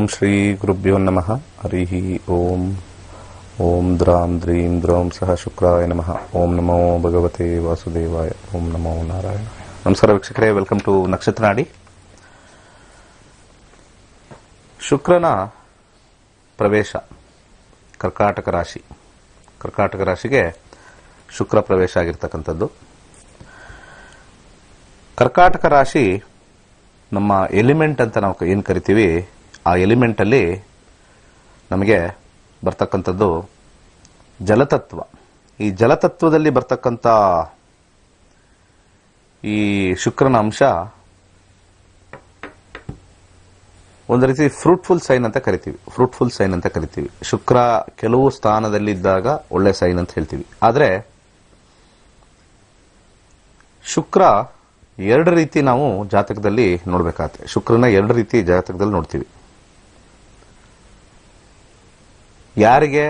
ಓಂ ಶ್ರೀ ಗುರುಭ್ಯೋ ನಮಃ. ಹರಿ ಓಂ. ಓಂ ದ್ರಾಂ ದ್ರೀಂ ದ್ರೌಂ ಸಹ ಶುಕ್ರಾಯ ನಮಃ. ಓಂ ನಮೋ ಭಗವತೆ ವಾಸುದೇವಾಯ. ಓಂ ನಮೋ ನಾರಾಯಣ. ನಮಸ್ಕಾರ ವೀಕ್ಷಕರೇ, ವೆಲ್ಕಮ್ ಟು ನಕ್ಷತ್ರ ನಾಡಿ. ಶುಕ್ರನ ಪ್ರವೇಶ ಕರ್ಕಾಟಕ ರಾಶಿ. ಕರ್ಕಾಟಕ ರಾಶಿಗೆ ಶುಕ್ರ ಪ್ರವೇಶ ಆಗಿರ್ತಕ್ಕಂಥದ್ದು. ಕರ್ಕಾಟಕ ರಾಶಿ ನಮ್ಮ ಎಲಿಮೆಂಟ್ ಅಂತ ನಾವು ಏನು ಕರಿತೀವಿ, ಆ ಎಲಿಮೆಂಟಲ್ಲಿ ನಮಗೆ ಬರ್ತಕ್ಕಂಥದ್ದು ಜಲತತ್ವ. ಈ ಜಲತತ್ವದಲ್ಲಿ ಬರ್ತಕ್ಕಂಥ ಈ ಶುಕ್ರನ ಅಂಶ ಒಂದು ರೀತಿ ಫ್ರೂಟ್ಫುಲ್ ಸೈನ್ ಅಂತ ಕರಿತೀವಿ. ಫ್ರೂಟ್ಫುಲ್ ಸೈನ್ ಅಂತ ಕರಿತೀವಿ. ಶುಕ್ರ ಕೆಲವು ಸ್ಥಾನದಲ್ಲಿದ್ದಾಗ ಒಳ್ಳೆ ಸೈನ್ ಅಂತ ಹೇಳ್ತೀವಿ. ಆದರೆ ಶುಕ್ರ ಎರಡು ರೀತಿ ನಾವು ಜಾತಕದಲ್ಲಿ ನೋಡ್ಬೇಕಾಗತ್ತೆ. ಶುಕ್ರನ ಎರಡು ರೀತಿ ಜಾತಕದಲ್ಲಿ ನೋಡ್ತೀವಿ. ಯಾರಿಗೆ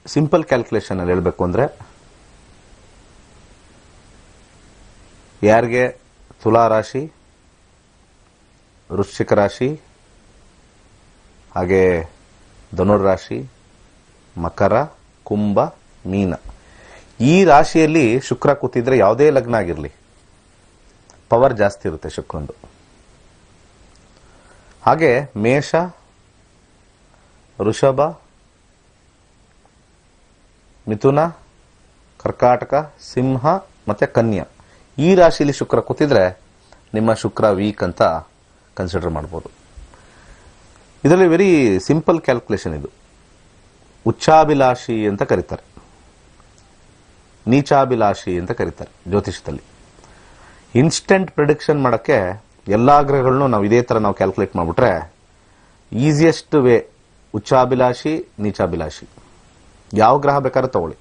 ಸಿಂಪಲ್ ಕ್ಯಾಲ್ಕುಲೇಷನ್ ಅಲ್ಲಿ ಹೇಳ್ಬೇಕು ಅಂದ್ರೆ, ಯಾರಿಗೆ ತುಲಾ ರಾಶಿ, ವೃಶ್ಚಿಕ ರಾಶಿ, ಹಾಗೆ ಧನುರ್ ರಾಶಿ, ಮಕರ, ಕುಂಭ, ಮೀನ, ಈ ರಾಶಿಯಲ್ಲಿ ಶುಕ್ರ ಕೂತಿದ್ರೆ ಯಾವುದೇ ಲಗ್ನ ಆಗಿರಲಿ ಪವರ್ ಜಾಸ್ತಿ ಇರುತ್ತೆ ಶುಕ್ರಂದು. ಹಾಗೆ ಮೇಷ, ವೃಷಭ, ಮಿಥುನ, ಕರ್ಕಾಟಕ, ಸಿಂಹ ಮತ್ತೆ ಕನ್ಯಾ, ಈ ರಾಶಿಯಲ್ಲಿ ಶುಕ್ರ ಕೂತಿದ್ರೆ ನಿಮ್ಮ ಶುಕ್ರ ವೀಕ್ ಅಂತ ಕನ್ಸಿಡರ್ ಮಾಡ್ಬೋದು. ಇದರಲ್ಲಿ ವೆರಿ ಸಿಂಪಲ್ ಕ್ಯಾಲ್ಕುಲೇಷನ್ ಇದು. ಉಚ್ಚಾಭಿಲಾಷಿ ಅಂತ ಕರೀತಾರೆ, ನೀಚಾಭಿಲಾಷಿ ಅಂತ ಕರೀತಾರೆ ಜ್ಯೋತಿಷದಲ್ಲಿ. ಇನ್ಸ್ಟೆಂಟ್ ಪ್ರಿಡಿಕ್ಷನ್ ಮಾಡೋಕ್ಕೆ ಎಲ್ಲಾ ಗ್ರಹಗಳನ್ನು ನಾವು ಇದೇ ತರ ನಾವು ಕ್ಯಾಲ್ಕುಲೇಟ್ ಮಾಡಿಬಿಟ್ರೆ ಈಸಿಯೆಸ್ಟ್ ವೇ ಉಚ್ಚಾಭಿಲಾಷಿ, ನೀಚಾಭಿಲಾಷಿ. ಯಾವ ಗ್ರಹ ಬೇಕಾದ್ರೂ ತಗೊಳ್ಳಿ,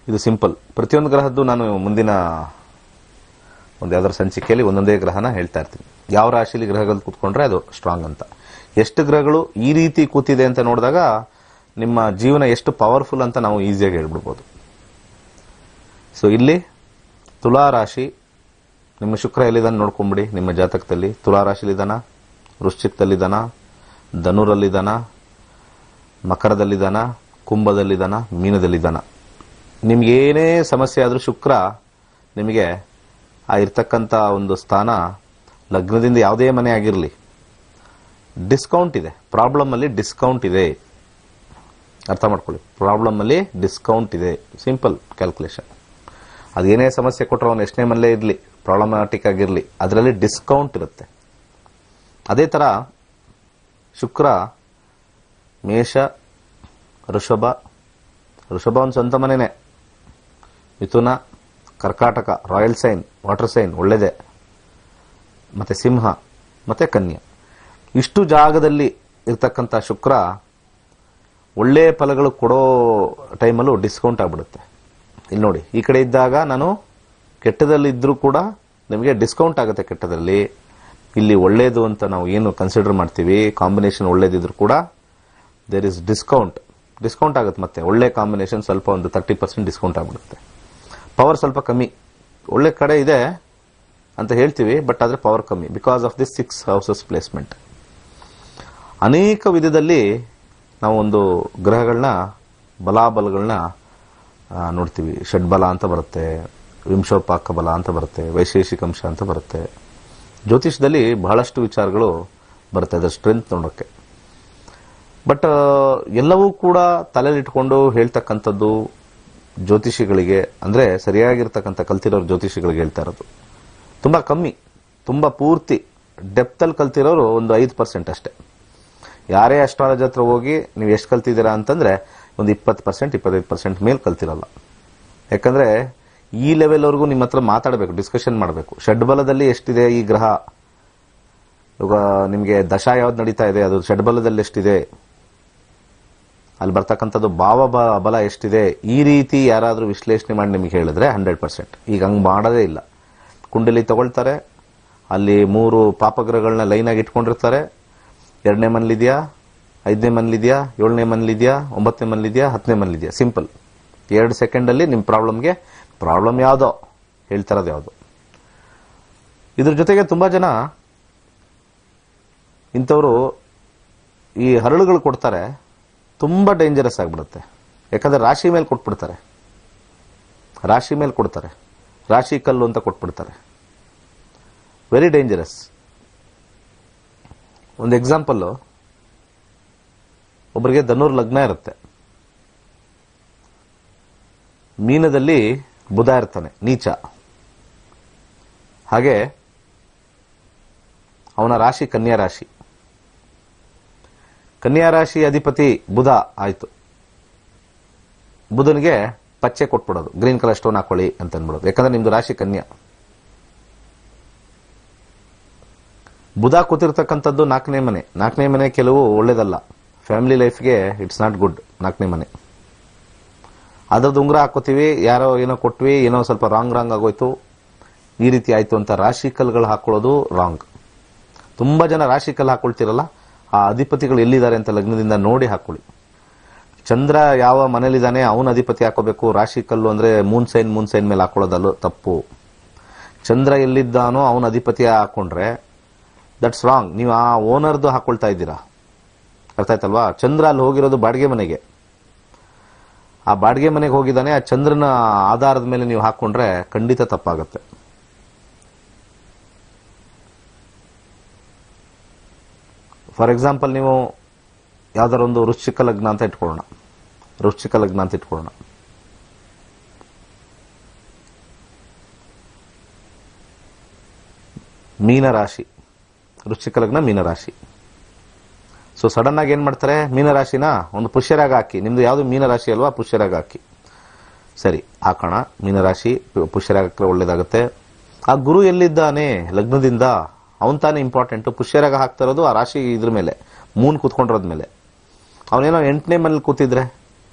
ಇದು ಸಿಂಪಲ್. ಪ್ರತಿಯೊಂದು ಗ್ರಹದ್ದು ನಾನು ಮುಂದಿನ ಒಂದು ಯಾವ್ದಾದ್ರು ಸಂಚಿಕೆಯಲ್ಲಿ ಒಂದೊಂದೇ ಗ್ರಹನ ಹೇಳ್ತಾ ಇರ್ತೀನಿ. ಯಾವ ರಾಶಿಯಲ್ಲಿ ಗ್ರಹಗಳು ಕೂತ್ಕೊಂಡ್ರೆ ಅದು ಸ್ಟ್ರಾಂಗ್ ಅಂತ. ಎಷ್ಟು ಗ್ರಹಗಳು ಈ ರೀತಿ ಕೂತಿದೆ ಅಂತ ನೋಡಿದಾಗ ನಿಮ್ಮ ಜೀವನ ಎಷ್ಟು ಪವರ್ಫುಲ್ ಅಂತ ನಾವು ಈಸಿಯಾಗಿ ಹೇಳ್ಬಿಡ್ಬೋದು. ಸೊ ಇಲ್ಲಿ ತುಲಾ ರಾಶಿ, ನಿಮ್ಮ ಶುಕ್ರ ಎಲ್ಲಿದ್ದಾನೆ ನೋಡ್ಕೊಂಬಿಡಿ. ನಿಮ್ಮ ಜಾತಕದಲ್ಲಿ ತುಲಾ ರಾಶಿಲಿದ್ದಾನ, ವೃಶ್ಚಿಕದಲ್ಲಿದ್ದಾನ, ಧನುರಲ್ಲಿದ್ದಾನ, ಮಕರದಲ್ಲಿದ್ದಾನ, ಕುಂಭದಲ್ಲಿದ್ದಾನ, ಮೀನದಲ್ಲಿದ್ದಾನ. ನಿಮ್ಗೇನೇ ಸಮಸ್ಯೆ ಆದರೂ ಶುಕ್ರ ನಿಮಗೆ ಆ ಇರ್ತಕ್ಕಂಥ ಒಂದು ಸ್ಥಾನ, ಲಗ್ನದಿಂದ ಯಾವುದೇ ಮನೆ ಆಗಿರಲಿ ಡಿಸ್ಕೌಂಟ್ ಇದೆ. ಪ್ರಾಬ್ಲಮ್ ಅಲ್ಲಿ ಡಿಸ್ಕೌಂಟ್ ಇದೆ, ಅರ್ಥ ಮಾಡ್ಕೊಳ್ಳಿ. ಪ್ರಾಬ್ಲಮ್ ಅಲ್ಲಿ ಡಿಸ್ಕೌಂಟ್ ಇದೆ. Simple calculation. ಅದೇನೇ ಸಮಸ್ಯೆ ಕೊಟ್ಟರು ಅವನು ಎಷ್ಟನೇ ಮನೇಲೇ ಇರಲಿ, ಪ್ರಾಬ್ಲಮ್ಯಾಟಿಕ್ ಆಗಿರಲಿ, ಅದರಲ್ಲಿ ಡಿಸ್ಕೌಂಟ್ ಇರುತ್ತೆ. ಅದೇ ತರ ಶುಕ್ರ ಮೇಷ, ಋಷಭ ಒಂದು ಸ್ವಂತ ಮನೆನೇ, ಮಿಥುನ, ಕರ್ಕಾಟಕ ರಾಯಲ್ ಸೈನ್, ವಾಟರ್ ಸೈನ್ ಒಳ್ಳೆದೆ, ಮತ್ತೆ ಸಿಂಹ ಮತ್ತೆ ಕನ್ಯಾ, ಇಷ್ಟು ಜಾಗದಲ್ಲಿ ಇರ್ತಕ್ಕಂಥ ಶುಕ್ರ ಒಳ್ಳೆ ಫಲಗಳು ಕೊಡೋ ಟೈಮಲ್ಲೂ ಡಿಸ್ಕೌಂಟ್ ಆಗ್ಬಿಡುತ್ತೆ. ಇಲ್ಲಿ ನೋಡಿ, ಈ ಕಡೆ ಇದ್ದಾಗ ನಾನು ಕೆಟ್ಟದಲ್ಲಿ ಇದ್ರೂ ಕೂಡ ನಿಮಗೆ ಡಿಸ್ಕೌಂಟ್ ಆಗುತ್ತೆ ಕೆಟ್ಟದಲ್ಲಿ. ಇಲ್ಲಿ ಒಳ್ಳೇದು ಅಂತ ನಾವು ಏನು ಕನ್ಸಿಡರ್ ಮಾಡ್ತೀವಿ, ಕಾಂಬಿನೇಷನ್ ಒಳ್ಳೇದಿದ್ರು ಕೂಡ ದೇರ್ ಇಸ್ ಡಿಸ್ಕೌಂಟ್ ಆಗುತ್ತೆ. ಮತ್ತೆ ಒಳ್ಳೆ ಕಾಂಬಿನೇಷನ್ ಸ್ವಲ್ಪ ಒಂದು 30% ಡಿಸ್ಕೌಂಟ್ ಆಗ್ಬಿಡುತ್ತೆ. ಪವರ್ ಸ್ವಲ್ಪ ಕಮ್ಮಿ. ಒಳ್ಳೆ ಕಡೆ ಇದೆ ಅಂತ ಹೇಳ್ತೀವಿ, ಬಟ್ ಆದ್ರೆ ಪವರ್ ಕಮ್ಮಿ because of this 6 houses placement. ಅನೇಕ ವಿಧದಲ್ಲಿ ನಾವು ಒಂದು ಗ್ರಹಗಳನ್ನ ಬಲಾಬಲಗಳನ್ನ ನೋಡ್ತೀವಿ. ಷಡ್ಬಲ ಅಂತ ಬರುತ್ತೆ, ವಿಂಶೋಪಾಕ ಬಲ ಅಂತ ಬರುತ್ತೆ, ವೈಶೇಷಿಕ ಅಂಶ ಅಂತ ಬರುತ್ತೆ. ಜ್ಯೋತಿಷದಲ್ಲಿ ಬಹಳಷ್ಟು ವಿಚಾರಗಳು ಬರುತ್ತೆ ಅದರ ಸ್ಟ್ರೆಂತ್ ನೋಡೋಕ್ಕೆ. ಬಟ್ ಎಲ್ಲವೂ ಕೂಡ ತಲೆಯಲ್ಲಿಟ್ಕೊಂಡು ಹೇಳ್ತಕ್ಕಂಥದ್ದು ಜ್ಯೋತಿಷಿಗಳಿಗೆ, ಅಂದ್ರೆ ಸರಿಯಾಗಿರ್ತಕ್ಕಂಥ ಕಲ್ತಿರೋರು ಜ್ಯೋತಿಷಿಗಳಿಗೆ ಹೇಳ್ತಾ ಇರೋದು ತುಂಬಾ ಕಮ್ಮಿ. ತುಂಬಾ ಪೂರ್ತಿ ಡೆಪ್ತಲ್ಲಿ ಕಲ್ತಿರೋರು ಒಂದು 5% ಅಷ್ಟೇ. ಯಾರೇ ಅಸ್ಟ್ರಾಲಜಿ ಹತ್ರ ಹೋಗಿ ನೀವು ಎಷ್ಟು ಕಲ್ತಿದ್ದೀರಾ ಅಂತಂದ್ರೆ ಒಂದು 20%, 25% ಮೇಲೆ ಕಲ್ತಿರಲ್ಲ. ಯಾಕಂದ್ರೆ ಈ ಲೆವೆಲ್ ವರೆಗೂ ನಿಮ್ಮ ಹತ್ರ ಮಾತಾಡಬೇಕು, ಡಿಸ್ಕಷನ್ ಮಾಡಬೇಕು. ಷಡ್ಬಲದಲ್ಲಿ ಎಷ್ಟಿದೆ ಈ ಗ್ರಹ, ಇವಾಗ ನಿಮಗೆ ದಶಾ ಯಾವ್ದು ನಡೀತಾ ಇದೆ, ಅದು ಷಡ್ಬಲದಲ್ಲಿ ಎಷ್ಟಿದೆ, ಅಲ್ಲಿ ಬರ್ತಕ್ಕಂಥದ್ದು ಭಾವ ಬಲ ಎಷ್ಟಿದೆ, ಈ ರೀತಿ ಯಾರಾದರೂ ವಿಶ್ಲೇಷಣೆ ಮಾಡಿ ನಿಮಗೆ ಹೇಳಿದ್ರೆ 100%. ಈಗ ಹಂಗೆ ಮಾಡೋದೇ ಇಲ್ಲ. ಕುಂಡಲಿ ತಗೊಳ್ತಾರೆ, ಅಲ್ಲಿ 3 ಪಾಪಗ್ರಹಗಳನ್ನ ಲೈನ್ ಆಗಿ ಇಟ್ಕೊಂಡಿರ್ತಾರೆ. 2ನೇ ಮನೇಲಿದೆಯಾ, 5ನೇ ಮನೇಲಿದೆಯಾ, 7ನೇ ಮನೇಲಿದೆಯಾ, 9ನೇ ಮನೇಲಿದೆಯಾ, 10ನೇ ಮನೇಲಿದೆಯಾ, ಸಿಂಪಲ್ 2 ಸೆಕೆಂಡಲ್ಲಿ ನಿಮ್ಮ ಪ್ರಾಬ್ಲಮ್ ಯಾವುದೋ ಹೇಳ್ತಾರದು ಯಾವುದು. ಇದ್ರ ಜೊತೆಗೆ ತುಂಬಾ ಜನ ಇಂಥವರು ಈ ಹರಳುಗಳು ಕೊಡ್ತಾರೆ, ತುಂಬಾ ಡೇಂಜರಸ್ ಆಗಿಬಿಡುತ್ತೆ. ಯಾಕಂದ್ರೆ ರಾಶಿ ಮೇಲೆ ಕೊಟ್ಬಿಡ್ತಾರೆ, ರಾಶಿ ಮೇಲೆ ಕೊಡ್ತಾರೆ, ರಾಶಿ ಕಲ್ಲು ಅಂತ ಕೊಟ್ಬಿಡ್ತಾರೆ. Very dangerous. ಒಂದು ಎಕ್ಸಾಂಪಲ್, ಒಬ್ಬರಿಗೆ ಧನುರ್ ಲಗ್ನ ಇರುತ್ತೆ, ಮೀನದಲ್ಲಿ ಬುಧ ಇರ್ತಾನೆ ನೀಚ, ಹಾಗೆ ಅವನ ರಾಶಿ ಕನ್ಯಾ ರಾಶಿ. ಕನ್ಯಾ ರಾಶಿ ಅಧಿಪತಿ ಬುಧ ಆಯ್ತು, ಬುಧನಿಗೆ ಪಚ್ಚೆ ಕೊಟ್ಬಿಡೋದು, ಗ್ರೀನ್ ಕಲರ್ ಸ್ಟೋನ್ ಹಾಕೊಳ್ಳಿ ಅಂತ ಅನ್ಬಿಡೋದು, ಯಾಕಂದ್ರೆ ನಿಮ್ದು ರಾಶಿ ಕನ್ಯಾ. ಬುಧ ಕೂತಿರ್ತಕ್ಕಂಥದ್ದು 4ನೇ ಮನೆ. 4ನೇ ಮನೆ ಕೆಲವು ಒಳ್ಳೇದಲ್ಲ, ಫ್ಯಾಮಿಲಿ ಲೈಫ್ಗೆ ಇಟ್ಸ್ ನಾಟ್ ಗುಡ್. 4ನೇ ಮನೆ ಅದ್ರದ್ದು ಉಂಗುರ ಹಾಕೋತೀವಿ, ಯಾರೋ ಏನೋ ಕೊಟ್ವಿ, ಏನೋ ಸ್ವಲ್ಪ ರಾಂಗ್ ಆಗೋಯ್ತು, ಈ ರೀತಿ ಆಯ್ತು ಅಂತ ರಾಶಿ ಕಲ್ಗಳು ಹಾಕೊಳ್ಳೋದು ರಾಂಗ್. ತುಂಬಾ ಜನ ರಾಶಿ ಕಲ್ಲು ಹಾಕೊಳ್ತಿರಲ್ಲ, ಆ ಅಧಿಪತಿಗಳು ಎಲ್ಲಿದ್ದಾರೆ ಅಂತ ಲಗ್ನದಿಂದ ನೋಡಿ ಹಾಕೊಳ್ಳಿ. ಚಂದ್ರ ಯಾವ ಮನೇಲಿದ್ದಾನೆ ಅವನ ಅಧಿಪತಿ ಹಾಕೋಬೇಕು. ರಾಶಿ ಕಲ್ಲು ಅಂದ್ರೆ ಮೂನ್ ಸೈನ್ ಮೇಲೆ ಹಾಕೊಳ್ಳೋದಲ್ಲ, ತಪ್ಪು. ಚಂದ್ರ ಎಲ್ಲಿದ್ದಾನೋ ಅವನ ಅಧಿಪತಿ ಹಾಕೊಂಡ್ರೆ ದಟ್ಸ್ ರಾಂಗ್. ನೀವು ಆ ಓನರ್ದು ಹಾಕೊಳ್ತಾ ಇದ್ದೀರಾ, ಅರ್ಥ ಆಯ್ತಲ್ವಾ? ಚಂದ್ರ ಅಲ್ಲಿ ಹೋಗಿರೋದು ಬಾಡಿಗೆ ಮನೆಗೆ, ಆ ಬಾಡಿಗೆ ಮನೆಗೆ ಹೋಗಿದ್ದಾನೆ, ಆ ಚಂದ್ರನ ಆಧಾರದ ಮೇಲೆ ನೀವು ಹಾಕೊಂಡ್ರೆ ಖಂಡಿತ ತಪ್ಪಾಗತ್ತೆ. ಫಾರ್ ಎಕ್ಸಾಂಪಲ್, ನೀವು ಯಾವ್ದಾರ ಒಂದು ವೃಶ್ಚಿಕ ಲಗ್ನ ಅಂತ ಇಟ್ಕೊಳ್ಳೋಣ, ಮೀನರಾಶಿ, ವೃಶ್ಚಿಕ ಲಗ್ನ ಮೀನರಾಶಿ. ಸೊ ಸಡನ್ ಆಗಿ ಏನ್ ಮಾಡ್ತಾರೆ, ಮೀನರಾಶಿನ ಒಂದು ಪುಷ್ಯರಾಗ ಹಾಕಿ, ನಿಮ್ದು ಯಾವ್ದು ಮೀನರಾಶಿ ಅಲ್ವಾ, ಪುಷ್ಯರಾಗ ಹಾಕಿ. ಸರಿ ಹಾಕೋಣ, ಮೀನರಾಶಿ ಪುಷ್ಯರಾಗಕ್ಕೆ ಒಳ್ಳೇದಾಗುತ್ತೆ. ಆ ಗುರು ಎಲ್ಲಿದ್ದಾನೆ ಲಗ್ನದಿಂದ, ಅವನ್ ತಾನೇ ಇಂಪಾರ್ಟೆಂಟ್. ಪುಷ್ಯರಾಗ ಹಾಕ್ತಾ ಇರೋದು ಆ ರಾಶಿ ಇದ್ರ ಮೇಲೆ, ಮೂನ್ ಕೂತ್ಕೊಂಡಿರೋದ್ಮೇಲೆ. ಅವನೇನೋ 8ನೇ ಮನೇಲಿ ಕೂತಿದ್ರೆ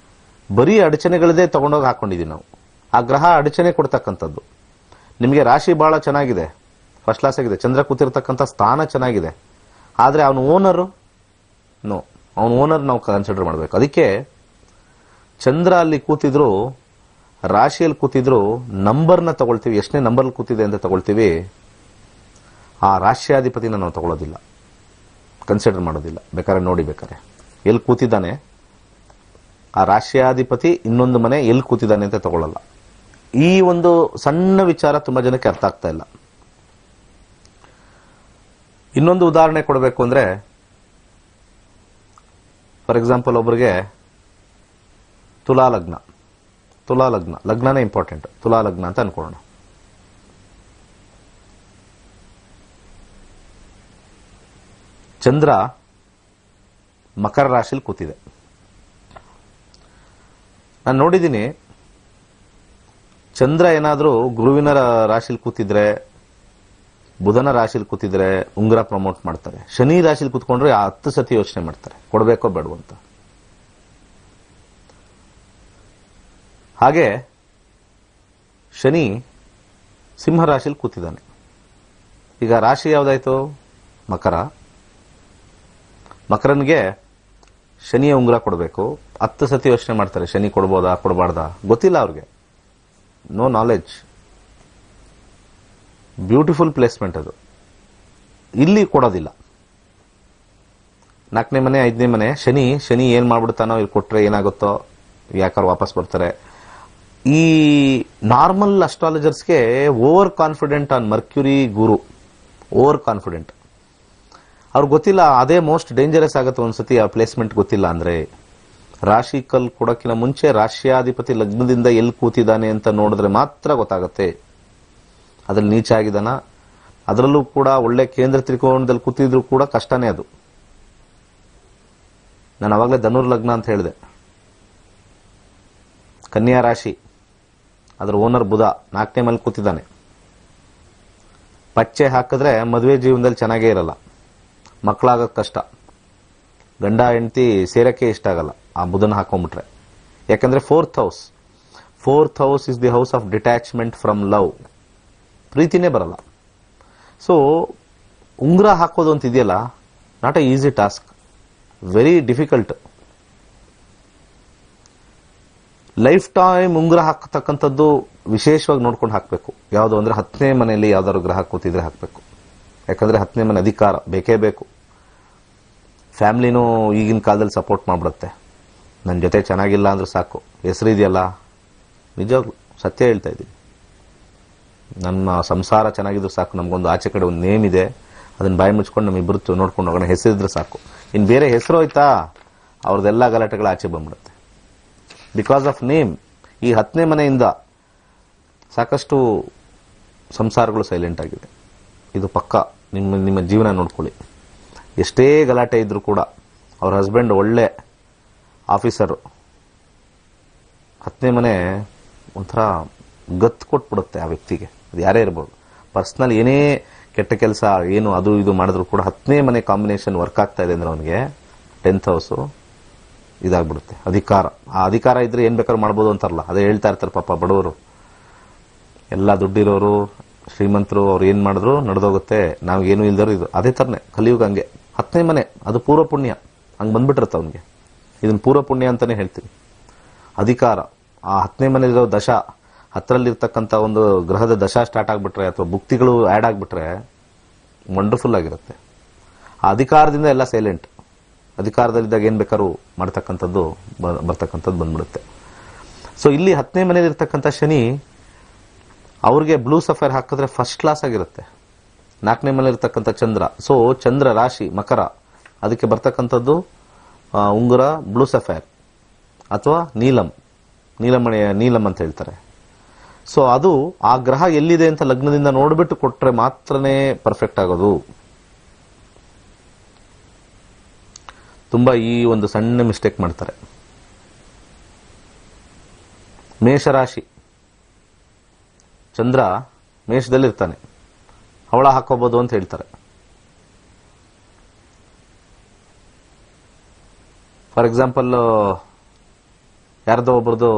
ಬರೀ ಅಡಚಣೆಗಳದೇ ತಗೊಂಡೋಗಿ ಹಾಕೊಂಡಿದೀವಿ ನಾವು. ಆ ಗ್ರಹ ಅಡಚಣೆ ಕೊಡ್ತಕ್ಕಂಥದ್ದು. ನಿಮಗೆ ರಾಶಿ ಬಹಳ ಚೆನ್ನಾಗಿದೆ, ಫಸ್ಟ್ ಕ್ಲಾಸ್ ಆಗಿದೆ, ಚಂದ್ರ ಕೂತಿರ್ತಕ್ಕಂಥ ಸ್ಥಾನ ಚೆನ್ನಾಗಿದೆ, ಆದ್ರೆ ಅವನ ಓನರ್ ನಾವು ಕನ್ಸಿಡರ್ ಮಾಡಬೇಕು. ಅದಕ್ಕೆ ಚಂದ್ರ ಅಲ್ಲಿ ಕೂತಿದ್ರು, ರಾಶಿಯಲ್ಲಿ ಕೂತಿದ್ರು, ನಂಬರ್ನ ತಗೊಳ್ತೀವಿ, ಎಷ್ಟನೇ ನಂಬರ್ ಕೂತಿದೆ ಅಂತ ತಗೊಳ್ತೀವಿ. ಆ ರಾಶ್ಯಾಧಿಪತಿನ ನಾವು ತಗೊಳ್ಳೋದಿಲ್ಲ, ಕನ್ಸಿಡರ್ ಮಾಡೋದಿಲ್ಲ. ಬೇಕಾದ್ರೆ ನೋಡಿ, ಬೇಕಾದ್ರೆ ಎಲ್ಲಿ ಕೂತಿದ್ದಾನೆ ಆ ರಾಶ್ಯಾಧಿಪತಿ, ಇನ್ನೊಂದು ಮನೆ ಎಲ್ಲಿ ಕೂತಿದ್ದಾನೆ ಅಂತ ತಗೊಳ್ಳಲ್ಲ. ಈ ಒಂದು ಸಣ್ಣ ವಿಚಾರ ತುಂಬಾ ಜನಕ್ಕೆ ಅರ್ಥ ಆಗ್ತಾ ಇಲ್ಲ. ಇನ್ನೊಂದು ಉದಾಹರಣೆ ಕೊಡಬೇಕು ಅಂದ್ರೆ, ಫಾರ್ ಎಕ್ಸಾಂಪಲ್, ಒಬ್ಬರಿಗೆ ತುಲಾ ಲಗ್ನನೇ ಇಂಪಾರ್ಟೆಂಟ್, ತುಲಾ ಲಗ್ನ ಅಂತ ಅನ್ಕೊಳ್ಳೋಣ. ಚಂದ್ರ ಮಕರ ರಾಶಿಲಿ ಕೂತಿದೆ. ನಾನು ನೋಡಿದ್ದೀನಿ, ಚಂದ್ರ ಏನಾದ್ರೂ ಗುರುವಿನ ರಾಶಿಲಿ ಕೂತಿದ್ರೆ, ಬುಧನ ರಾಶಿಲಿ ಕೂತಿದ್ರೆ ಉಂಗುರ ಪ್ರಮೋಟ್ ಮಾಡ್ತಾರೆ. ಶನಿ ರಾಶಿಲಿ ಕೂತ್ಕೊಂಡ್ರೆ 10 ಸತಿ ಯೋಚನೆ ಮಾಡ್ತಾರೆ, ಕೊಡಬೇಕೋ ಬೇಡವೋ ಅಂತ. ಹಾಗೆ ಶನಿ ಸಿಂಹ ರಾಶಿಲಿ ಕೂತಿದ್ದಾನೆ. ಈಗ ರಾಶಿ ಯಾವ್ದಾಯ್ತು, ಮಕರನ್ಗೆ ಶನಿಯ ಉಂಗುರ ಕೊಡಬೇಕು. 10 ಸತಿ ಯೋಚನೆ ಮಾಡ್ತಾರೆ, ಶನಿ ಕೊಡ್ಬೋದಾ ಕೊಡಬಾರ್ದಾ, ಗೊತ್ತಿಲ್ಲ ಅವ್ರಿಗೆ, ನೋ ನಾಲೆಡ್ಜ್. ಬ್ಯೂಟಿಫುಲ್ ಪ್ಲೇಸ್ಮೆಂಟ್ ಅದು. ಇಲ್ಲಿ ಕೊಡೋದಿಲ್ಲ. 4ನೇ ಮನೆ 5ನೇ ಮನೆ, ಶನಿ ಏನ್ ಮಾಡ್ಬಿಡ್ತಾನೋ, ಇಲ್ಲಿ ಕೊಟ್ರೆ ಏನಾಗುತ್ತೋ, ಯಾಕಾರು ವಾಪಸ್ ಬರ್ತಾರೆ. ಈ ನಾರ್ಮಲ್ ಅಸ್ಟ್ರಾಲಜರ್ಸ್ಗೆ ಓವರ್ ಕಾನ್ಫಿಡೆಂಟ್ ಆನ್ ಮರ್ಕ್ಯುರಿ ಗುರು, ಓವರ್ ಕಾನ್ಫಿಡೆಂಟ್. ಅವ್ರಿಗೆ ಗೊತ್ತಿಲ್ಲ, ಅದೇ ಮೋಸ್ಟ್ ಡೇಂಜರಸ್ ಆಗುತ್ತೆ ಒಂದ್ಸತಿ ಆ ಪ್ಲೇಸ್ಮೆಂಟ್ ಗೊತ್ತಿಲ್ಲ ಅಂದ್ರೆ. ರಾಶಿ ಕಲ್ ಕೊಡೋಕ್ಕಿಂತ ಮುಂಚೆ ರಾಶ್ಯಾಧಿಪತಿ ಲಗ್ನದಿಂದ ಎಲ್ಲಿ ಕೂತಿದ್ದಾನೆ ಅಂತ ನೋಡಿದ್ರೆ ಮಾತ್ರ ಗೊತ್ತಾಗುತ್ತೆ ಅದ್ರಲ್ಲಿ ನೀಚ ಆಗಿದಾನ. ಅದರಲ್ಲೂ ಕೂಡ ಒಳ್ಳೆ ಕೇಂದ್ರ ತ್ರಿಕೋನದಲ್ಲಿ ಕೂತಿದ್ರು ಕೂಡ ಕಷ್ಟನೇ ಅದು. ನಾನು ಅವಾಗಲೇ ಧನುರ್ ಲಗ್ನ ಅಂತ ಹೇಳಿದೆ. ಕನ್ಯಾ ರಾಶಿ, ಅದರ ಓನರ್ ಬುಧ 4ನೇ ಮನೇಲಿ ಕೂತಿದ್ದಾನೆ. ಪಚ್ಚೆ ಹಾಕಿದ್ರೆ ಮದುವೆ ಜೀವನದಲ್ಲಿ ಚೆನ್ನಾಗೇ ಇರಲ್ಲ, ಮಕ್ಕಳಾಗೋದು ಕಷ್ಟ, ಗಂಡ ಹೆಂಡತಿ ಸೇರಕ್ಕೆ ಇಷ್ಟ ಆಗಲ್ಲ ಆ ಬುಧನ ಹಾಕೊಂಡ್ಬಿಟ್ರೆ. ಯಾಕಂದ್ರೆ fourth house is the house of detachment from love. ಪ್ರೀತಿನೇ ಬರಲ್ಲ. ಸೊ ಉಂಗುರ ಹಾಕೋದು ಅಂತ ಇದೆಯಲ್ಲ, not a easy task, very difficult. Life time ಉಂಗುರ ಹಾಕತಕ್ಕಂಥದ್ದು ವಿಶೇಷವಾಗಿ ನೋಡ್ಕೊಂಡು ಹಾಕಬೇಕು. ಯಾವುದು ಅಂದ್ರೆ 10ನೇ ಮನೆಯಲ್ಲಿ ಯಾವ್ದಾದ್ರು ಗ್ರಹ ಕೂತಿದ್ರೆ ಹಾಕಬೇಕು. ಯಾಕಂದ್ರೆ 10ನೇ ಮನೆ ಅಧಿಕಾರ ಬೇಕೇ ಬೇಕು. ಫ್ಯಾಮ್ಲಿನೂ ಈಗಿನ ಕಾಲದಲ್ಲಿ ಸಪೋರ್ಟ್ ಮಾಡಿಬಿಡುತ್ತೆ. ನನ್ನ ಜೊತೆ ಚೆನ್ನಾಗಿಲ್ಲ ಅಂದ್ರೆ ಸಾಕು, ಹೆಸರು ಇದೆಯಲ್ಲ, ನಿಜವಾಗ್ಲು ಸತ್ಯ ಹೇಳ್ತಾ ಇದ್ದೀನಿ, ನನ್ನ ಸಂಸಾರ ಚೆನ್ನಾಗಿದ್ರು ಸಾಕು, ನಮಗೊಂದು ಆಚೆ ಕಡೆ ಒಂದು ನೇಮ್ ಇದೆ, ಅದನ್ನು ಬಾಯಿ ಮುಚ್ಕೊಂಡು ನಮ್ಮಿಬ್ಬರು ನೋಡ್ಕೊಂಡು ಹೋಗೋಣ, ಹೆಸರಿದ್ರೆ ಸಾಕು. ಇನ್ನು ಬೇರೆ ಹೆಸರು ಹೋಯ್ತಾ ಅವ್ರದ್ದೆಲ್ಲ ಗಲಾಟೆಗಳು ಆಚೆ ಬಂದ್ಬಿಡುತ್ತೆ. Because of name. ಈ 10ನೇ ಮನೆಯಿಂದ ಸಾಕಷ್ಟು ಸಂಸಾರಗಳು ಸೈಲೆಂಟ್ ಆಗಿದೆ. ಇದು ಪಕ್ಕ. ನಿಮ್ಮ ಜೀವನ ನೋಡ್ಕೊಳ್ಳಿ. ಎಷ್ಟೇ ಗಲಾಟೆ ಇದ್ರೂ ಕೂಡ ಅವ್ರ ಹಸ್ಬೆಂಡ್ ಒಳ್ಳೆ ಆಫೀಸರು, 10ನೇ ಮನೆ ಒಂಥರ ಗತ್ತು ಕೊಟ್ಬಿಡುತ್ತೆ ಆ ವ್ಯಕ್ತಿಗೆ. ಅದು ಯಾರೇ ಇರ್ಬೋದು. ಪರ್ಸ್ನಲ್ ಏನೇ ಕೆಟ್ಟ ಕೆಲಸ ಏನು ಅದು ಇದು ಮಾಡಿದ್ರು ಕೂಡ 10ನೇ ಮನೆ ಕಾಂಬಿನೇಷನ್ ವರ್ಕ್ ಆಗ್ತಾ ಇದೆ ಅಂದ್ರೆ ಅವನಿಗೆ 10th ಹೌಸು ಇದಾಗ್ಬಿಡುತ್ತೆ. ಅಧಿಕಾರ. ಆ ಅಧಿಕಾರ ಇದ್ರೆ ಏನ್ ಬೇಕಾದ್ರೂ ಮಾಡ್ಬೋದು ಅಂತಾರಲ್ಲ, ಅದೇ ಹೇಳ್ತಾ ಇರ್ತಾರೆ ಪಾಪ ಬಡವರು. ಎಲ್ಲ ದುಡ್ಡಿರೋರು ಶ್ರೀಮಂತರು ಅವ್ರು ಏನ್ ಮಾಡಿದ್ರು ನಡೆದೋಗುತ್ತೆ, ನಾವು ಏನು ಇಲ್ದರು. ಇದು ಅದೇ ತರನೇ ಕಲಿಯುಗ. ಹಂಗೆ 10ನೇ ಮನೆ ಅದು ಪೂರ್ವ ಪುಣ್ಯ, ಹಂಗೆ ಬಂದ್ಬಿಟ್ಟಿರುತ್ತೆ ಅವನಿಗೆ. ಇದನ್ನ ಪೂರ್ವ ಪುಣ್ಯ ಅಂತಾನೆ ಹೇಳ್ತೀನಿ. ಅಧಿಕಾರ. ಆ 10ನೇ ಮನೆ ಇರೋ ದಶ, 10ರಲ್ಲಿರ್ತಕ್ಕಂಥ ಒಂದು ಗ್ರಹದ ದಶ ಸ್ಟಾರ್ಟ್ ಆಗ್ಬಿಟ್ರೆ ಅಥವಾ ಭುಕ್ತಿಗಳು ಆ್ಯಡ್ ಆಗ್ಬಿಟ್ರೆ ವಂಡರ್ಫುಲ್ ಆಗಿರುತ್ತೆ. ಆ ಅಧಿಕಾರದಿಂದ ಎಲ್ಲ ಸೈಲೆಂಟ್. ಅಧಿಕಾರದಲ್ಲಿದ್ದಾಗ ಏನ್ ಬೇಕಾದ್ರೂ ಬರ್ತಕ್ಕಂಥದ್ದು ಬಂದ್ಬಿಡುತ್ತೆ. ಸೊ ಇಲ್ಲಿ 10ನೇ ಮನೇಲಿ ಇರ್ತಕ್ಕಂಥ ಶನಿ ಅವ್ರಿಗೆ ಬ್ಲೂ ಸಫೈರ್ ಹಾಕಿದ್ರೆ ಫಸ್ಟ್ ಕ್ಲಾಸ್ ಆಗಿರುತ್ತೆ. 4ನೇ ಮನೇಲಿ ಇರ್ತಕ್ಕಂಥ ಚಂದ್ರ. ಸೊ ಚಂದ್ರ ರಾಶಿ ಮಕರ, ಅದಕ್ಕೆ ಬರ್ತಕ್ಕಂಥದ್ದು ಉಂಗುರ ಬ್ಲೂ ಸಫೈರ್ ಅಥವಾ ನೀಲಂ ಅಂತ ಹೇಳ್ತಾರೆ. ಸೊ ಅದು ಆ ಗ್ರಹ ಎಲ್ಲಿದೆ ಅಂತ ಲಗ್ನದಿಂದ ನೋಡ್ಬಿಟ್ಟು ಕೊಟ್ರೆ ಮಾತ್ರನೇ ಪರ್ಫೆಕ್ಟ್ ಆಗೋದು. ತುಂಬಾ ಈ ಒಂದು ಸಣ್ಣ ಮಿಸ್ಟೇಕ್ ಮಾಡ್ತಾರೆ. ಮೇಷರಾಶಿ ಚಂದ್ರ ಮೇಷದಲ್ಲಿರ್ತಾನೆ, ಹವಳ ಹಾಕೋಬಹುದು ಅಂತ ಹೇಳ್ತಾರೆ. ಫಾರ್ ಎಕ್ಸಾಂಪಲ್ ಯಾರ್ದೋ ಒಬ್ರದ್ದು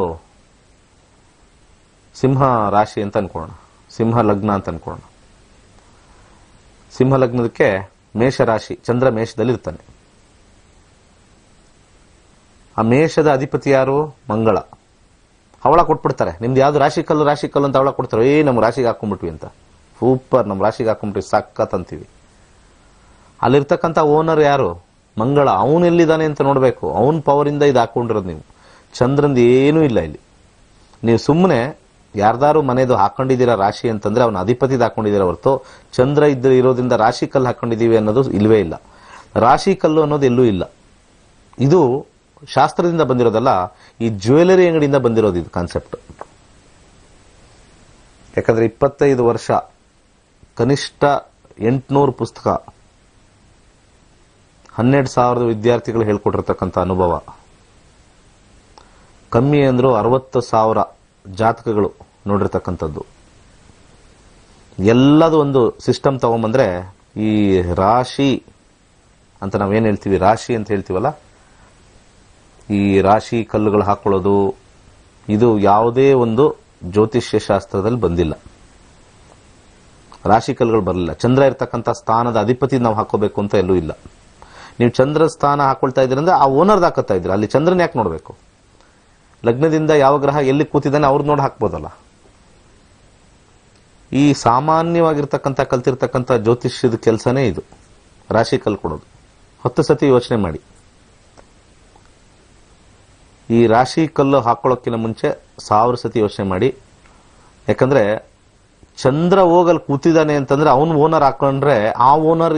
ಸಿಂಹ ರಾಶಿ ಅಂತ ಅನ್ಕೊಳ್ಳೋಣ, ಸಿಂಹ ಲಗ್ನ ಅಂತ ಅನ್ಕೊಳ್ಳೋಣ. ಸಿಂಹ ಲಗ್ನದಕ್ಕೆ ಮೇಷರಾಶಿ, ಚಂದ್ರ ಮೇಷದಲ್ಲಿ ಇರ್ತಾನೆ. ಆ ಮೇಷದ ಅಧಿಪತಿ ಯಾರು? ಮಂಗಳ. ಹವಳ ಕೊಟ್ಬಿಡ್ತಾರೆ. ನಿಮ್ದು ಯಾವ್ದು ರಾಶಿ ಕಲ್ಲು ಅಂತ ಹವಳ ಕೊಡ್ತಾರೆ. ನಮ್ಮ ರಾಶಿಗೆ ಹಾಕೊಂಡ್ಬಿಟ್ವಿ ಅಂತ. ಸೂಪರ್, ನಮ್ಮ ರಾಶಿಗೆ ಹಾಕೊಂಡ್ಬಿಟ್ವಿ ಸಕ್ಕತ್ ಅಂತೀವಿ. ಅಲ್ಲಿರ್ತಕ್ಕಂಥ ಓನರ್ ಯಾರು? ಮಂಗಳ. ಅವನು ಎಲ್ಲಿದ್ದಾನೆ ಅಂತ ನೋಡ್ಬೇಕು. ಅವನ್ ಪವರ್ ಇಂದ ಇದು ಹಾಕೊಂಡಿರೋದು ನೀವು. ಚಂದ್ರಂದು ಏನೂ ಇಲ್ಲ ಇಲ್ಲಿ. ನೀವು ಸುಮ್ಮನೆ ಯಾರ್ದಾರು ಮನೆದು ಹಾಕೊಂಡಿದ್ದೀರಾ ರಾಶಿ ಅಂತಂದ್ರೆ ಅವನ ಅಧಿಪತಿದ ಹಾಕೊಂಡಿದ್ದೀರಾ ಹೊರತು ಚಂದ್ರ ಇರೋದ್ರಿಂದ ರಾಶಿ ಕಲ್ಲು ಹಾಕೊಂಡಿದೀವಿ ಅನ್ನೋದು ಇಲ್ವೇ ಇಲ್ಲ. ರಾಶಿ ಕಲ್ಲು ಅನ್ನೋದು ಎಲ್ಲೂ ಇಲ್ಲ. ಇದು ಶಾಸ್ತ್ರದಿಂದ ಬಂದಿರೋದಲ್ಲ, ಈ ಜ್ಯುವೆಲರಿ ಅಂಗಡಿಯಿಂದ ಬಂದಿರೋದು ಇದು ಕಾನ್ಸೆಪ್ಟ್. ಯಾಕಂದ್ರೆ 25 ವರ್ಷ ಕನಿಷ್ಠ 800 ಪುಸ್ತಕ, 12,000 ವಿದ್ಯಾರ್ಥಿಗಳು ಹೇಳ್ಕೊಟ್ಟಿರ್ತಕ್ಕಂಥ ಅನುಭವ, ಕಮ್ಮಿ ಅಂದ್ರೂ 60,000 ಜಾತಕಗಳು ನೋಡಿರ್ತಕ್ಕಂಥದ್ದು. ಎಲ್ಲದು ಒಂದು ಸಿಸ್ಟಮ್ ತಗೊಂಬಂದ್ರೆ ಈ ರಾಶಿ ಅಂತ ನಾವೇನ್ ಹೇಳ್ತೀವಿ, ರಾಶಿ ಅಂತ ಹೇಳ್ತೀವಲ್ಲ, ಈ ರಾಶಿ ಕಲ್ಲುಗಳು ಹಾಕೊಳ್ಳೋದು ಇದು ಯಾವುದೇ ಒಂದು ಜ್ಯೋತಿಷ್ಯ ಶಾಸ್ತ್ರದಲ್ಲಿ ಬಂದಿಲ್ಲ. ರಾಶಿ ಕಲ್ಲುಗಳು ಬರಲಿಲ್ಲ. ಚಂದ್ರ ಇರ್ತಕ್ಕಂಥ ಸ್ಥಾನದ ಅಧಿಪತಿ ನಾವು ಹಾಕೋಬೇಕು ಅಂತ ಎಲ್ಲೂ ಇಲ್ಲ. ನೀವು ಚಂದ್ರ ಸ್ಥಾನ ಹಾಕೊಳ್ತಾ ಇದ್ರಿಂದ ಆ ಓನರ್ದು ಹಾಕುತ್ತಾ ಇದ್ದೀರಾ. ಅಲ್ಲಿ ಚಂದ್ರನ ಯಾಕೆ ನೋಡ್ಬೇಕು? ಲಗ್ನದಿಂದ ಯಾವ ಗ್ರಹ ಎಲ್ಲಿ ಕೂತಿದ್ದಾನೆ ಅವ್ರು ನೋಡಿ ಹಾಕ್ಬೋದಲ್ಲ. ಈ ಸಾಮಾನ್ಯವಾಗಿರ್ತಕ್ಕಂಥ ಕಲ್ತಿರ್ತಕ್ಕಂಥ ಜ್ಯೋತಿಷ್ಯದ ಕೆಲಸನೇ ಇದು, ರಾಶಿ ಕಲ್ಲು ಕೊಡೋದು. 10 ಸತಿ ಯೋಚನೆ ಮಾಡಿ. ಈ ರಾಶಿ ಕಲ್ಲು ಹಾಕೊಳ್ಳೋಕ್ಕಿಂತ ಮುಂಚೆ 1000 ಸತಿ ಯೋಚನೆ ಮಾಡಿ. ಯಾಕಂದ್ರೆ ಚಂದ್ರ ಹೋಗಲ್ ಕೂತಿದ್ದಾನೆ ಅಂತಂದ್ರೆ ಅವನು ಓನರ್ ಹಾಕೊಂಡ್ರೆ ಆ ಓನರ್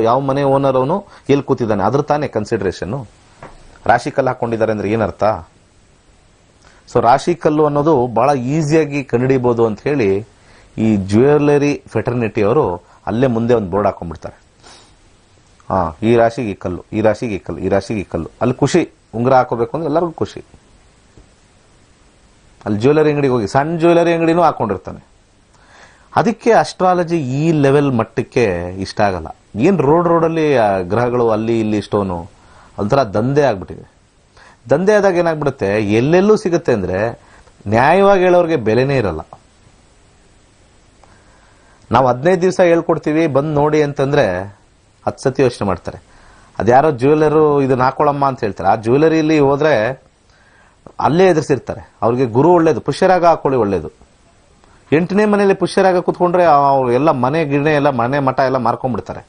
ಯಾವ ಮನೆ ಓನರ್ ಅವನು ಎಲ್ಲಿ ಕೂತಿದ್ದಾನೆ ಅದ್ರ ತಾನೇ ಕನ್ಸಿಡರೇಷನ್. ರಾಶಿ ಕಲ್ಲು ಹಾಕೊಂಡಿದ್ದಾರೆ ಅಂದ್ರೆ ಏನರ್ಥ? ಸೊ ರಾಶಿ ಕಲ್ಲು ಅನ್ನೋದು ಬಹಳ ಈಸಿಯಾಗಿ ಕಂಡುಹಿಡಿಯಬಹುದು ಅಂತ ಹೇಳಿ ಈ ಜ್ಯುವೆಲರಿ ಫೆಟರ್ನಿಟಿ ಅವರು ಅಲ್ಲೇ ಮುಂದೆ ಒಂದು ಬೋರ್ಡ್ ಹಾಕೊಂಡ್ಬಿಡ್ತಾರೆ. ಈ ರಾಶಿಗೆ ಈ ಕಲ್ಲು, ಈ ರಾಶಿಗೆ ಈ ಕಲ್ಲು, ಈ ರಾಶಿಗೆ ಈ ಕಲ್ಲು. ಅಲ್ಲಿ ಖುಷಿ, ಉಂಗುರ ಹಾಕೋಬೇಕು ಅಂದ್ರೆ ಎಲ್ಲರಿಗೂ ಖುಷಿ. ಅಲ್ಲಿ ಜ್ಯುವೆಲರಿ ಅಂಗಡಿಗೆ ಹೋಗಿ ಸಣ್ಣ ಜ್ಯುವೆಲರಿ ಅಂಗಡಿನೂ ಹಾಕೊಂಡಿರ್ತಾನೆ. ಅದಕ್ಕೆ ಅಸ್ಟ್ರಾಲಜಿ ಈ ಲೆವೆಲ್ ಮಟ್ಟಕ್ಕೆ ಇಷ್ಟ ಆಗಲ್ಲ. ಏನ್ ರೋಡಲ್ಲಿ ಗ್ರಹಗಳು ಅಲ್ಲಿ ಇಲ್ಲಿ ಸ್ಟೋನು ಒಂಥರ ದಂಧೆ ಆಗ್ಬಿಟ್ಟಿದೆ. ದಂಧೆ ಆದಾಗ ಏನಾಗ್ಬಿಡುತ್ತೆ, ಎಲ್ಲೆಲ್ಲೂ ಸಿಗುತ್ತೆ ಅಂದ್ರೆ ನ್ಯಾಯವಾಗಿ ಹೇಳೋರಿಗೆ ಬೆಲೆನೇ ಇರಲ್ಲ. ನಾವು 15 ದಿವಸ ಹೇಳ್ಕೊಡ್ತೀವಿ ಬಂದ್ ನೋಡಿ ಅಂತಂದ್ರೆ 10 ಸತಿ ಯೋಚನೆ ಮಾಡ್ತಾರೆ. ಅದ್ಯಾರೋ ಜ್ಯುವೆಲರು ಇದನ್ನ ಹಾಕೊಳ್ಳಮ್ಮ ಅಂತ ಹೇಳ್ತಾರೆ. ಆ ಜ್ಯುವೆಲರಿಲಿ ಹೋದ್ರೆ ಅಲ್ಲೇ ಎದುರಿಸಿರ್ತಾರೆ. ಅವ್ರಿಗೆ ಗುರು ಒಳ್ಳೇದು, ಪುಷ್ಯರಾಗ ಹಾಕೊಳ್ಳಿ ಒಳ್ಳೇದು. 8ನೇ ಮನೇಲಿ ಪುಷ್ಯರಾಗ ಕೂತ್ಕೊಂಡ್ರೆ ಅವ್ರು ಎಲ್ಲ ಮನೆ ಗಿಣೆ ಎಲ್ಲ ಮನೆ ಮಠ ಎಲ್ಲ ಮಾರ್ಕೊಂಡ್ಬಿಡ್ತಾರೆ.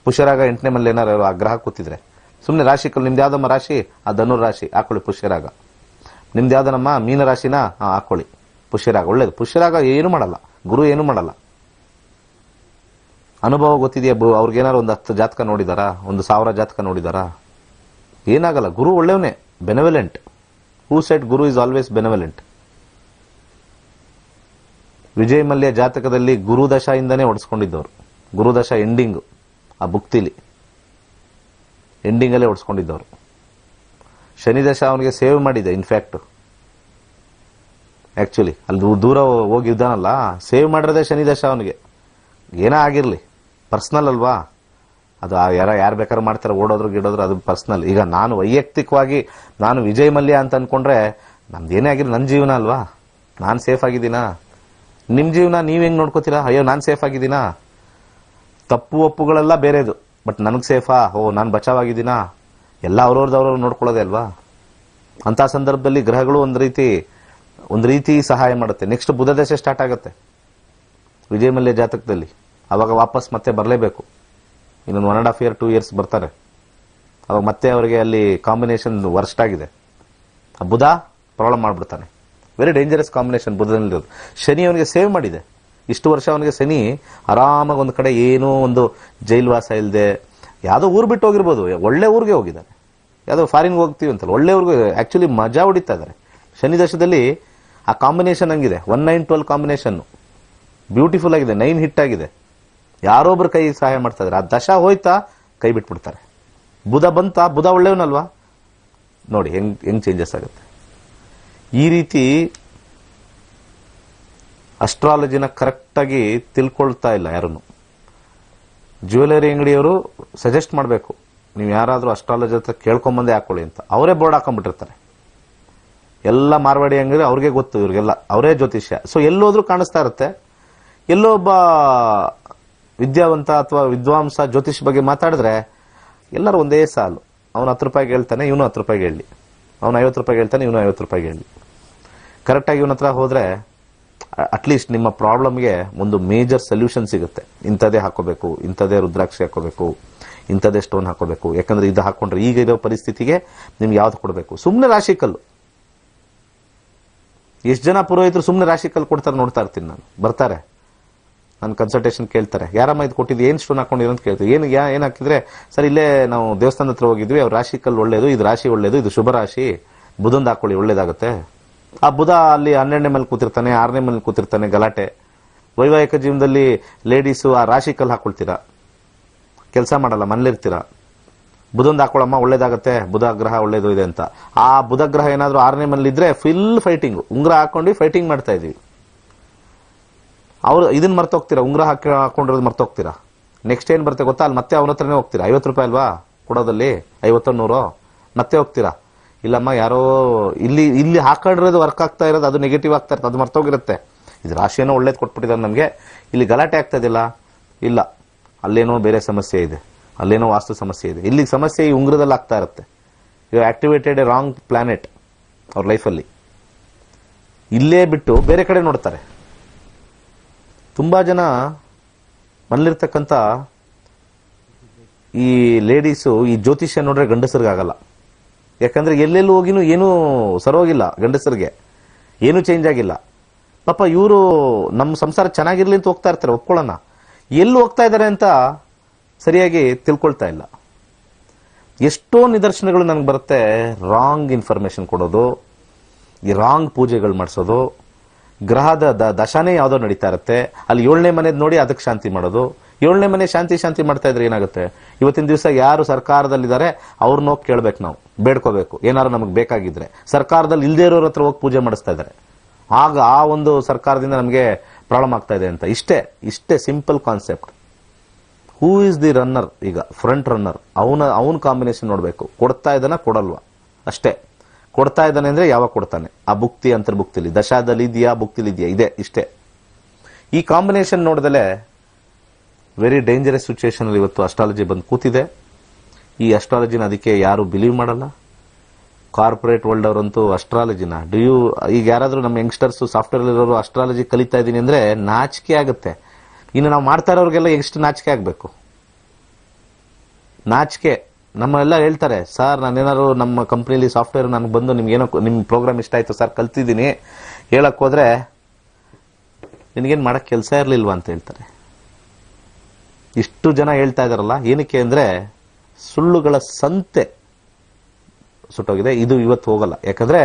ಪುಷ್ಯರಾಗ 8ನೇ ಮನೇಲಿ ಏನಾರು ಆ ಗ್ರಹ ಕೂತಿದ್ರೆ ಸುಮ್ಮನೆ ರಾಶಿಕಲ್ ನಿಮ್ದು ಯಾವ್ದಮ್ಮ ರಾಶಿ, ಆ ಧನುರ್ ರಾಶಿ ಹಾಕೊಳ್ಳಿ ಪುಷ್ಯರಾಗ. ನಿಮ್ದು ಯಾವ್ದನಮ್ಮ ಮೀನ ರಾಶಿನ ಹಾಕೊಳ್ಳಿ ಪುಷ್ಯರಾಗ. ಒಳ್ಳೇದು. ಪುಷ್ಯರಾಗ ಏನು ಮಾಡಲ್ಲ, ಗುರು ಏನು ಮಾಡಲ್ಲ. ಅನುಭವ ಗೊತ್ತಿದೆಯಾ? ಅವ್ರಿಗೇನಾರು ಒಂದು 10 ಜಾತಕ ನೋಡಿದಾರಾ, 1,000 ಜಾತಕ ನೋಡಿದಾರಾ? ಏನಾಗಲ್ಲ. ಗುರು ಒಳ್ಳೆಯವನೇ, benevolent. Who said Guru is always benevolent. Vijay Mallya ಜಾತಕದಲ್ಲಿ ಗುರುದಶಾಯಿಂದನೇ ಹೊಡೆಸ್ಕೊಂಡಿದ್ದವರು. ಗುರುದಶ ಎಂಡಿಂಗ್, ಆ ಬುಕ್ತಿಲಿ ಎಂಡಿಂಗ್ ಅಲ್ಲೇ ಹೊಡೆಸ್ಕೊಂಡಿದ್ದವರು. ಶನಿ ದಶ ಅವನಿಗೆ ಸೇವ್ ಮಾಡಿದೆ. ಇನ್ಫ್ಯಾಕ್ಟ್ ಆಕ್ಚುಲಿ ಅಲ್ಲಿ ದೂರ ಹೋಗಿದ್ದಾನಲ್ಲ, ಸೇವ್ ಮಾಡಿರೋದೇ ಶನಿ ದಶ ಅವನಿಗೆ. ಏನೇ ಆಗಿರ್ಲಿ, ಪರ್ಸನಲ್ ಅಲ್ವಾ ಅದು. ಯಾರು ಬೇಕಾದ್ರೂ ಮಾಡ್ತಾರೆ, ಓಡೋದ್ರು ಗಿಡೋದ್ರು, ಅದು ಪರ್ಸನಲ್. ಈಗ ನಾನು ವೈಯಕ್ತಿಕವಾಗಿ ನಾನು ವಿಜಯ್ ಮಲ್ಯ ಅಂತ ಅನ್ಕೊಂಡ್ರೆ ನಮ್ದೇನೇ ಆಗಿರ್ಲಿ ನನ್ನ ಜೀವನ ಅಲ್ವಾ, ನಾನು ಸೇಫ್ ಆಗಿದ್ದೀನಾ? ನಿಮ್ ಜೀವನ ನೀವ್ ಹೆಂಗ್ ನೋಡ್ಕೋತೀರಾ? ಅಯ್ಯೋ ನಾನು ಸೇಫ್ ಆಗಿದ್ದೀನಾ? ತಪ್ಪು ಒಪ್ಪುಗಳೆಲ್ಲ ಬೇರೆದು, ಬಟ್ ನನಗ್ ಸೇಫಾ? ನಾನು ಬಚಾವಾಗಿದ್ದೀನಾ? ಎಲ್ಲ ಅವ್ರವ್ರದವ್ರು ನೋಡ್ಕೊಳ್ಳೋದೇ ಅಲ್ವಾ. ಅಂತ ಸಂದರ್ಭದಲ್ಲಿ ಗ್ರಹಗಳು ಒಂದ್ ರೀತಿ ಸಹಾಯ ಮಾಡುತ್ತೆ. ನೆಕ್ಸ್ಟ್ ಬುಧ ದಶೆ ಸ್ಟಾರ್ಟ್ ಆಗುತ್ತೆ ವಿಜಯ್ ಮಲ್ಯ ಜಾತಕದಲ್ಲಿ. ಅವಾಗ ವಾಪಸ್ ಮತ್ತೆ ಬರಲೇಬೇಕು. ಇನ್ನೊಂದು 1.5 year 2 years ಬರ್ತಾರೆ. ಅವಾಗ ಮತ್ತೆ ಅವರಿಗೆ ಅಲ್ಲಿ ಕಾಂಬಿನೇಷನ್ ವರ್ಸ್ಟ್ ಆಗಿದೆ. ಬುಧ ಪ್ರಾಬ್ಲಮ್ ಮಾಡ್ಬಿಡ್ತಾನೆ. ವೆರಿ ಡೇಂಜರಸ್ ಕಾಂಬಿನೇಷನ್ ಬುಧದಲ್ಲಿರೋದು. ಶನಿ ಅವನಿಗೆ ಸೇವ್ ಮಾಡಿದೆ. ಇಷ್ಟು ವರ್ಷ ಅವನಿಗೆ ಶನಿ ಆರಾಮಾಗಿ ಒಂದ್ ಕಡೆ ಏನೋ ಒಂದು ಜೈಲ್ವಾಸ ಇಲ್ಲದೆ ಯಾವ್ದೋ ಊರ್ ಬಿಟ್ಟು ಹೋಗಿರ್ಬೋದು, ಒಳ್ಳೆ ಊರಿಗೆ ಹೋಗಿದ್ದಾನೆ. ಯಾವ್ದೋ ಫಾರಿನ್ಗೆ ಹೋಗ್ತೀವಿ ಅಂತಲ್ಲ, ಒಳ್ಳೆ ಊರಿಗೆ ಆಕ್ಚುಲಿ ಮಜಾ ಹೊಡಿತಾ ಇದ್ದಾರೆ. ಶನಿ ದಶದಲ್ಲಿ ಆ ಕಾಂಬಿನೇಷನ್ ಹಂಗಿದೆ. 1-9-12 ಕಾಂಬಿನೇಷನ್ ಬ್ಯೂಟಿಫುಲ್ ಆಗಿದೆ. 9 ಹಿಟ್ ಆಗಿದೆ. ಯಾರೊಬ್ರು ಕೈ ಸಹಾಯ ಮಾಡ್ತಾ ಇದ್ದಾರೆ. ಆ ದಶ ಹೋಯ್ತಾ ಕೈ ಬಿಟ್ಬಿಡ್ತಾರೆ. ಬುಧ ಬಂತ, ಬುಧ ಒಳ್ಳೆಯವನಲ್ವಾ? ನೋಡಿ ಹೆಂಗ್ ಚೇಂಜಸ್ ಆಗುತ್ತೆ. ಈ ರೀತಿ ಅಸ್ಟ್ರಾಲಜಿನ ಕರೆಕ್ಟಾಗಿ ತಿಳ್ಕೊಳ್ತಾ ಇಲ್ಲ ಯಾರನ್ನು. ಜ್ಯುವೆಲರಿ ಅಂಗಡಿಯವರು ಸಜೆಸ್ಟ್ ಮಾಡಬೇಕು, ನೀವು ಯಾರಾದ್ರೂ ಅಸ್ಟ್ರಾಲಜಿ ಹತ್ರ ಕೇಳ್ಕೊಂಬಂದೇ ಹಾಕೊಳ್ಳಿ ಅಂತ. ಅವರೇ ಬೋರ್ಡ್ ಹಾಕೊಂಡ್ಬಿಟ್ಟಿರ್ತಾರೆ. ಎಲ್ಲ ಮಾರ್ವಾಡಿ ಅಂಗಡಿ ಅವ್ರಿಗೆ ಗೊತ್ತು, ಇವ್ರಿಗೆಲ್ಲ ಅವರೇ ಜ್ಯೋತಿಷ್ಯ. ಸೊ ಎಲ್ಲೋದ್ರೂ ಕಾಣಿಸ್ತಾ ಇರುತ್ತೆ. ಎಲ್ಲೋ ಒಬ್ಬ ವಿದ್ಯಾವಂತ ಅಥವಾ ವಿದ್ವಾಂಸ ಜ್ಯೋತಿಷ್ ಬಗ್ಗೆ ಮಾತಾಡಿದ್ರೆ ಎಲ್ಲರೂ ಒಂದೇ ಸಾಲು. ಅವನು 10 ರೂಪಾಯಿಗೆ ಹೇಳ್ತಾನೆ, ಇವನು 10 ರೂಪಾಯಿಗೆ ಹೇಳಿ. ಅವನು 50 ರೂಪಾಯಿಗೆ ಹೇಳ್ತಾನೆ, ಇವನು 50 ರೂಪಾಯಿಗೆ ಹೇಳಿ. ಕರೆಕ್ಟಾಗಿ ಇವನ ಹತ್ರ ಹೋದ್ರೆ ಅಟ್ಲೀಸ್ಟ್ ನಿಮ್ಮ ಪ್ರಾಬ್ಲಮ್ಗೆ ಒಂದು ಮೇಜರ್ ಸೊಲ್ಯೂಷನ್ ಸಿಗುತ್ತೆ. ಇಂಥದೇ ಹಾಕೋಬೇಕು, ಇಂಥದೇ ರುದ್ರಾಕ್ಷಿ ಹಾಕೋಬೇಕು, ಇಂಥದೇ ಸ್ಟೋನ್ ಹಾಕೋಬೇಕು. ಯಾಕಂದ್ರೆ ಇದು ಹಾಕೊಂಡ್ರೆ ಈಗ ಇರೋ ಪರಿಸ್ಥಿತಿಗೆ ನಿಮ್ಗೆ ಯಾವ್ದು ಕೊಡಬೇಕು. ಸುಮ್ಮನೆ ರಾಶಿಕಲ್ಲು. ಎಷ್ಟು ಜನ ಪುರೋಹಿತರು ಸುಮ್ಮನೆ ರಾಶಿಕಲ್ಲು ಕೊಡ್ತಾರೆ ನೋಡ್ತಾ ಇರ್ತೀನಿ ನಾನು. ಬರ್ತಾರೆ ನನ್ನ ಕನ್ಸಲ್ಟೇಷನ್ ಕೇಳ್ತಾರೆ, ಯಾರಮ್ಮ ಇದು ಕೊಟ್ಟಿದ್ದು, ಏನ್ ಸ್ಟೋನ್ ಹಾಕೊಂಡಿರೋ ಅಂತ ಕೇಳ್ತೀವಿ. ಏನ್ ಹಾಕಿದ್ರೆ ಸರ್ ಇಲ್ಲೇ ನಾವು ದೇವಸ್ಥಾನದ ಹತ್ರ ಹೋಗಿದ್ವಿ, ಅವ್ರ ರಾಶಿಕಲ್ಲು ಒಳ್ಳೇದು, ಇದು ರಾಶಿ ಒಳ್ಳೇದು, ಇದು ಶುಭ ರಾಶಿ, ಬುಧಂದು ಹಾಕೊಳ್ಳಿ ಒಳ್ಳೇದಾಗುತ್ತೆ. ಆ ಬುಧ ಅಲ್ಲಿ 12ನೇ ಮೇಲೆ ಕೂತಿರ್ತಾನೆ, 6ನೇ ಮೇಲೆ ಕೂತಿರ್ತಾನೆ, ಗಲಾಟೆ. ವೈವಾಹಿಕ ಜೀವನದಲ್ಲಿ ಲೇಡೀಸು ಆ ರಾಶಿಕಲ್ಲು ಹಾಕೊಳ್ತೀರಾ, ಕೆಲಸ ಮಾಡಲ್ಲ, ಮನೇಲಿರ್ತೀರಾ. ಬುಧಂದು ಹಾಕೊಳ್ಳಮ್ಮ ಒಳ್ಳೇದಾಗತ್ತೆ, ಬುಧ ಗ್ರಹ ಒಳ್ಳೇದು ಇದೆ ಅಂತ. ಆ ಬುಧ ಗ್ರಹ ಏನಾದ್ರೂ 6ನೇ ಮನೇಲಿ ಇದ್ರೆ ಫುಲ್ ಫೈಟಿಂಗ್, ಉಂಗ್ರ ಹಾಕೊಂಡು ಫೈಟಿಂಗ್ ಮಾಡ್ತಾ ಇದೀವಿ. ಅವ್ರು ಇದನ್ನ ಮರ್ತೋಗ್ತೀರಾ, ಉಂಗ್ರ ಹಾಕೊಂಡಿರೋದು ಮರ್ತೋಗ್ತೀರಾ. ನೆಕ್ಸ್ಟ್ ಏನ್ ಬರುತ್ತೆ ಗೊತ್ತಾ? ಅಲ್ಲಿ ಮತ್ತೆ ಅವನ ಹತ್ರನೇ ಹೋಗ್ತೀರಾ. 50 ರೂಪಾಯಿ ಅಲ್ವಾ ಕೊಡೋದಲ್ಲಿ, 50-100 ಮತ್ತೆ ಹೋಗ್ತೀರಾ. ಇಲ್ಲಮ್ಮ ಯಾರೋ ಇಲ್ಲಿ ಹಾಕೊಂಡಿರೋದು ವರ್ಕ್ ಆಗ್ತಾ ಇರೋದು, ಅದು ನೆಗೆಟಿವ್ ಆಗ್ತಾ ಇರುತ್ತೆ, ಅದು ಮರ್ತೋಗಿರುತ್ತೆ. ಇದು ರಾಶಿಯೇನೋ ಒಳ್ಳೇದು ಕೊಟ್ಬಿಟ್ಟಿದ್ದಾರೆ ನಮಗೆ, ಇಲ್ಲಿ ಗಲಾಟೆ ಆಗ್ತಾ ಇದಿಲ್ಲ. ಇಲ್ಲ, ಅಲ್ಲೇನೋ ಬೇರೆ ಸಮಸ್ಯೆ ಇದೆ, ಅಲ್ಲೇನೋ ವಾಸ್ತು ಸಮಸ್ಯೆ ಇದೆ. ಇಲ್ಲಿ ಸಮಸ್ಯೆ ಈ ಉಂಗ್ರದಲ್ಲಿ ಆಗ್ತಾ ಇರುತ್ತೆ. You activated a wrong planet ಅವ್ರ ಲೈಫಲ್ಲಿ. ಇಲ್ಲೇ ಬಿಟ್ಟು ಬೇರೆ ಕಡೆ ನೋಡ್ತಾರೆ. ತುಂಬಾ ಜನ ಮನೇಲಿರ್ತಕ್ಕಂಥ ಈ ಲೇಡೀಸು ಈ ಜ್ಯೋತಿಷ್ಯ ನೋಡ್ರೆ ಗಂಡಸರಿಗಾಗಲ್ಲ. ಯಾಕಂದ್ರೆ ಎಲ್ಲೆಲ್ಲೂ ಹೋಗಿನೂ ಏನೂ ಸರೋಗಿಲ್ಲ, ಗಂಡಸರಿಗೆ ಏನೂ ಚೇಂಜ್ ಆಗಿಲ್ಲ. ಪಾಪ ಇವರು ನಮ್ಮ ಸಂಸಾರ ಚೆನ್ನಾಗಿರ್ಲಿ ಅಂತ ಹೋಗ್ತಾ ಇರ್ತಾರೆ, ಒಪ್ಕೊಳ್ಳೋಣ. ಎಲ್ಲಿ ಹೋಗ್ತಾ ಇದ್ದಾರೆ ಅಂತ ಸರಿಯಾಗಿ ತಿಳ್ಕೊಳ್ತಾ ಇಲ್ಲ. ಎಷ್ಟೋ ನಿದರ್ಶನಗಳು ನನಗೆ ಬರುತ್ತೆ. ರಾಂಗ್ ಇನ್ಫಾರ್ಮೇಶನ್ ಕೊಡೋದು, ಈ ರಾಂಗ್ ಪೂಜೆಗಳು ಮಾಡಿಸೋದು, ಗ್ರಹದ ದಶಾನೇ ಯಾವುದೋ ನಡೀತಾ ಇರುತ್ತೆ, ಅಲ್ಲಿ 7ನೇ ಮನೆದ್ ನೋಡಿ ಅದಕ್ಕೆ ಶಾಂತಿ ಮಾಡೋದು. 7ನೇ ಮನೆ ಶಾಂತಿ ಮಾಡ್ತಾ ಇದ್ರೆ ಏನಾಗುತ್ತೆ? ಇವತ್ತಿನ ದಿವಸ ಯಾರು ಸರ್ಕಾರದಲ್ಲಿದ್ದಾರೆ ಅವ್ರನ್ನ ಹೋಗಿ ಕೇಳ್ಬೇಕು, ನಾವು ಬೇಡ್ಕೋಬೇಕು. ಏನಾದ್ರು ನಮಗೆ ಬೇಕಾಗಿದ್ರೆ ಸರ್ಕಾರದಲ್ಲಿ ಇಲ್ದೇ ಇರೋರ ಹತ್ರ ಹೋಗಿ ಪೂಜೆ ಮಾಡಿಸ್ತಾ ಇದ್ದಾರೆ. ಆಗ ಆ ಒಂದು ಸರ್ಕಾರದಿಂದ ನಮಗೆ ಪ್ರಾಬ್ಲಮ್ ಆಗ್ತಾ ಇದೆ ಅಂತ. ಇಷ್ಟೇ simple concept. Who is the runner? ಈಗ ಫ್ರಂಟ್ ರನ್ನರ್ ಅವನ ಕಾಂಬಿನೇಷನ್ ನೋಡ್ಬೇಕು. ಕೊಡ್ತಾ ಇದ್ದಾನ ಕೊಡಲ್ವಾ ಅಷ್ಟೇ. ಕೊಡ್ತಾ ಇದ್ದಾನೆ ಅಂದ್ರೆ ಯಾವಾಗ ಕೊಡ್ತಾನೆ, ಆ ಭುಕ್ತಿ ಅಂತರ್ಭುಕ್ತಿಲಿ, ದಶಾದಲ್ಲಿ ಇದೆಯಾ, ಭುಕ್ತಿಲಿ ಇದೆಯಾ, ಇದೆ. ಇಷ್ಟೇ. ಈ ಕಾಂಬಿನೇಷನ್ ನೋಡಿದಲೆ ವೆರಿ ಡೇಂಜರಸ್ ಸಿಚುವೇಶನ್ ಅಲ್ಲಿ ಇವತ್ತು ಅಸ್ಟ್ರಾಲಜಿ ಬಂದು ಕೂತಿದೆ. ಈ ಅಸ್ಟ್ರಾಲಜಿನ ಅದಕ್ಕೆ ಯಾರು ಬಿಲೀವ್ ಮಾಡಲ್ಲ. ಕಾರ್ಪೊರೇಟ್ ವರ್ಲ್ಡ್ ಅವರಂತೂ ಅಸ್ಟ್ರಾಲಜಿನ ಈಗ ಯಾರಾದ್ರೂ ನಮ್ಮ ಯಂಗ್ಸ್ಟರ್ಸ್ ಸಾಫ್ಟ್ವೇರ್ ಇರೋರು ಅಸ್ಟ್ರಾಲಜಿ ಕಲಿತಾ ಇದೀನಿ ಅಂದ್ರೆ ನಾಚಿಕೆ ಆಗುತ್ತೆ. ಇನ್ನು ನಾವು ಮಾಡ್ತಾ ಇರೋರಿಗೆಲ್ಲ ಎಷ್ಟು ನಾಚಿಕೆ ಆಗ್ಬೇಕು. ನಾಚಿಕೆ. ನಮ್ಮೆಲ್ಲ ಹೇಳ್ತಾರೆ, ಸರ್ ನಾನೇನಾದ್ರು ನಮ್ಮ ಕಂಪ್ನಿಲಿ ಸಾಫ್ಟ್ವೇರ್ ನನಗೆ ಬಂದು ನಿಮ್ಗೇನೋ ನಿಮ್ಮ ಪ್ರೋಗ್ರಾಮ್ ಇಷ್ಟ ಆಯ್ತು ಸರ್, ಕಲ್ತಿದ್ದೀನಿ ಹೇಳಕ್ ಹೋದ್ರೆ ನಿನಗೇನು ಮಾಡಕ್ ಕೆಲಸ ಇರಲಿಲ್ವಾ ಅಂತ ಹೇಳ್ತಾರೆ. ಇಷ್ಟು ಜನ ಹೇಳ್ತಾ ಇದಾರಲ್ಲ, ಏನಕ್ಕೆ ಅಂದ್ರೆ ಸುಳ್ಳುಗಳ ಸಂತೆ ಸುಟ್ಟೋಗಿದೆ. ಇದು ಇವತ್ತು ಹೋಗಲ್ಲ. ಯಾಕಂದ್ರೆ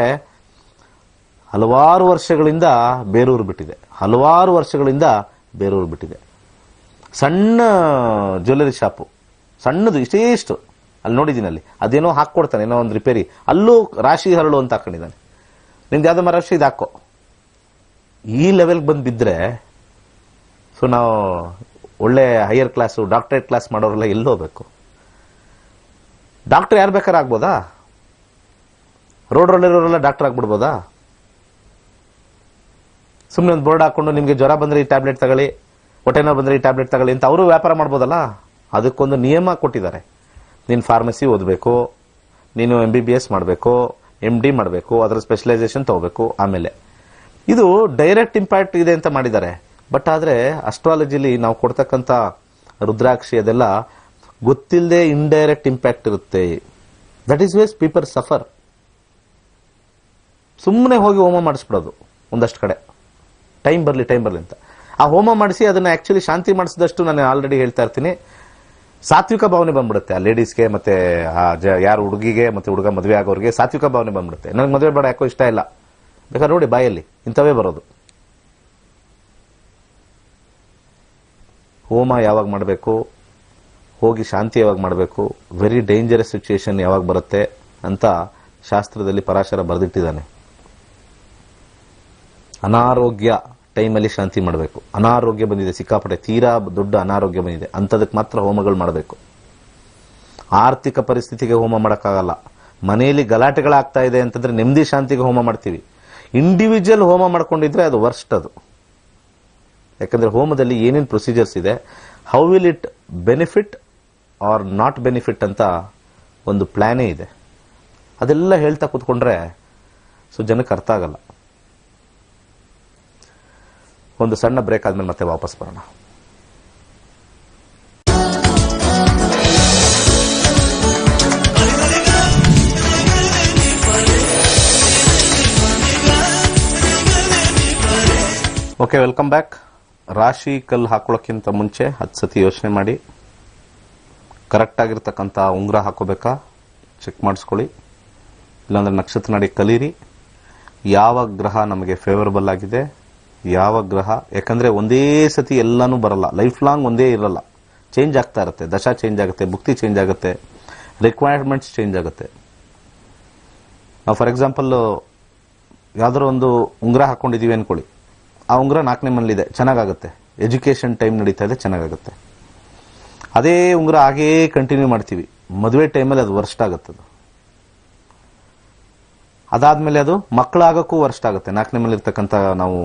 ಹಲವಾರು ವರ್ಷಗಳಿಂದ ಬೇರೂರು ಬಿಟ್ಟಿದೆ, ಸಣ್ಣ ಜ್ಯುವೆಲರಿ ಶಾಪು, ಸಣ್ಣದು ಇಷ್ಟು ಅಲ್ಲಿ ನೋಡಿದ್ದೀನಿ. ಅಲ್ಲಿ ಅದೇನೋ ಹಾಕೊಡ್ತಾನೆ, ಏನೋ ಒಂದು ರಿಪೇರಿ, ಅಲ್ಲೂ ರಾಶಿ ಹರಳು ಅಂತ ಹಾಕೊಂಡಿದ್ದಾನೆ. ನಿಮ್ದು ಯಾವ್ದೋ ಮರಾಶಿ ಇದು ಹಾಕೋ. ಈ ಲೆವೆಲ್ಗೆ ಬಂದು ಬಿದ್ದರೆ ಸೊ ನಾವು ಒಳ್ಳೆ ಹೈಯರ್ ಕ್ಲಾಸು ಡಾಕ್ಟರೇಟ್ ಕ್ಲಾಸ್ ಮಾಡೋರೆಲ್ಲ ಎಲ್ಲಿ ಹೋಗ್ಬೇಕು? ಡಾಕ್ಟರ್ ಯಾರು ಬೇಕಾದ್ರೆ ಆಗ್ಬೋದಾ? ರೋಡ್ರಲ್ಲಿರೋರೆಲ್ಲ ಡಾಕ್ಟರ್ ಆಗ್ಬಿಡ್ಬೋದಾ? ಸುಮ್ಮನೆ ಒಂದು ಬೋರ್ಡ್ ಹಾಕೊಂಡು ನಿಮಗೆ ಜ್ವರ ಬಂದ್ರೆ ಈ ಟ್ಯಾಬ್ಲೆಟ್ ತಗೊಳ್ಳಿ, ಹೊಟ್ಟೆನೋ ಬಂದ್ರೆ ಈ ಟ್ಯಾಬ್ಲೆಟ್ ತಗೊಳ್ಳಿ ಅಂತ ಅವರು ವ್ಯಾಪಾರ ಮಾಡ್ಬೋದಲ್ಲ? ಅದಕ್ಕೊಂದು ನಿಯಮ ಕೊಟ್ಟಿದ್ದಾರೆ. ನೀನು ಫಾರ್ಮಸಿ ಓದಬೇಕು, ನೀನು MBBS ಮಾಡಬೇಕು, MD ಮಾಡಬೇಕು, ಅದರ ಸ್ಪೆಷಲೈಸೇಷನ್ ತಗೋಬೇಕು. ಆಮೇಲೆ ಇದು ಡೈರೆಕ್ಟ್ ಇಂಪ್ಯಾಕ್ಟ್ ಇದೆ ಅಂತ ಮಾಡಿದ್ದಾರೆ. ಬಟ್ ಆದ್ರೆ ಅಸ್ಟ್ರಾಲಜಿಲಿ ನಾವು ಕೊಡ್ತಕ್ಕಂಥ ರುದ್ರಾಕ್ಷಿ ಅದೆಲ್ಲ ಗೊತ್ತಿಲ್ಲದೆ ಇಂಡೈರೆಕ್ಟ್ ಇಂಪ್ಯಾಕ್ಟ್ ಇರುತ್ತೆ. That is ways people suffer. ಸುಮ್ಮನೆ ಹೋಗಿ ಹೋಮ ಮಾಡಿಸ್ಬಿಡೋದು ಒಂದಷ್ಟು ಕಡೆ, ಟೈಮ್ ಬರಲಿ ಅಂತ. ಆ ಹೋಮ ಮಾಡಿಸಿ ಅದನ್ನ ಆಕ್ಚುಲಿ ಶಾಂತಿ ಮಾಡಿಸಿದಷ್ಟು ನಾನು ಆಲ್ರೆಡಿ ಹೇಳ್ತಾ ಇರ್ತೀನಿ, ಸಾತ್ವಿಕ ಭಾವನೆ ಬಂದ್ಬಿಡುತ್ತೆ ಆ ಲೇಡೀಸ್ಗೆ, ಮತ್ತೆ ಯಾರು ಹುಡುಗಿಗೆ ಮತ್ತೆ ಹುಡುಗ ಮದುವೆ ಆಗೋರಿಗೆ ಸಾತ್ವಿಕ ಭಾವನೆ ಬಂದ್ಬಿಡುತ್ತೆ. ನನಗೆ ಮದುವೆ ಬೇಡ, ಯಾಕೋ ಇಷ್ಟ ಇಲ್ಲ. ಬೇಕಾದ್ರೆ ನೋಡಿ ಬಾಯಲ್ಲಿ ಇಂಥವೇ ಬರೋದು. ಹೋಮ ಯಾವಾಗ ಮಾಡಬೇಕು, ಹೋಗಿ ಶಾಂತಿ ಯಾವಾಗ ಮಾಡಬೇಕು, ವೆರಿ ಡೇಂಜರಸ್ ಸಿಚುಯೇಷನ್ ಯಾವಾಗ ಬರುತ್ತೆ ಅಂತ ಶಾಸ್ತ್ರದಲ್ಲಿ ಪರಾಶರ ಬರೆದಿಟ್ಟಿದ್ದಾನೆ. ಅನಾರೋಗ್ಯ ಟೈಮಲ್ಲಿ ಶಾಂತಿ ಮಾಡಬೇಕು. ಅನಾರೋಗ್ಯ ಬಂದಿದೆ ಸಿಕ್ಕಾಪಟ್ಟೆ, ತೀರಾ ದೊಡ್ಡ ಅನಾರೋಗ್ಯ ಬಂದಿದೆ, ಅಂಥದಕ್ಕೆ ಮಾತ್ರ ಹೋಮಗಳು ಮಾಡಬೇಕು. ಆರ್ಥಿಕ ಪರಿಸ್ಥಿತಿಗೆ ಹೋಮ ಮಾಡೋಕ್ಕಾಗಲ್ಲ. ಮನೆಯಲ್ಲಿ ಗಲಾಟೆಗಳಾಗ್ತಾ ಇದೆ ಅಂತಂದ್ರೆ ನೆಮ್ಮದಿ ಶಾಂತಿಗೆ ಹೋಮ ಮಾಡ್ತೀವಿ. ಇಂಡಿವಿಜುವಲ್ ಹೋಮ ಮಾಡ್ಕೊಂಡಿದ್ರೆ ಅದು ವರ್ಸ್ಟ್ ಅದು. ಯಾಕಂದ್ರೆ ಹೋಮದಲ್ಲಿ ಏನೇನು ಪ್ರೊಸೀಜರ್ಸ್ ಇದೆ, how will it benefit or not benefit ಅಂತ ಒಂದು ಪ್ಲಾನೇ ಇದೆ. ಅದೆಲ್ಲ ಹೇಳ್ತಾ ಕೂತ್ಕೊಂಡ್ರೆ ಸೊ ಜನಕ್ಕೆ ಅರ್ಥ ಆಗಲ್ಲ. ಒಂದು ಸಣ್ಣ ಬ್ರೇಕ್ ಆದ್ಮೇಲೆ ಮತ್ತೆ ವಾಪಸ್ ಬರೋಣ. Okay, welcome back. ರಾಶಿ ಕಲ್ಲು ಹಾಕೊಳ್ಳೋಕ್ಕಿಂತ ಮುಂಚೆ 10 ಸತಿ ಯೋಚನೆ ಮಾಡಿ, ಕರೆಕ್ಟ್ ಆಗಿರ್ತಕ್ಕಂಥ ಉಂಗುರ ಹಾಕೋಬೇಕಾ ಚೆಕ್ ಮಾಡಿಸ್ಕೊಳ್ಳಿ. ಇಲ್ಲಾಂದ್ರೆ ನಕ್ಷತ್ರ ನಾಡಿ ಕಲೀರಿ. ಯಾವ ಗ್ರಹ ನಮಗೆ ಫೇವರಬಲ್ ಆಗಿದೆ, ಯಾವ ಗ್ರಹ, ಯಾಕಂದ್ರೆ ಒಂದೇ ಸತಿ ಎಲ್ಲಾನು ಬರಲ್ಲ, ಲೈಫ್ ಲಾಂಗ್ ಒಂದೇ ಇರಲ್ಲ, ಚೇಂಜ್ ಆಗ್ತಾ ಇರುತ್ತೆ. ದಶಾ ಚೇಂಜ್ ಆಗುತ್ತೆ, ಭುಕ್ತಿ ಚೇಂಜ್ ಆಗುತ್ತೆ, ರಿಕ್ವೈರ್ಮೆಂಟ್ಸ್ ಚೇಂಜ್ ಆಗುತ್ತೆ. ನಾವು ಫಾರ್ ಎಕ್ಸಾಂಪಲ್ ಯಾವ್ದಾದ್ರು ಒಂದು ಉಂಗುರ ಹಾಕೊಂಡಿದೀವಿ ಅನ್ಕೊಳ್ಳಿ, ಆ ಉಂಗುರ 4ನೇ ಮನೇಲಿದೆ, ಚೆನ್ನಾಗಾಗುತ್ತೆ. ಎಜುಕೇಶನ್ ಟೈಮ್ ನಡೀತಾ ಇದೆ, ಚೆನ್ನಾಗಾಗುತ್ತೆ. ಅದೇ ಉಂಗುರ ಹಾಗೇ ಕಂಟಿನ್ಯೂ ಮಾಡ್ತೀವಿ, ಮದುವೆ ಟೈಮಲ್ಲಿ ಅದು ವರ್ಸ್ಟ್ ಆಗುತ್ತದು. ಅದಾದ್ಮೇಲೆ ಅದು ಮಕ್ಕಳಾಗಕ್ಕೂ ವರ್ಸ್ಟ್ ಆಗುತ್ತೆ, 4ನೇ ಮನೇಲಿ ಇರ್ತಕ್ಕಂಥ ನಾವು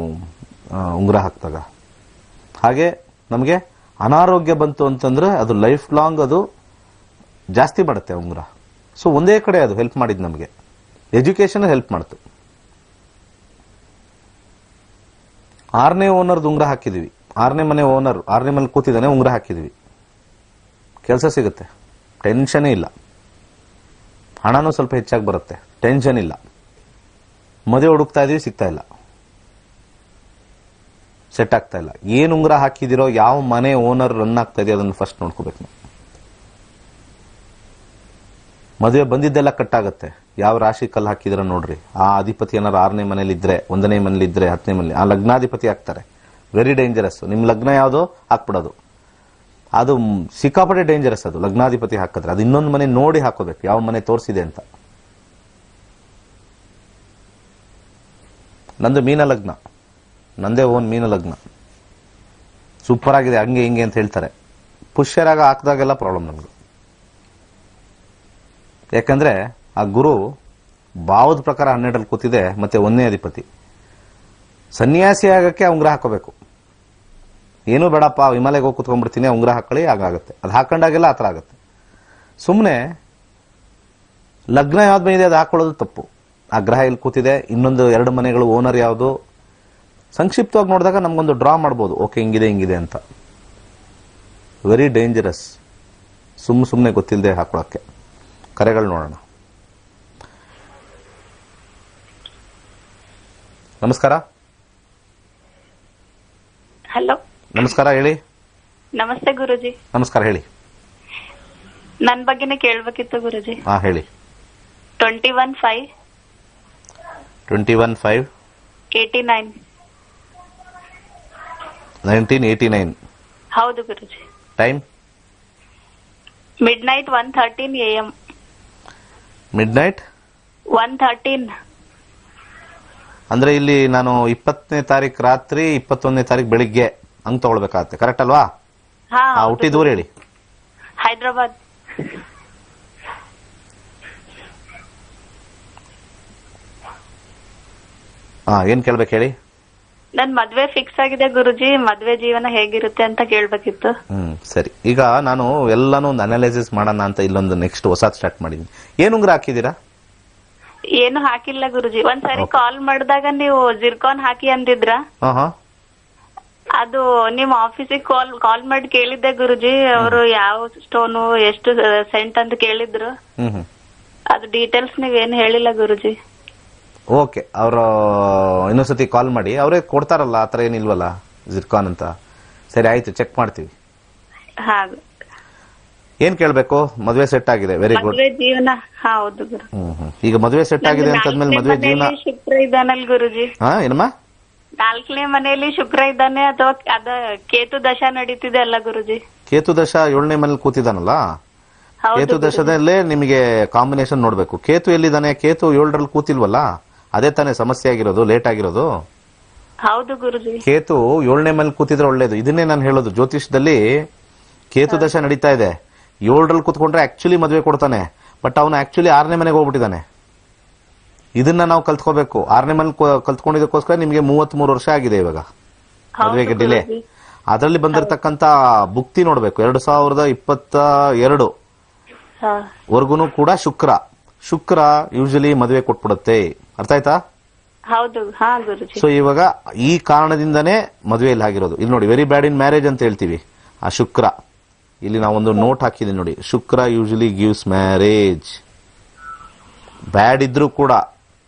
ಉಂಗುರ ಹಾಕಿದಾಗ. ಹಾಗೆ ನಮಗೆ ಅನಾರೋಗ್ಯ ಬಂತು ಅಂತಂದ್ರೆ ಅದು ಲೈಫ್ ಲಾಂಗ್ ಅದು ಜಾಸ್ತಿ ಮಾಡುತ್ತೆ ಉಂಗುರ. ಸೊ ಒಂದೇ ಕಡೆ ಅದು ಹೆಲ್ಪ್ ಮಾಡಿದ್ ನಮಗೆ, ಎಜುಕೇಶನ್ ಹೆಲ್ಪ್ ಮಾಡ್ತು. 6ನೇ ಓನರ್ದು ಉಂಗುರ ಹಾಕಿದೀವಿ, 6ನೇ ಮನೆ ಓನರ್ 6ನೇ ಮನೆ ಕೂತಿದ್ದಾನೆ, ಉಂಗುರ ಹಾಕಿದೀವಿ, ಕೆಲಸ ಸಿಗುತ್ತೆ, ಟೆನ್ಷನೇ ಇಲ್ಲ. ಹಣನೂ ಸ್ವಲ್ಪ ಹೆಚ್ಚಾಗಿ ಬರುತ್ತೆ, ಟೆನ್ಷನ್ ಇಲ್ಲ. ಮದುವೆ ಹುಡುಕ್ತಾ ಇದೀವಿ, ಸಿಗ್ತಾ ಇಲ್ಲ, ಸೆಟ್ ಆಗ್ತಾ ಇಲ್ಲ. ಏನ್ ಉಂಗುರ ಹಾಕಿದಿರೋ, ಯಾವ ಮನೆ ಓನರ್ ರನ್ ಆಗ್ತಾ ಇದೆಯೋ ಅದನ್ನು ಫಸ್ಟ್ ನೋಡ್ಕೋಬೇಕು ನಾವು. ಮದುವೆ ಬಂದಿದ್ದೆಲ್ಲ ಕಟ್ ಆಗುತ್ತೆ. ಯಾವ ರಾಶಿ ಕಲ್ಲು ಹಾಕಿದಿರ ನೋಡ್ರಿ. ಆ ಅಧಿಪತಿ ಏನಾರು 6ನೇ ಮನೇಲಿ ಇದ್ರೆ, 1ನೇ ಮನೇಲಿ ಇದ್ರೆ, 10ನೇ ಮನೇಲಿ ಆ ಲಗ್ನಾಧಿಪತಿ ಹಾಕ್ತಾರೆ. Very dangerous. ನಿಮ್ ಲಗ್ನ ಯಾವ್ದೋ ಹಾಕ್ಬಿಡೋದು, ಅದು ಸಿಕ್ಕಾಪಟ್ಟೆ ಡೇಂಜರಸ್. ಅದು ಲಗ್ನಾಧಿಪತಿ ಹಾಕಿದ್ರೆ ಅದು ಇನ್ನೊಂದು ಮನೆ ನೋಡಿ ಹಾಕೋಬೇಕು, ಯಾವ ಮನೆ ತೋರಿಸಿದೆ ಅಂತ. ನಂದು ಮೀನ ಲಗ್ನ, ನಂದೇ ಓನ್ ಮೀನ ಲಗ್ನ, ಸೂಪರ್ ಆಗಿದೆ, ಹಂಗೆ ಹಿಂಗೆ ಅಂತ ಹೇಳ್ತಾರೆ. ಪುಷ್ಯರಾಗ ಹಾಕಿದಾಗೆಲ್ಲ ಪ್ರಾಬ್ಲಮ್ ನಮ್ಗೆ. ಯಾಕಂದ್ರೆ ಆ ಗುರು ಭಾವದ ಪ್ರಕಾರ 12ರಲ್ಲಿ ಕೂತಿದೆ, ಮತ್ತೆ 1ನೇ ಅಧಿಪತಿ. ಸನ್ಯಾಸಿ ಆಗಕ್ಕೆ ಉಂಗುರ ಹಾಕೋಬೇಕು. ಏನೂ ಬೇಡಪ್ಪ, ವಿಮಾಲೆಗೆ ಹೋಗಿ ಕೂತ್ಕೊಂಡ್ಬಿಡ್ತೀನಿ, ಉಂಗುರ ಹಾಕೊಳ್ಳಿ, ಆಗುತ್ತೆ. ಅದು ಹಾಕೊಂಡಾಗೆಲ್ಲ ಆ ಥರ ಆಗುತ್ತೆ. ಸುಮ್ಮನೆ ಲಗ್ನ ಯಾವ್ದು ಬಂದಿದೆ ಅದು ಹಾಕೊಳ್ಳೋದು ತಪ್ಪು. ಆ ಗ್ರಹ ಇಲ್ಲಿ ಕೂತಿದೆ, ಇನ್ನೊಂದು 2 ಮನೆಗಳು ಓನರ್ ಯಾವುದು, ಸಂಕ್ಷಿಪ್ತವಾಗಿ ನೋಡಿದಾಗ ನಮ್ಗೊಂದು ಡ್ರಾ ಮಾಡ್ಬೋದು, ಓಕೆ ಹಿಂಗಿದೆ ಅಂತ. ವೆರಿ ಡೇಂಜರಸ್ ಸುಮ್ಮನೆ ಗೊತ್ತಿಲ್ಲದೆ ಹಾಕೊಳ್ಳೋಕ್ಕೆ. ಕರೆಗಳು ನೋಡೋಣ. ನಮಸ್ಕಾರ. ಹಲೋ, ನಮಸ್ಕಾರ, ಹೇಳಿ. ನಮಸ್ತೆ ಗುರುಜಿ. ನಮಸ್ಕಾರ, ಹೇಳಿ. ನನ್ ಬಗ್ಗೆನೇ ಕೇಳ್ಬೇಕಿತ್ತು ಗುರುಜಿ. ಹಾ, ಹೇಳಿ. 21/5 21/5 89. 1989. ಹೌದು Guruji. Time midnight 1:13 AM. Midnight 1:13. ಅಂದ್ರೆ ಇಲ್ಲಿ ನಾನು 20ನೇ ತಾರೀಕು ರಾತ್ರಿ 21ನೇ ತಾರೀಕು ಬೆಳಿಗ್ಗೆ ಹಂಗ್ ತಗೊಳ್ಬೇಕಾಗತ್ತೆ, ಕರೆಕ್ಟ್ ಅಲ್ವಾ? ಹಾ, ಹುಟ್ಟಿದ ಊರು ಹೇಳಿ. ಹೈದ್ರಾಬಾದ್. ಏನ್ ಕೇಳ್ಬೇಕು ಹೇಳಿ. ನನ್ ಮದ್ವೆ ಫಿಕ್ಸ್ ಆಗಿದೆ ಗುರುಜಿ. ಮದ್ವೆ ಜೀವನ ಹೇಗಿರುತ್ತೆ ಅಂತ ಕೇಳ್ಬೇಕಿತ್ತು. ಸರಿ. ಈಗ ನಾನು ಎಲ್ಲಾನು ಒಂದು ಅನಾಲಿಸಿಸ್ ಮಾಡೋಣ ಅಂತ ಇಲ್ಲೊಂದು ನೆಕ್ಸ್ಟ್ ಹೊಸ ಸ್ಟಾರ್ಟ್ ಮಾಡಿದೀನಿ. ಏನು ಉಂಗ್ರ ಹಾಕಿದೀರಾ? ಏನು ಹಾಕಿಲ್ಲ ಗುರುಜಿ. ಒಂದ್ಸರಿ ಕಾಲ್ ಮಾಡಿದಾಗ ನೀವು ಜಿರ್ಕಾನ್ ಹಾಕಿ ಅಂದಿದ್ರ. ಅದು ನಿಮ್ ಆಫೀಸಿಗೆ ಕಾಲ್ ಮಾಡಿ ಕೇಳಿದ್ದೆ ಗುರುಜಿ. ಅವರು ಯಾವ ಸ್ಟೋನು ಎಷ್ಟು ಸೆಂಟ್ ಅಂತ ಕೇಳಿದ್ರು. ಅದು ಡೀಟೇಲ್ಸ್ ನೀವೇನು ಹೇಳಿಲ್ಲ ಗುರುಜಿ. ಓಕೆ, ಅವರು ಇನ್ನೊಂದ್ಸತಿ ಕಾಲ್ ಮಾಡಿ, ಅವರೇ ಕೊಡ್ತಾರಲ್ಲ, ಆತರ ಏನಿಲ್ವಲ್ಲ ಜಿರ್ಕಾನ್ ಅಂತ. ಸರಿ, ಆಯ್ತು, ಚೆಕ್ ಮಾಡ್ತೀವಿ. ಏನ್ ಕೇಳ್ಬೇಕು? ಮದುವೆ ಸೆಟ್ ಆಗಿದೆ, ವೆರಿ ಗುಡ್. ಮದುವೆ ಜೀವನ. ಹೌದು ಗುರು. ಈಗ ಮದುವೆ ಸೆಟ್ ಆಗಿದೆ ಅಂತಂದ್ಮೇಲೆ ಮದುವೆ ಜೀವನ. ಶುಕ್ರ ಇದ್ದಾನಲ್ ಗುರುಜಿ. ಏನಮ್ಮ? 4ನೇ ಮನೆಯಲ್ಲಿ ಶುಕ್ರ ಇದ್ದಾನೆ ಅಥವಾ ಅದ ಕೇತು ದಶಾ ನಡೀತಿದೆ ಅಲ್ಲ ಗುರುಜಿ? ಕೇತು ದಶಾ 7ನೇ ಮನೇಲಿ ಕೂತಿದ್ದಾನಲ್ಲ, ಕೇತು ದಶದಲ್ಲೇ ನಿಮಗೆ ಕಾಂಬಿನೇಷನ್ ನೋಡ್ಬೇಕು. ಕೇತು ಎಲ್ಲಿದ್ದಾನೆ? ಕೇತು 7ರಲ್ಲಿ ಕೂತಿಲ್ವಲ್ಲ, ಅದೇ ತಾನೇ ಸಮಸ್ಯೆ ಆಗಿರೋದು, ಲೇಟ್ ಆಗಿರೋದು. ಹೌದು ಗುರುಜಿ. ಕೇತು 7ನೇ ಮನೇಲಿ ಕೂತಿದ್ರೆ ಒಳ್ಳೇದು. ಇದನ್ನೇ ನಾನು ಹೇಳೋದು, ಜ್ಯೋತಿಷದಲ್ಲಿ ಕೇತು ದಶಾ ನಡೀತಾ ಇದೆ. 7ರಲ್ಲಿ ಕೂತ್ಕೊಂಡ್ರೆ ಆಕ್ಚುಲಿ ಮದುವೆ ಕೊಡ್ತಾನೆ, ಬಟ್ ಅವನು ಆಕ್ಚುಲಿ 6ನೇ ಮನೆಗೆ ಹೋಗ್ಬಿಟ್ಟಿದ್ದಾನೆ. ಇದನ್ನ ನಾವು ಕಲ್ತ್ಕೋಬೇಕು. 6ನೇ ಮನೆ ಕಲ್ತ್ಕೊಂಡಿದ್ದಕ್ಕೋಸ್ಕರ ನಿಮ್ಗೆ 33 ವರ್ಷ ಆಗಿದೆ ಇವಾಗ ಮದುವೆಗೆ ಡಿಲೇ. ಅದರಲ್ಲಿ ಬಂದಿರತಕ್ಕಂತ ಭುಕ್ತಿ ನೋಡ್ಬೇಕು. 2022 ವರ್ಗುನು ಕೂಡ ಶುಕ್ರ ಯೂಶಲಿ ಮದುವೆ ಕೊಟ್ಬಿಡುತ್ತೆ. ಅರ್ಥ ಆಯ್ತಾ? ಹೌದು. ಹಾ ಗುರುಜಿ. ಸೊ ಇವಾಗ ಈ ಕಾರಣದಿಂದನೇ ಮದುವೆಯಲ್ಲಿ ಆಗಿರೋದು. ಇಲ್ಲಿ ನೋಡಿ, ವೆರಿ ಬ್ಯಾಡ್ ಇನ್ ಮ್ಯಾರೇಜ್ ಅಂತ ಹೇಳ್ತೀವಿ. ಆ ಶುಕ್ರ ಇಲ್ಲಿ ನಾವೊಂದು ನೋಟ್ ಹಾಕಿದೀನಿ ನೋಡಿ. ಶುಕ್ರ ಯೂಶಲಿ ಗಿವ್ಸ್ ಮ್ಯಾರೇಜ್. ಬ್ಯಾಡ್ ಇದ್ರೂ ಕೂಡ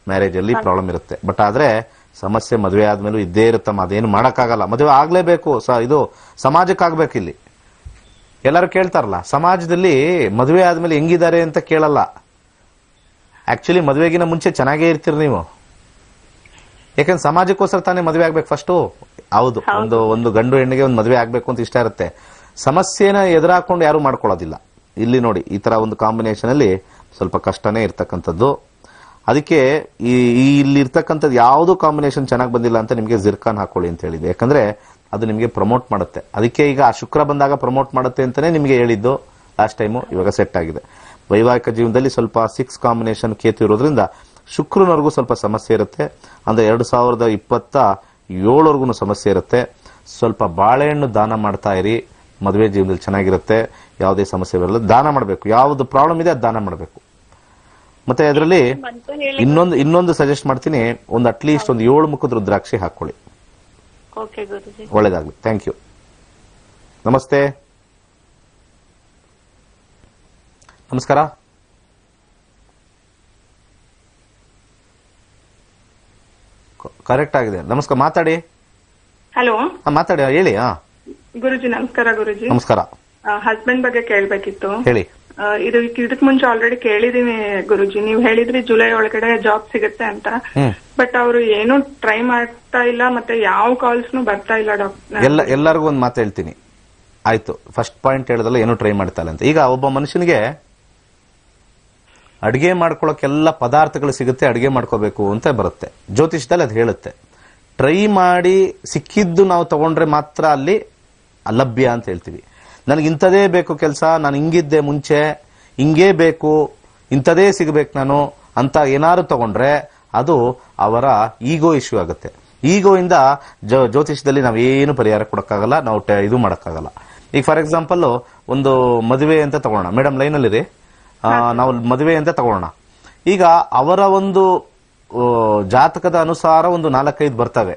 ಮ್ಯಾರೇಜ್ ಅಲ್ಲಿ ಪ್ರಾಬ್ಲಮ್ ಇರುತ್ತೆ. ಬಟ್ ಆದ್ರೆ ಸಮಸ್ಯೆ ಮದುವೆ ಆದ್ಮೇಲೂ ಇದ್ದೇ ಇರುತ್ತಮ್ಮ. ಅದೇನು ಮಾಡಕ್ಕಾಗಲ್ಲ, ಮದುವೆ ಆಗ್ಲೇಬೇಕು. ಇದು ಸಮಾಜಕ್ಕೆ ಆಗ್ಬೇಕು. ಇಲ್ಲಿ ಎಲ್ಲರೂ ಕೇಳ್ತಾರಲ್ಲ, ಸಮಾಜದಲ್ಲಿ ಮದುವೆ ಆದ್ಮೇಲೆ ಹೆಂಗಿದ್ದಾರೆ ಅಂತ ಕೇಳಲ್ಲ. ಆಕ್ಚುಲಿ ಮದುವೆಗಿನ ಮುಂಚೆ ಚೆನ್ನಾಗೇ ಇರ್ತೀರಿ ನೀವು. ಯಾಕಂದ್ರೆ ಸಮಾಜಕ್ಕೋಸ್ಕರ ತಾನೇ ಮದುವೆ ಆಗ್ಬೇಕು ಫಸ್ಟು. ಹೌದು, ಒಂದು ಗಂಡು ಹೆಣ್ಣಿಗೆ ಒಂದು ಮದುವೆ ಆಗ್ಬೇಕು ಅಂತ ಇಷ್ಟ ಇರುತ್ತೆ. ಸಮಸ್ಯೆನ ಎದುರಾಕೊಂಡು ಯಾರು ಮಾಡ್ಕೊಳ್ಳೋದಿಲ್ಲ. ಇಲ್ಲಿ ನೋಡಿ, ಈ ತರ ಒಂದು ಕಾಂಬಿನೇಷನ್ ಅಲ್ಲಿ ಸ್ವಲ್ಪ ಕಷ್ಟನೇ ಇರ್ತಕ್ಕಂಥದ್ದು. ಅದಕ್ಕೆ ಇಲ್ಲಿ ಇರ್ತಕ್ಕಂಥದ್ದು ಯಾವ್ದು ಕಾಂಬಿನೇಷನ್ ಚೆನ್ನಾಗಿ ಬಂದಿಲ್ಲ ಅಂತ ನಿಮ್ಗೆ ಜಿರ್ಕಾನ್ ಹಾಕೊಳ್ಳಿ ಅಂತ ಹೇಳಿದೆ. ಯಾಕಂದ್ರೆ ಅದು ನಿಮ್ಗೆ ಪ್ರಮೋಟ್ ಮಾಡುತ್ತೆ. ಅದಕ್ಕೆ ಈಗ ಆ ಶುಕ್ರ ಬಂದಾಗ ಪ್ರಮೋಟ್ ಮಾಡುತ್ತೆ ಅಂತಾನೆ ನಿಮ್ಗೆ ಹೇಳಿದ್ದು ಲಾಸ್ಟ್ ಟೈಮು. ಇವಾಗ ಸೆಟ್ ಆಗಿದೆ. ವೈವಾಹಿಕ ಜೀವನದಲ್ಲಿ ಸ್ವಲ್ಪ 6 ಕಾಂಬಿನೇಷನ್ ಕೇತು ಇರೋದ್ರಿಂದ ಶುಕ್ರನವರೆಗೂ ಸ್ವಲ್ಪ ಸಮಸ್ಯೆ ಇರುತ್ತೆ. ಅಂದ್ರೆ 2027ವರೆಗೂ ಸಮಸ್ಯೆ ಇರುತ್ತೆ. ಸ್ವಲ್ಪ ಬಾಳೆಹಣ್ಣು ದಾನ ಮಾಡ್ತಾ ಇರಿ, ಮದುವೆ ಜೀವನದಲ್ಲಿ ಚೆನ್ನಾಗಿರುತ್ತೆ, ಯಾವುದೇ ಸಮಸ್ಯೆ ಬರಲ್ಲ. ದಾನ ಮಾಡಬೇಕು, ಯಾವ್ದು ಪ್ರಾಬ್ಲಮ್ ಇದೆ ಅದು ದಾನ ಮಾಡಬೇಕು. ಮತ್ತೆ ಅದರಲ್ಲಿ ಇನ್ನೊಂದು ಸಜೆಸ್ಟ್ ಮಾಡ್ತೀನಿ, ಒಂದು ಅಟ್ಲೀಸ್ಟ್ ಒಂದು 7 ಮುಖದ ರುದ್ರಾಕ್ಷಿ ಹಾಕೊಳ್ಳಿ. ಒಳ್ಳೇದಾಗ್ಲಿ. Thank you. ನಮಸ್ತೆ. ನಮಸ್ಕಾರ. ಕರೆಕ್ಟ್ ಆಗಿದೆ. ನಮಸ್ಕಾರ, ಮಾತಾಡಿ. ಹಲೋ, ಮಾತಾಡಿ, ಹೇಳಿ. ಗುರುಜಿ ನಮಸ್ಕಾರ. ಗುರುಜಿ ನಮಸ್ಕಾರ. ಹಸ್ಬೆಂಡ್ ಬಗ್ಗೆ ಕೇಳ್ಬೇಕಿತ್ತು. ಹೇಳಿ. ಇದಕ್ ಮುಂಚೆ ಆಲ್ರೆಡಿ ಕೇಳಿದೀನಿ ಗುರುಜಿ. ನೀವ್ ಹೇಳಿದ್ರಿ ಜುಲೈ ಒಳಗಡೆ ಜಾಬ್ ಸಿಗುತ್ತೆ ಅಂತ. ಬಟ್ ಅವರು ಏನು ಟ್ರೈ ಮಾಡ್ತಾ ಇಲ್ಲ, ಮತ್ತೆ ಯಾವ ಕಾಲ್ಸ್ನು ಬರ್ತಾ ಇಲ್ಲ ಡಾಕ್ಟರ್. ಎಲ್ಲರಿಗೂ ಒಂದು ಮಾತು ಹೇಳ್ತೀನಿ, ಆಯ್ತು. ಫಸ್ಟ್ ಪಾಯಿಂಟ್ ಹೇಳಿದಲ್ಲ, ಏನು ಟ್ರೈ ಮಾಡ್ತಾ ಇಲ್ಲ ಅಂತ. ಈಗ ಒಬ್ಬ ಮನುಷ್ಯನಿಗೆ ಅಡಿಗೆ ಮಾಡ್ಕೊಳ್ಳೋಕೆಲ್ಲ ಪದಾರ್ಥಗಳು ಸಿಗುತ್ತೆ, ಅಡಿಗೆ ಮಾಡ್ಕೋಬೇಕು ಅಂತ ಬರುತ್ತೆ. ಜ್ಯೋತಿಷದಲ್ಲಿ ಅದು ಹೇಳುತ್ತೆ. ಟ್ರೈ ಮಾಡಿ ಸಿಕ್ಕಿದ್ದು ನಾವು ತಗೊಂಡ್ರೆ ಮಾತ್ರ ಅಲ್ಲಿ ಅಲಭ್ಯ ಅಂತ ಹೇಳ್ತೀವಿ. ನನಗೆ ಇಂಥದೇ ಬೇಕು ಕೆಲಸ, ನಾನು ಹಿಂಗಿದ್ದೆ ಮುಂಚೆ, ಹಿಂಗೇ ಬೇಕು, ಇಂಥದೇ ಸಿಗಬೇಕು ನಾನು ಅಂತ ಏನಾದ್ರು ತಗೊಂಡ್ರೆ ಅದು ಅವರ ಈಗೋ ಇಶ್ಯೂ ಆಗುತ್ತೆ. ಈಗೋ ಇಂದ ಜ್ಯೋತಿಷದಲ್ಲಿ ನಾವೇನು ಪರಿಹಾರ ಕೊಡಕ್ಕಾಗಲ್ಲ, ನಾವು ಇದು ಮಾಡಕ್ಕಾಗಲ್ಲ. ಈಗ ಫಾರ್ ಎಕ್ಸಾಂಪಲ್ ಒಂದು ಮದುವೆ ಅಂತ ತಗೊಳ್ಳೋಣ. ಮೇಡಮ್ ಲೈನಲ್ಲಿರಿ. ನಾವು ಮದುವೆ ಅಂತ ತಗೊಳ್ಳೋಣ. ಈಗ ಅವರ ಒಂದು ಜಾತಕದ ಅನುಸಾರ ಒಂದು 4-5 ಬರ್ತವೆ.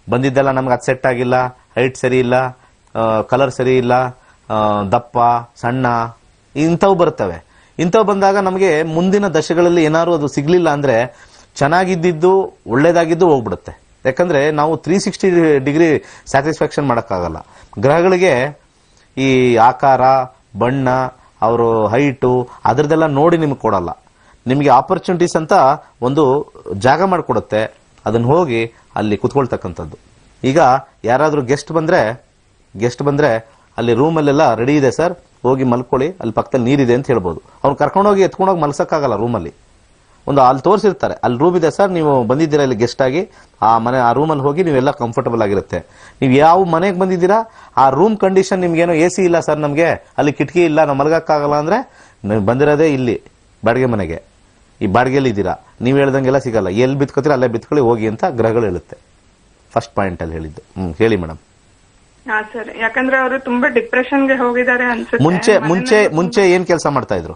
ಬಂದಿದ್ದೆಲ್ಲ ನಮ್ಗೆ ಅದು ಸೆಟ್ ಆಗಿಲ್ಲ, ಹೈಟ್ ಸರಿ ಇಲ್ಲ, ಕಲರ್ ಸರಿ ಇಲ್ಲ, ದಪ್ಪ ಸಣ್ಣ ಇಂಥವು ಬರ್ತವೆ. ಇಂಥವು ಬಂದಾಗ ನಮಗೆ ಮುಂದಿನ ದಶೆಗಳಲ್ಲಿ ಏನಾದ್ರು ಅದು ಸಿಗ್ಲಿಲ್ಲ ಅಂದ್ರೆ ಚೆನ್ನಾಗಿದ್ದು ಒಳ್ಳೇದಾಗಿದ್ದು ಹೋಗ್ಬಿಡುತ್ತೆ. ಯಾಕಂದ್ರೆ ನಾವು 360 ಡಿಗ್ರಿ ಸ್ಯಾಟಿಸ್ಫ್ಯಾಕ್ಷನ್ ಮಾಡಕ್ಕಾಗಲ್ಲ. ಗ್ರಹಗಳಿಗೆ ಈ ಆಕಾರ, ಬಣ್ಣ, ಅವರು ಹೈಟು ಅದರದೆಲ್ಲ ನೋಡಿ ನಿಮ್ಗೆ ಕೊಡಲ್ಲ. ನಿಮಗೆ ಆಪರ್ಚುನಿಟೀಸ್ ಅಂತ ಒಂದು ಜಾಗ ಮಾಡಿಕೊಡುತ್ತೆ, ಅದನ್ನ ಹೋಗಿ ಅಲ್ಲಿ ಕುತ್ಕೊಳ್ತಕ್ಕಂಥದ್ದು. ಈಗ ಯಾರಾದ್ರೂ ಗೆಸ್ಟ್ ಬಂದ್ರೆ ಅಲ್ಲಿ ರೂಮಲ್ಲೆಲ್ಲ ರೆಡಿ ಇದೆ ಸರ್, ಹೋಗಿ ಮಲ್ಕೊಳ್ಳಿ, ಅಲ್ಲಿ ಪಕ್ಕದಲ್ಲಿ ನೀರಿದೆ ಅಂತ ಹೇಳ್ಬೋದು. ಅವ್ನು ಕರ್ಕೊಂಡೋಗಿ ಎತ್ಕೊಂಡೋಗಿ ಮಲ್ಸಕ್ಕಾಗಲ್ಲ. ರೂಮಲ್ಲಿ ಅಲ್ಲಿ ತೋರಿಸಿರ್ತಾರೆ, ಅಲ್ಲಿ ರೂಮ್ ಇದೆ ಸರ್, ನೀವು ಬಂದಿದ್ದೀರಾ ಇಲ್ಲಿ ಗೆಸ್ಟ್ ಆಗಿ, ಆ ರೂಮಲ್ಲಿ ಹೋಗಿ ನೀವೆಲ್ಲ ಕಂಫರ್ಟಬಲ್ ಆಗಿರುತ್ತೆ. ನೀವು ಯಾವ ಮನೆಗೆ ಬಂದಿದ್ದೀರಾ ಆ ರೂಮ್ ಕಂಡೀಷನ್, ನಿಮ್ಗೇನೋ AC ಇಲ್ಲ ಸರ್, ನಮಗೆ ಅಲ್ಲಿ ಕಿಟಕಿ ಇಲ್ಲ, ನಾವು ಮಲಗಕ್ಕಾಗಲ್ಲ ಅಂದ್ರೆ ನೀವು ಬಂದಿರೋದೇ ಇಲ್ಲಿ ಬಾಡಿಗೆ ಮನೆಗೆ, ಈ ಬಾಡಿಗೆಯಲ್ಲಿ ಇದ್ದೀರಾ, ನೀವು ಹೇಳ್ದಂಗೆಲ್ಲ ಸಿಗಲ್ಲ, ಎಲ್ಲಿ ಬಿತ್ಕೋತೀರ ಅಲ್ಲೇ ಬಿತ್ಕೊಳ್ಳಿ ಹೋಗಿ ಅಂತ ಗ್ರಹಗಳು ಹೇಳುತ್ತೆ. ಫಸ್ಟ್ ಪಾಯಿಂಟ್ ಅಲ್ಲಿ ಹೇಳಿದ್ದು. ಹೇಳಿ ಮೇಡಮ್. ಹಾ ಸರ್, ಯಾಕಂದ್ರೆ ಅವರು ತುಂಬಾ ಡಿಪ್ರೆಷನ್ಗೆ ಹೋಗಿದ್ದಾರೆ ಅನ್ಸುತ್ತೆ. ಮುಂಚೆ ಏನ್ ಕೆಲಸ ಮಾಡ್ತಾ ಇದ್ರು?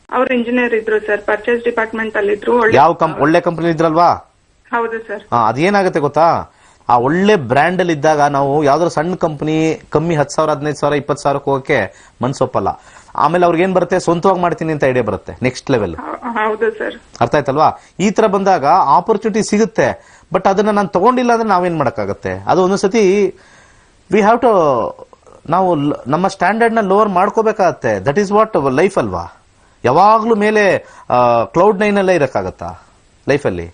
ಅವ್ರು ಇಂಜಿನಿಯರ್ ಇದ್ರು ಸರ್, ಪರ್ಚೇಸ್ ಡಿಪಾರ್ಟ್ಮೆಂಟ್ ಅಲ್ಲಿ ಇದ್ರು. ಒಳ್ಳೆ ಕಂಪನಿ ಇದ್ರಲ್ವಾ? ಹೌದು ಸರ್. ಅದೇನಾಗುತ್ತೆ ಗೊತ್ತಾ, ಆ ಒಳ್ಳೆ ಬ್ರ್ಯಾಂಡ್ ಅಲ್ಲಿ ಇದ್ದಾಗ ನಾವು ಯಾವ್ದಾದ್ರು ಸಣ್ಣ ಕಂಪನಿ ಕಮ್ಮಿ 10,000, 15,000, 20,000 ಹೋಗಕ್ಕೆ ಮನ್ಸೊಪ್ಪಲ್ಲ. ಆಮೇಲೆ ಅವ್ರಿಗೆ ಏನ್ ಬರುತ್ತೆ, ಸ್ವಂತವಾಗಿ ಮಾಡ್ತೀನಿ ಅಂತ ಐಡಿಯಾ ಬರುತ್ತೆ, ನೆಕ್ಸ್ಟ್ ಲೆವೆಲ್. ಹೌದು ಸರ್. ಅರ್ಥ ಆಯ್ತಲ್ವಾ? ಈ ತರ ಬಂದಾಗ ಆಪರ್ಚುನಿಟಿ ಸಿಗುತ್ತೆ, ಬಟ್ ಅದನ್ನ ನಾನು ತಗೊಂಡಿಲ್ಲ ಅಂದ್ರೆ ನಾವೇನ್ ಮಾಡಕ್ಕಾಗತ್ತೆ? ಅದು ಒಂದೊಂದ್ಸತಿ ವಿ ಹ್ಯಾವ್ ಟು, ನಾವು ನಮ್ಮ ಸ್ಟ್ಯಾಂಡರ್ಡ್ ನ ಲೋವರ್ ಮಾಡ್ಕೋಬೇಕಾಗತ್ತೆ. ದಟ್ ಈಸ್ ವಾಟ್ ಲೈಫ್ ಅಲ್ವಾ? ಯಾವಾಗ್ಲೂ ಮೇಲೆ ಕ್ಲೌಡ್ 9 ಅಲ್ಲೇ ಇರಕ್ಕಾಗತ್ತಾ ಲೈಫಲ್ಲಿ?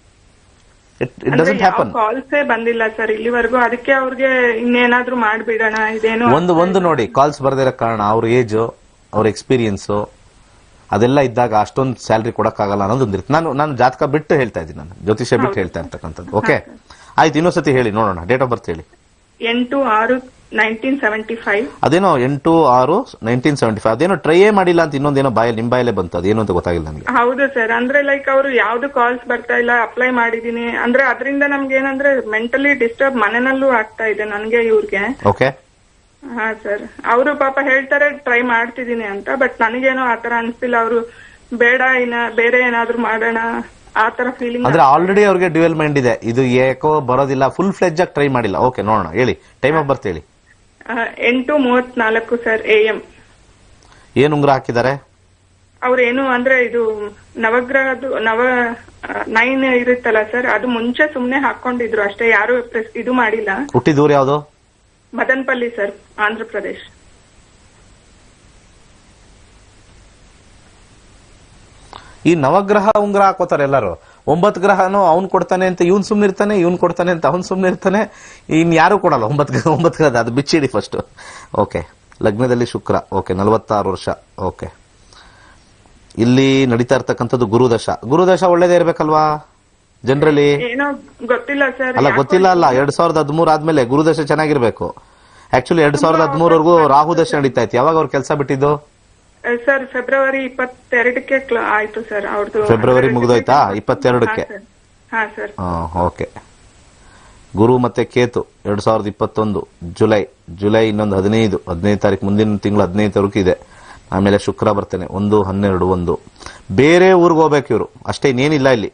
It doesn't happen. ಕಾಲ್ಸೇ ಬಂದಿಲ್ಲ ಸರ್ ಇಲ್ಲಿವರೆಗೂ, ಅದಕ್ಕೆ ಅವ್ರಿಗೆ ಇನ್ನೇನಾದ್ರೂ ಮಾಡ್ಬಿಡೋಣ ಇದೇನು. ಒಂದು ನೋಡಿ, ಕಾಲ್ಸ್ ಬರ್ದಿರೋ ಕಾರಣ ಅವ್ರ ಏಜ್, ಅವ್ರ ಎಕ್ಸ್ಪೀರಿಯನ್ಸ್ ಅದೆಲ್ಲ ಇದ್ದಾಗ ಅಷ್ಟೊಂದು ಸ್ಯಾಲರಿ ಕೊಡಕ್ಕಾಗಲ್ಲ ಅನ್ನೋದೊಂದಿರುತ್ತೆ. ನಾನು ಜಾತಕ ಬಿಟ್ಟು ಹೇಳ್ತಾ ಇದ್ದೀನಿ, ನಾನು ಜ್ಯೋತಿಷ್ಯ ಬಿಟ್ಟು ಹೇಳ್ತಾ ಇರ್ತಕ್ಕಂಥದ್ದು. ಓಕೆ ಆಯ್ತು, ಇನ್ನೊಂದ್ಸತಿ ಹೇಳಿ ನೋಡೋಣ. ಡೇಟ್ ಆಫ್ ಬರ್ತ್ ಹೇಳಿ. 8/6/1975. ಅದೇನೋ 8/6/1975. ಅದೇನೋ ಟ್ರೈಯೇ ಮಾಡಿಲ್ಲ ಅಂತ ಇನ್ನೊಂದೇನೋ ನಿಮ್ ಬಾಯಲ್ಲೇ ಬಂತು, ಅದೇನೋ ಅಂತ ಗೊತ್ತಾಗಿಲ್ಲ ನನಗೆ. ಹೌದು ಸರ್, ಅಂದ್ರೆ ಲೈಕ್ ಅವರು ಯಾವ್ದು ಕಾಲ್ಸ್ ಬರ್ತಾ ಇಲ್ಲ, ಅಪ್ಲೈ ಮಾಡಿದೀನಿ ಅಂದ್ರೆ ಅದರಿಂದ ನಮ್ಗೆ ಏನಂದ್ರೆ ಮೆಂಟಲಿ ಡಿಸ್ಟರ್ಬ್ ಮನೆಯಲ್ಲೂ ಆಗ್ತಾ ಇದೆ ನನ್ಗೆ ಇವ್ರಿಗೆ. ಓಕೆ. ಹಾ ಸರ್, ಅವರು ಪಾಪ ಹೇಳ್ತಾರೆ ಟ್ರೈ ಮಾಡ್ತಿದೀನಿ ಅಂತ, ಬಟ್ ನನಗೇನೋ ಆತರ ಅನ್ಸಿಲ್ಲ. ಅವರು ಬೇಡ ಇನ್ನ ಬೇರೆ ಏನಾದ್ರು ಮಾಡೋಣ ಆತರ ಫೀಲಿಂಗ್. ಅಂದ್ರೆ ಆಲ್ರೆಡಿ ಅವ್ರಿಗೆ ಡ್ಯುಯಲ್ ಮೈಂಡ್ ಇದೆ, ಇದು ಏಕೋ ಬರೋದಿಲ್ಲ, ಫುಲ್ ಫ್ಲೆಜ್ ಆಗಿ ಟ್ರೈ ಮಾಡಿಲ್ಲ. ಓಕೆ ನೋಡೋಣ, ಹೇಳಿ ಟೈಮ್ ಆಫ್ ಬರ್ತ್ ಹೇಳಿ. 8:34 ಸರ್ AM. ಏನ್ ಉಂಗ್ರ ಹಾಕಿದ್ದಾರೆ? ಅವ್ರೇನು ಅಂದ್ರೆ ಇದು ನವಗ್ರಹದ್ದು 9 ಇರುತ್ತಲ್ಲ ಸರ್, ಅದು ಮುಂಚೆ ಸುಮ್ನೆ ಹಾಕೊಂಡಿದ್ರು ಅಷ್ಟೇ, ಯಾರು ಇದು ಮಾಡಿಲ್ಲ. ಹುಟ್ಟಿ ದೂರ ಯಾವ್ದು? ಮದನ್ಪಲ್ಲಿ ಸರ್, ಆಂಧ್ರ ಪ್ರದೇಶ್. ಈ ನವಗ್ರಹ ಉಂಗ್ರ ಹಾಕೋತಾರೆ ಎಲ್ಲರೂ. 9 ಗ್ರಹನು ಅವ್ನ್ ಕೊಡ್ತಾನೆ ಅಂತ ಇವ್ನ್ ಸುಮ್ನೆ ಇರ್ತಾನೆ, ಇವ್ನ್ ಕೊಡ್ತಾನೆ ಅಂತ ಅವ್ನ್ ಸುಮ್ನೆ ಇರ್ತಾನೆ, ಇನ್ ಯಾರು ಕೊಡಲ್ಲ 9 ಗ್ರಹ. ಅದು ಬಿಚ್ಚಿಡಿ ಫಸ್ಟ್. ಓಕೆ, ಲಗ್ನದಲ್ಲಿ ಶುಕ್ರ. ಓಕೆ, 46 ವರ್ಷ. ಓಕೆ, ಇಲ್ಲಿ ನಡೀತಾ ಇರ್ತಕ್ಕಂಥದ್ದು ಗುರುದಶ. ಗುರುದಶ ಒಳ್ಳೇದೇ ಇರ್ಬೇಕಲ್ವಾ ಜನರಲಿ? ಏನೋ ಗೊತ್ತಿಲ್ಲ ಸರ್. ಅಲ್ಲ ಗೊತ್ತಿಲ್ಲ ಅಲ್ಲ, 2013 ಆದ್ಮೇಲೆ ಗುರುದಶ ಚೆನ್ನಾಗಿರ್ಬೇಕು. ಆಕ್ಚುಲಿ 2013ವರೆಗೂ ರಾಹುದಶ ನಡೀತಾ ಇತ್ತು. ಯಾವಾಗ ಅವ್ರ ಕೆಲಸ ಬಿಟ್ಟಿದ್ದು? ಸರ್ ಫೆಬ್ರವರಿ 22ಕ್ಕೆ ಆಯ್ತು ಸರ್ ಅವ್ರದ್ದು. ಫೆಬ್ರವರಿ ಮುಗಿದೋಯ್ತಾ? 22ಕ್ಕೆ. ಹಾ ಸರ್. ಓಕೆ. ಗುರು ಮತ್ತೆ ಕೇತು 2021 ಜುಲೈ ಇನ್ನೊಂದು 15 ತಾರೀಕು, ಮುಂದಿನ ತಿಂಗಳು 15 ತಾರೀಕು ಇದೆ. ಆಮೇಲೆ ಶುಕ್ರ ಬರ್ತೇನೆ 1/12. ಬೇರೆ ಊರಿಗೆ ಹೋಗ್ಬೇಕು ಇವರು ಅಷ್ಟೇ, ಇನ್ನೇನಿಲ್ಲ ಇಲ್ಲಿ.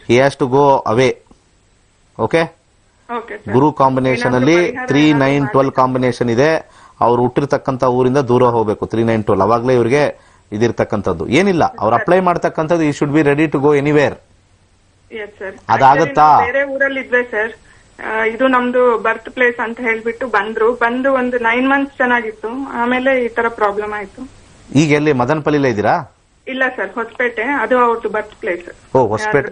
He has to go away. Okay. ಗುರು ಕಾಂಬಿನೇಷನ್ ಅಲ್ಲಿ 3-9-12 ಕಾಂಬಿನೇಷನ್ ಇದೆ. ಅವ್ರು ಹುಟ್ಟಿರ್ತಕ್ಕಂಥ ಊರಿಂದ ದೂರ ಹೋಗ್ಬೇಕು 3-9-12. ಅವಾಗ್ಲೇ ಇವ್ರಿಗೆ ಇದಿರ್ತಕ್ಕಂಥದ್ದು ಏನಿಲ್ಲ. ಅವ್ರು ಅಪ್ಲೈ ಮಾಡ್ತಕ್ಕಂಥದ್ದು ಈ should be ready to go anywhere. ಅದಾಗತ್ತಾ? ಬೇರೆ ಊರಲ್ಲಿ ಇದ್ವಿ ಸರ್, ಇದು ನಮ್ದು ಬರ್ತ್ ಪ್ಲೇಸ್ ಅಂತ ಹೇಳ್ಬಿಟ್ಟು ಬಂದು ಒಂದು 9 ಮಂತ್ಸ್ ಚೆನ್ನಾಗಿತ್ತು, ಆಮೇಲೆ ಈ ತರ ಪ್ರಾಬ್ಲಮ್ ಆಯ್ತು. ಈಗ ಎಲ್ಲಿ ಮದನಪಲ್ಲಿಲೇ ಇದ್ದೀರಾ? ಇಲ್ಲ ಸರ್, ಹೊಸಪೇಟೆ, ಅದು ಅವ್ರದ್ದು ಬರ್ತ್ ಪ್ಲೇಸ್. ಓ, Hosapete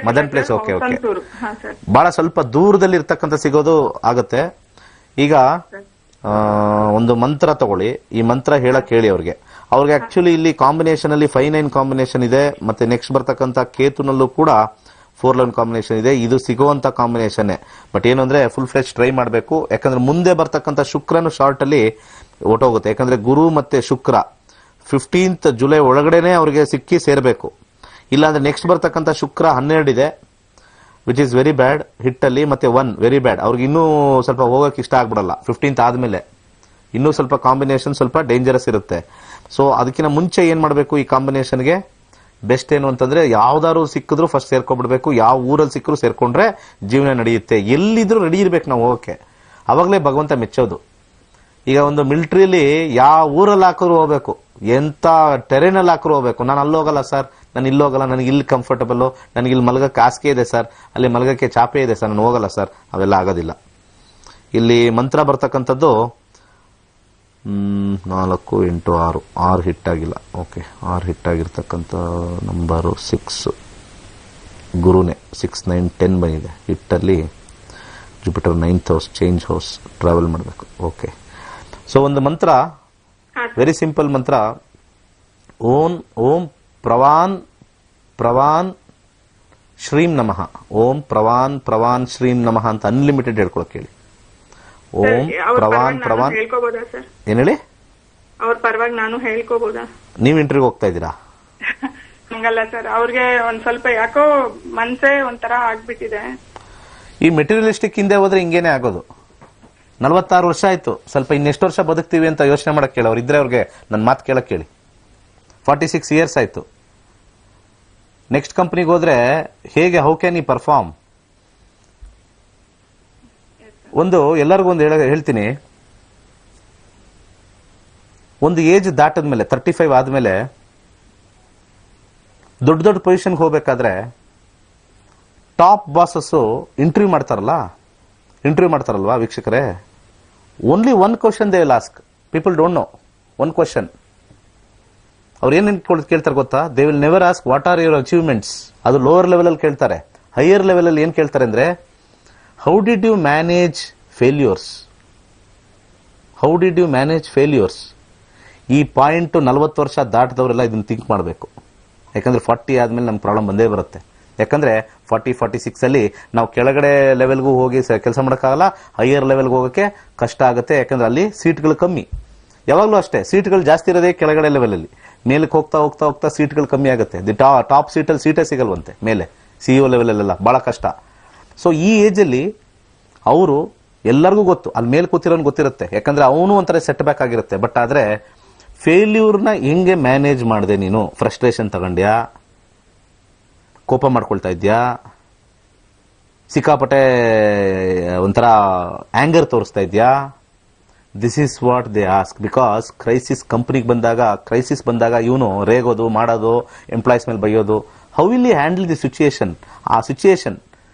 Madan place. Okay okay. ಬಹಳ ಸ್ವಲ್ಪ ದೂರದಲ್ಲಿ ಇರ್ತಕ್ಕಂಥ ಸಿಗೋದು ಆಗತ್ತೆ. ಈಗ ಒಂದು ಮಂತ್ರ ತಗೊಳ್ಳಿ, ಈ ಮಂತ್ರ ಹೇಳಕ್ ಹೇಳಿ ಅವ್ರಿಗೆ ಆಕ್ಚುಲಿ ಇಲ್ಲಿ ಕಾಂಬಿನೇಷನ್ ಅಲ್ಲಿ 5-9 ಕಾಂಬಿನೇಷನ್ ಇದೆ, ಮತ್ತೆ ನೆಕ್ಸ್ಟ್ ಬರ್ತಕ್ಕಂಥ ಕೇತುನಲ್ಲೂ ಕೂಡ 4-11 ಕಾಂಬಿನೇಷನ್ ಇದೆ. ಇದು ಸಿಗುವಂತ ಕಾಂಬಿನೇಷನ್. ಬಟ್ ಏನು ಅಂದ್ರೆ ಫುಲ್ ಫ್ಲೆಶ್ ಟ್ರೈ ಮಾಡಬೇಕು. ಯಾಕಂದ್ರೆ ಮುಂದೆ ಬರ್ತಕ್ಕಂಥ ಶುಕ್ರನು ಶಾರ್ಟ್ ಅಲ್ಲಿ ಹೊಟ್ಟೋಗುತ್ತೆ. ಯಾಕಂದ್ರೆ ಗುರು ಮತ್ತೆ ಶುಕ್ರ 15th ಜುಲೈ ಒಳಗಡೆನೆ ಅವ್ರಿಗೆ ಸಿಕ್ಕಿ ಸೇರ್ಬೇಕು. ಇಲ್ಲಾಂದ್ರೆ ನೆಕ್ಸ್ಟ್ ಬರ್ತಕ್ಕಂಥ ಶುಕ್ರ 12 ಇದೆ, which is very bad hit ಅಲ್ಲಿ, ಮತ್ತೆ 1 ವೆರಿ ಬ್ಯಾಡ್. ಅವ್ರಿಗೆ ಇನ್ನೂ ಸ್ವಲ್ಪ ಹೋಗಕ್ಕೆ ಇಷ್ಟ ಆಗ್ಬಿಡಲ್ಲ 15th ಆದ್ಮೇಲೆ. ಇನ್ನೂ ಸ್ವಲ್ಪ ಕಾಂಬಿನೇಷನ್ ಸ್ವಲ್ಪ ಡೇಂಜರಸ್ ಇರುತ್ತೆ. ಸೊ ಅದಕ್ಕಿಂತ ಮುಂಚೆ ಏನ್ ಮಾಡಬೇಕು, ಈ ಕಾಂಬಿನೇಷನ್ಗೆ ಬೆಸ್ಟ್ ಏನು ಅಂತಂದ್ರೆ ಯಾವ್ದಾದ್ರು ಸಿಕ್ಕಿದ್ರು ಫಸ್ಟ್ ಸೇರ್ಕೊಂಡ್ಬಿಡ್ಬೇಕು. ಯಾವ ಊರಲ್ಲಿ ಸಿಕ್ಕರು ಸೇರ್ಕೊಂಡ್ರೆ ಜೀವನ ನಡೆಯುತ್ತೆ. ಎಲ್ಲಿದ್ರು ರೆಡಿ ಇರ್ಬೇಕು ನಾವು ಹೋಗಕ್ಕೆ, ಅವಾಗಲೇ ಭಗವಂತ ಮೆಚ್ಚೋದು. ಈಗ ಒಂದು ಮಿಲಿಟರಿಯಲ್ಲಿ ಯಾವ ಊರಲ್ಲಿ ಹಾಕಿದ್ರು ಹೋಗ್ಬೇಕು, ಎಂತ ಟೆರೇನಲ್ಲಿ ಹಾಕ್ರು ಹೋಗ್ಬೇಕು. ನಾನು ಅಲ್ಲಿ ಹೋಗಲ್ಲ ಸರ್, ನಾನು ಇಲ್ಲಿ ಹೋಗಲ್ಲ, ನನಗೆ ಇಲ್ಲಿ ಕಂಫರ್ಟಬಲ್, ನನಗೆ ಇಲ್ಲಿ ಮಲಗಕ್ಕೆ ಹಾಸಿಗೆ ಇದೆ ಸರ್, ಅಲ್ಲಿ ಮಲಗಕ್ಕೆ ಚಾಪೆ ಇದೆ ಸರ್, ನಾನು ಹೋಗಲ್ಲ ಸರ್, ಅವೆಲ್ಲ ಆಗೋದಿಲ್ಲ. ಇಲ್ಲಿ ಮಂತ್ರ ಬರ್ತಕ್ಕಂಥದ್ದು 4, 8, 6 ಹಿಟ್ ಆಗಿಲ್ಲ. ಓಕೆ, 6 ಹಿಟ್ ಆಗಿರ್ತಕ್ಕಂಥ ನಂಬರು 6 ಗುರುನೇ. 6, 9, 10 ಬಂದಿದೆ. ಹಿಟ್ಟಲ್ಲಿ Jupiter 9th house, change house, travel ಮಾಡಬೇಕು. ಓಕೆ, ಸೊ ಒಂದು ಮಂತ್ರ, ವೆರಿ ಸಿಂಪಲ್ ಮಂತ್ರ. ಓಂ ಪ್ರವಾನ್ ಶ್ರೀಂ ನಮಃ. ಓಂ ಪ್ರವಾನ್ ಶ್ರೀಂ ನಮಃ ಅಂತ ಅನ್ಲಿಮಿಟೆಡ್ ಹೇಳ್ಕೊಳಕ್ ಹೇಳಿ. ಓಂ ಪ್ರವಾನ್ ಹೇಳ್ಕೋಬೋದಾ ಸರ್? ಏನ್ ಹೇಳಿ? ಅವ್ರ ಪರವಾಗಿ ನಾನು ಹೇಳ್ಕೋಬೋದಾ? ನೀವ್ ಇಂಟರ್ವ್ಯೂ ಹೋಗ್ತಾ ಇದ್ದೀರಾ? ಹಂಗಲ್ಲ ಸರ್, ಅವ್ರಿಗೆ ಒಂದ್ ಸ್ವಲ್ಪ ಯಾಕೋ ಮನ್ಸೇ ಒಂಥರ ಆಗ್ಬಿಟ್ಟಿದೆ. ಈ ಮೆಟೀರಿಯಲಿಸ್ಟಿಕ್ ಹಿಂದೆ ಹೋದ್ರೆ ಹಿಂಗೇನೆ ಆಗೋದು. 46 ವರ್ಷ ಆಯ್ತು, ಸ್ವಲ್ಪ ಇನ್ನೆಷ್ಟು ವರ್ಷ ಬದುಕ್ತೀವಿ ಅಂತ ಯೋಚನೆ ಮಾಡಕ್ ಕೇಳಿ. ಅವ್ರು ಇದ್ರೆ ಅವ್ರಿಗೆ ನನ್ನ ಮಾತು ಕೇಳಕ್ ಕೇಳಿ. 46 ಇಯರ್ಸ್ ಆಯ್ತು. ನೆಕ್ಸ್ಟ್ ಕಂಪ್ನಿಗೆ ಹೋದ್ರೆ ಹೇಗೆ, ಹೌ ಕ್ಯಾನ್ ಈ ಪರ್ಫಾರ್ಮ್? ಒಂದು ಎಲ್ಲರಿಗೂ ಒಂದು ಹೇಳ್ತೀನಿ, ಒಂದು ಏಜ್ ದಾಟದ್ಮೇಲೆ 35 ಆದ್ಮೇಲೆ ದೊಡ್ಡ ದೊಡ್ಡ ಪೊಸಿಷನ್ಗೆ ಹೋಗ್ಬೇಕಾದ್ರೆ ಟಾಪ್ ಬಾಸಸ್ ಇಂಟರ್ವ್ಯೂ ಮಾಡ್ತಾರಲ್ವಾ ವೀಕ್ಷಕರೇ, only one question they will ask. People don't know one question. ಅವ್ರು ಏನೇನು ಕೇಳ್ತಾರೆ ಗೊತ್ತಾ? They will never ask what are your achievements. ಅದು ಲೋವರ್ ಲೆವೆಲ್ ಅಲ್ಲಿ ಕೇಳ್ತಾರೆ. ಹೈಯರ್ ಲೆವೆಲ್ ಅಲ್ಲಿ ಏನ್ ಕೇಳ್ತಾರೆ ಅಂದ್ರೆ, how did you manage failures? How did you manage failures? ಈ ಪಾಯಿಂಟ್ 40 ವರ್ಷ ದಾಟದವರೆಲ್ಲ ಇದನ್ನ ಥಿಂಕ್ ಮಾಡಬೇಕು. ಯಾಕಂದ್ರೆ 40 ಆದ್ಮೇಲೆ ನಮ್ಗೆ ಪ್ರಾಬ್ಲಮ್ ಬಂದೇ ಬರುತ್ತೆ. ಯಾಕಂದ್ರೆ 46 ಅಲ್ಲಿ ನಾವು ಕೆಳಗಡೆ ಲೆವೆಲ್ಗೂ ಹೋಗಿ ಕೆಲಸ ಮಾಡೋಕ್ಕಾಗಲ್ಲ, ಹೈಯರ್ ಲೆವೆಲ್ಗೆ ಹೋಗೋಕೆ ಕಷ್ಟ ಆಗುತ್ತೆ. ಯಾಕಂದ್ರೆ ಅಲ್ಲಿ ಸೀಟ್ಗಳು ಕಮ್ಮಿ. ಯಾವಾಗ್ಲೂ ಅಷ್ಟೇ, ಸೀಟ್ಗಳು ಜಾಸ್ತಿ ಇರೋದೇ ಕೆಳಗಡೆ ಲೆವೆಲ್ ಅಲ್ಲಿ. ಮೇಲಕ್ಕೆ ಹೋಗ್ತಾ ಹೋಗ್ತಾ ಹೋಗ್ತಾ ಸೀಟ್ಗಳು ಕಮ್ಮಿ ಆಗುತ್ತೆ. ಟಾಪ್ ಸೀಟಲ್ಲಿ ಸೀಟೇ ಸಿಗಲ್ವಂತೆ ಮೇಲೆ, ಸಿಇಒ ಲೆವೆಲ್ ಅಲ್ಲೆಲ್ಲ ಬಹಳ ಕಷ್ಟ. ಸೊ ಈ ಏಜ್ ಅಲ್ಲಿ ಅವರು ಎಲ್ಲರಿಗೂ ಗೊತ್ತು, ಅಲ್ಲಿ ಮೇಲೆ ಕೂತಿರೋನ್ ಗೊತ್ತಿರುತ್ತೆ. ಯಾಕಂದ್ರೆ ಅವನು ಒಂಥರ ಸೆಟ್ ಬ್ಯಾಕ್ ಆಗಿರುತ್ತೆ. ಬಟ್ ಆದ್ರೆ ಫೇಲ್ಯೂರ್ನ ಹೆಂಗೆ ಮ್ಯಾನೇಜ್ ಮಾಡಿದೆ ನೀನು? ಫ್ರಸ್ಟ್ರೇಷನ್ ತಗೊಂಡ್ಯಾ? ಕೋಪ ಮಾಡ್ಕೊಳ್ತಾ ಇದ್ಯಾ? ಸಿಕ್ಕಾಪಟ್ಟೆ ಒಂಥರ ಆಂಗರ್ ತೋರಿಸ್ತಾ ಇದ್ಯಾ? This is what they ask. Because crisis ಬಂದಾಗ ಇವನು ರೇಗೋದು, ಮಾಡೋದು, ಎಂಪ್ಲಾಯ್ಸ್ ಮೇಲೆ ಬೈಯೋದು. How will you handle the situation? ಆ ಸಿಚುಯೇಷನ್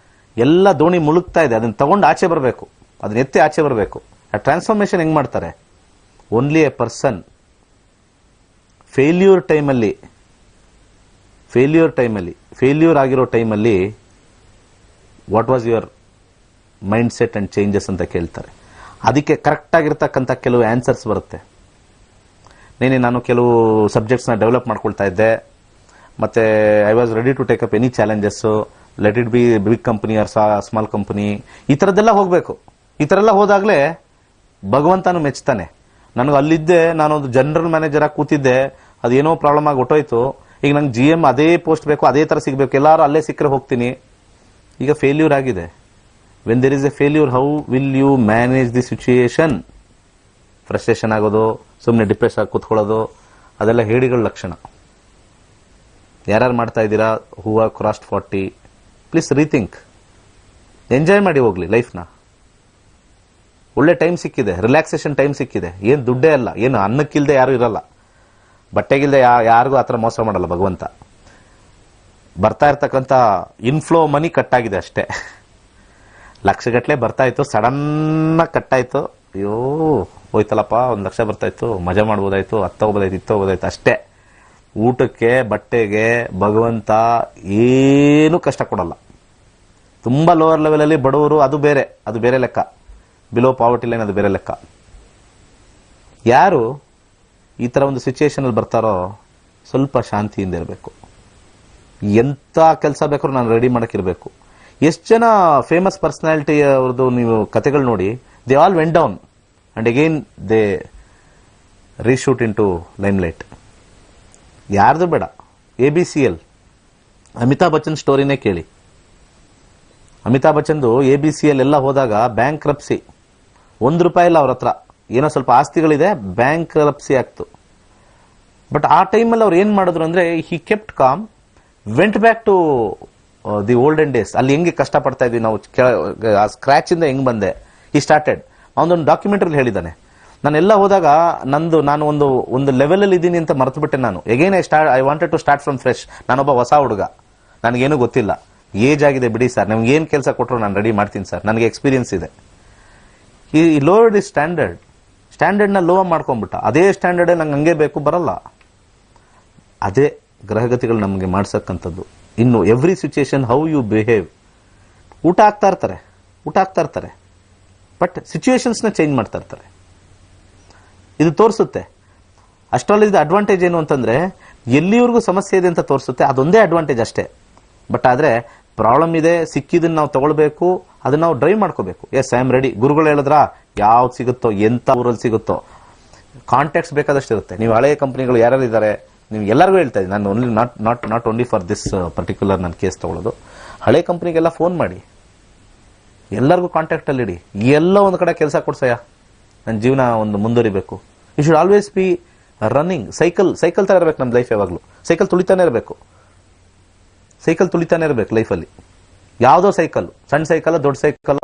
ಎಲ್ಲ ದೋಣಿ ಮುಳುಗ್ತಾ ಇದೆ, ಅದನ್ನ ತಗೊಂಡು ಆಚೆ ಬರಬೇಕು, ಅದನ್ನ ಎತ್ತಿ ಆಚೆ ಬರಬೇಕು. ಆ ಟ್ರಾನ್ಸ್ಫಾರ್ಮೇಶನ್ ಹೆಂಗ್ ಮಾಡ್ತಾರೆ? ಓನ್ಲಿ ಎ ಪರ್ಸನ್ ಫೇಲ್ಯೂರ್ ಆಗಿರೋ ಟೈಮಲ್ಲಿ what was your mind set and changes ಅಂತ ಕೇಳ್ತಾರೆ. ಅದಕ್ಕೆ ಕರೆಕ್ಟ್ ಆಗಿರ್ತಕ್ಕಂಥ ಕೆಲವು ಆನ್ಸರ್ಸ್ ಬರುತ್ತೆ. ನಾನು ಕೆಲವು ಸಬ್ಜೆಕ್ಟ್ಸ್ನ ಡೆವಲಪ್ ಮಾಡ್ಕೊಳ್ತಾ ಇದ್ದೆ, ಮತ್ತೆ I was ready to take up any challenges, let it be big company or small company. ಈ ಥರದ್ದೆಲ್ಲ ಹೋಗಬೇಕು. ಈ ಥರ ಎಲ್ಲ ಹೋದಾಗಲೇ ಭಗವಂತನು ಮೆಚ್ತಾನೆ. ನನಗೆ ಅಲ್ಲಿದ್ದೆ, ನಾನೊಂದು ಜನರಲ್ ಮ್ಯಾನೇಜರ್ ಆಗಿ ಕೂತಿದ್ದೆ, ಅದೇನೋ ಪ್ರಾಬ್ಲಮ್ ಆಗಿ ಹೊಟ್ಟೋಯ್ತು. ಈಗ ನಂಗೆ GM ಅದೇ ಪೋಸ್ಟ್ ಬೇಕು, ಅದೇ ತರ ಸಿಗಬೇಕು, ಎಲ್ಲರೂ ಅಲ್ಲೇ ಸಿಕ್ಕರೆ ಹೋಗ್ತೀನಿ. ಈಗ ಫೇಲ್ಯೂರ್ ಆಗಿದೆ. When there is a failure, how will you manage the situation? Frustration ಆಗೋದು, ಸುಮ್ಮನೆ ಡಿಪ್ರೆಸ್ ಆಗಿ ಕೂತ್ಕೊಳ್ಳೋದು, ಅದೆಲ್ಲ ಹೇಡಿಗಳ ಲಕ್ಷಣ. ಯಾರ್ಯಾರು ಮಾಡ್ತಾ ಇದ್ದೀರಾ who are crossed 40, please rethink. Enjoy ಮಾಡಿ ಹೋಗ್ಲಿ ಲೈಫ್ನ. ಒಳ್ಳೆ ಟೈಮ್ ಸಿಕ್ಕಿದೆ, ರಿಲ್ಯಾಕ್ಸೇಷನ್ ಟೈಮ್ ಸಿಕ್ಕಿದೆ. ಏನು ದುಡ್ಡೇ ಅಲ್ಲ, ಏನು ಅನ್ನಕ್ಕಿಲ್ದೆ ಯಾರು ಇರಲ್ಲ, ಬಟ್ಟೆಗಿಲ್ದೆ ಯಾರಿಗೂ ಆತರ ಮೋಸ ಮಾಡಲ್ಲ ಭಗವಂತ. ಬರ್ತಾ ಇರ್ತಕ್ಕಂಥ ಇನ್ಫ್ಲೋ ಮನಿ ಕಟ್ಟಾಗಿದೆ ಅಷ್ಟೇ. ಲಕ್ಷಗಟ್ಲೆ ಬರ್ತಾ ಇತ್ತು, ಸಡನ್ ಕಟ್ಟಾಯ್ತು. ಅಯ್ಯೋ ಹೋಯ್ತಲ್ಲಪ್ಪ, 1 ಲಕ್ಷ ಬರ್ತಾ ಇತ್ತು, ಮಜಾ ಮಾಡ್ಬೋದಾಯ್ತು, ಹೋಗ್ಬೋದಾಯ್ತು, ಹೋಗ್ಬೋದಾಯ್ತು ಅಷ್ಟೇ. ಊಟಕ್ಕೆ ಬಟ್ಟೆಗೆ ಭಗವಂತ ಏನು ಕಷ್ಟ ಕೊಡಲ್ಲ. ತುಂಬಾ ಲೋವರ್ ಲೆವೆಲ್ ಅಲ್ಲಿ ಬಡವರು, ಅದು ಬೇರೆ ಲೆಕ್ಕ. ಬಿಲೋ ಪಾವರ್ಟಿ ಲೈನ್ ಅದು ಬೇರೆ ಲೆಕ್ಕ. ಯಾರು ಈ ತರ ಒಂದು ಸಿಚುಯೇಷನ್ ಅಲ್ಲಿ ಬರ್ತಾರೋ ಸ್ವಲ್ಪ ಶಾಂತಿಯಿಂದ ಇರಬೇಕು. ಎಂತ ಕೆಲಸ ಬೇಕಾದ್ರೂ ನಾನು ರೆಡಿ ಮಾಡಕ್ಕಿರ್ಬೇಕು. ಎಷ್ಟು ಜನ ಫೇಮಸ್ ಪರ್ಸನಾಲಿಟಿ ಅವ್ರದ್ದು ನೀವು ಕತೆಗಳು ನೋಡಿ, they all went down and again they reshoot in to lime light. ಯಾರ್ದು ಬೇಡ. ABCL ಅಮಿತಾಬ್ ಬಚ್ಚನ್ ಸ್ಟೋರಿನೇ ಕೇಳಿ. ಅಮಿತಾಬ್ ಬಚ್ಚನ್ದು ABCL ಎಲ್ಲ ಹೋದಾಗ ಬ್ಯಾಂಕ್ ಕ್ರಪ್ಸಿ, ₹1 ಇಲ್ಲ ಅವ್ರ ಹತ್ರ. ಏನೋ ಸ್ವಲ್ಪ ಆಸ್ತಿಗಳಿದೆ, ಬ್ಯಾಂಕ್ ಕ್ರಪ್ಸಿ ಆಗ್ತು. ಬಟ್ ಆ ಟೈಮಲ್ಲಿ ಅವ್ರು ಏನ್ ಮಾಡಿದ್ರು ಅಂದ್ರೆ, he kept calm, went back to the olden days. ಅಲ್ಲಿ ಹೆಂಗೆ ಕಷ್ಟ ಪಡ್ತಾ ಇದ್ವಿ ನಾವು, ಸ್ಕ್ರಾಚ್ ಇಂದ ಹೆಂಗ್ ಬಂದೆ, ಈ ಸ್ಟಾರ್ಟೆಡ್. ಅವನೊಂದು ಡಾಕ್ಯುಮೆಂಟರಿ ಹೇಳಿದ್ದಾನೆ, ನಾನೆಲ್ಲ ಹೋದಾಗ ನಾನು ಒಂದು ಲೆವೆಲಲ್ಲಿ ಇದ್ದೀನಿ ಅಂತ ಮರೆತು ಬಿಟ್ಟೆ ನಾನು. Again I wanted to start from fresh. ನಾನೊಬ್ಬ ಹೊಸ ಹುಡುಗ, ನನಗೇನು ಗೊತ್ತಿಲ್ಲ, ಏಜ್ ಆಗಿದೆ ಬಿಡಿ ಸರ್, ನಮ್ಗೆ ಏನು ಕೆಲಸ ಕೊಟ್ಟರು ನಾನು ರೆಡಿ ಮಾಡ್ತೀನಿ ಸರ್, ನನಗೆ ಎಕ್ಸ್ಪೀರಿಯನ್ಸ್ ಇದೆ. ಈ ಲೋವರ್ಡ್ ಇಸ್ ಸ್ಟ್ಯಾಂಡರ್ಡ್ನ ಲೋ ಮಾಡ್ಕೊಂಡ್ಬಿಟ್ಟ. ಅದೇ ಸ್ಟ್ಯಾಂಡರ್ಡ್ ನಂಗೆ ಹಂಗೆ ಬೇಕು ಬರಲ್ಲ. ಅದೇ ಗ್ರಹಗತಿಗಳು ನಮಗೆ ಮಾಡ್ಸಕ್ಕಂಥದ್ದು. ಇನ್ನು every situation how you behave. ಊಟ ಆಗ್ತಾ ಇರ್ತಾರೆ ಬಟ್ ಸಿಚುಯೇಷನ್ಸ್ನ ಚೇಂಜ್ ಮಾಡ್ತಾ ಇರ್ತಾರೆ. ಇದು ತೋರಿಸುತ್ತೆ. ಅಸ್ಟ್ರಾಲಜಿದ ಅಡ್ವಾಂಟೇಜ್ ಏನು ಅಂತಂದ್ರೆ ಎಲ್ಲಿವರೆಗೂ ಸಮಸ್ಯೆ ಇದೆ ಅಂತ ತೋರಿಸುತ್ತೆ, ಅದೊಂದೇ ಅಡ್ವಾಂಟೇಜ್ ಅಷ್ಟೇ. ಬಟ್ ಆದ್ರೆ ಪ್ರಾಬ್ಲಮ್ ಇದೆ, ಸಿಕ್ಕಿದನ್ನ ನಾವು ತಗೊಳ್ಬೇಕು, ಅದನ್ನ ನಾವು ಡ್ರೈವ್ ಮಾಡ್ಕೋಬೇಕು. Yes I am ready. ಗುರುಗಳು ಹೇಳಿದ್ರ ಯಾವ್ದು ಸಿಗುತ್ತೋ, ಎಂತ ಊರಲ್ಲಿ ಸಿಗುತ್ತೋ, ಕಾಂಟ್ಯಾಕ್ಟ್ಸ್ ಬೇಕಾದಷ್ಟು ಇರುತ್ತೆ. ನೀವು ಹಳೆಯ ಕಂಪನಿಗಳು ಯಾರ್ಯಾರು ಇದ್ದಾರೆ ನೀವು ಎಲ್ಲರಿಗೂ ಹೇಳ್ತಾ ಇದ್ದೀನಿ, ನಾನು only not only for this particular ನನ್ನ ಕೇಸ್ ತಗೊಳ್ಳೋದು. ಹಳೆ ಕಂಪನಿಗೆಲ್ಲ ಫೋನ್ ಮಾಡಿ, ಎಲ್ಲರಿಗೂ ಕಾಂಟ್ಯಾಕ್ಟ್ ಅಲ್ಲಿ ಇಡಿ, ಎಲ್ಲ ಒಂದು ಕಡೆ ಕೆಲಸ ಕೊಡ್ಸಯ್ಯ, ನನ್ನ ಜೀವನ ಒಂದು ಮುಂದುವರಿಬೇಕು. You should always be running. Cycle ತರ ಇರಬೇಕು ನಮ್ಮ ಲೈಫ್. ಯಾವಾಗಲೂ ಸೈಕಲ್ ತುಳಿತಾನೆ ಇರಬೇಕು ಲೈಫಲ್ಲಿ. ಯಾವುದೋ ಸೈಕಲ್, ಸಣ್ಣ ಸೈಕಲ್, ದೊಡ್ಡ ಸೈಕಲ್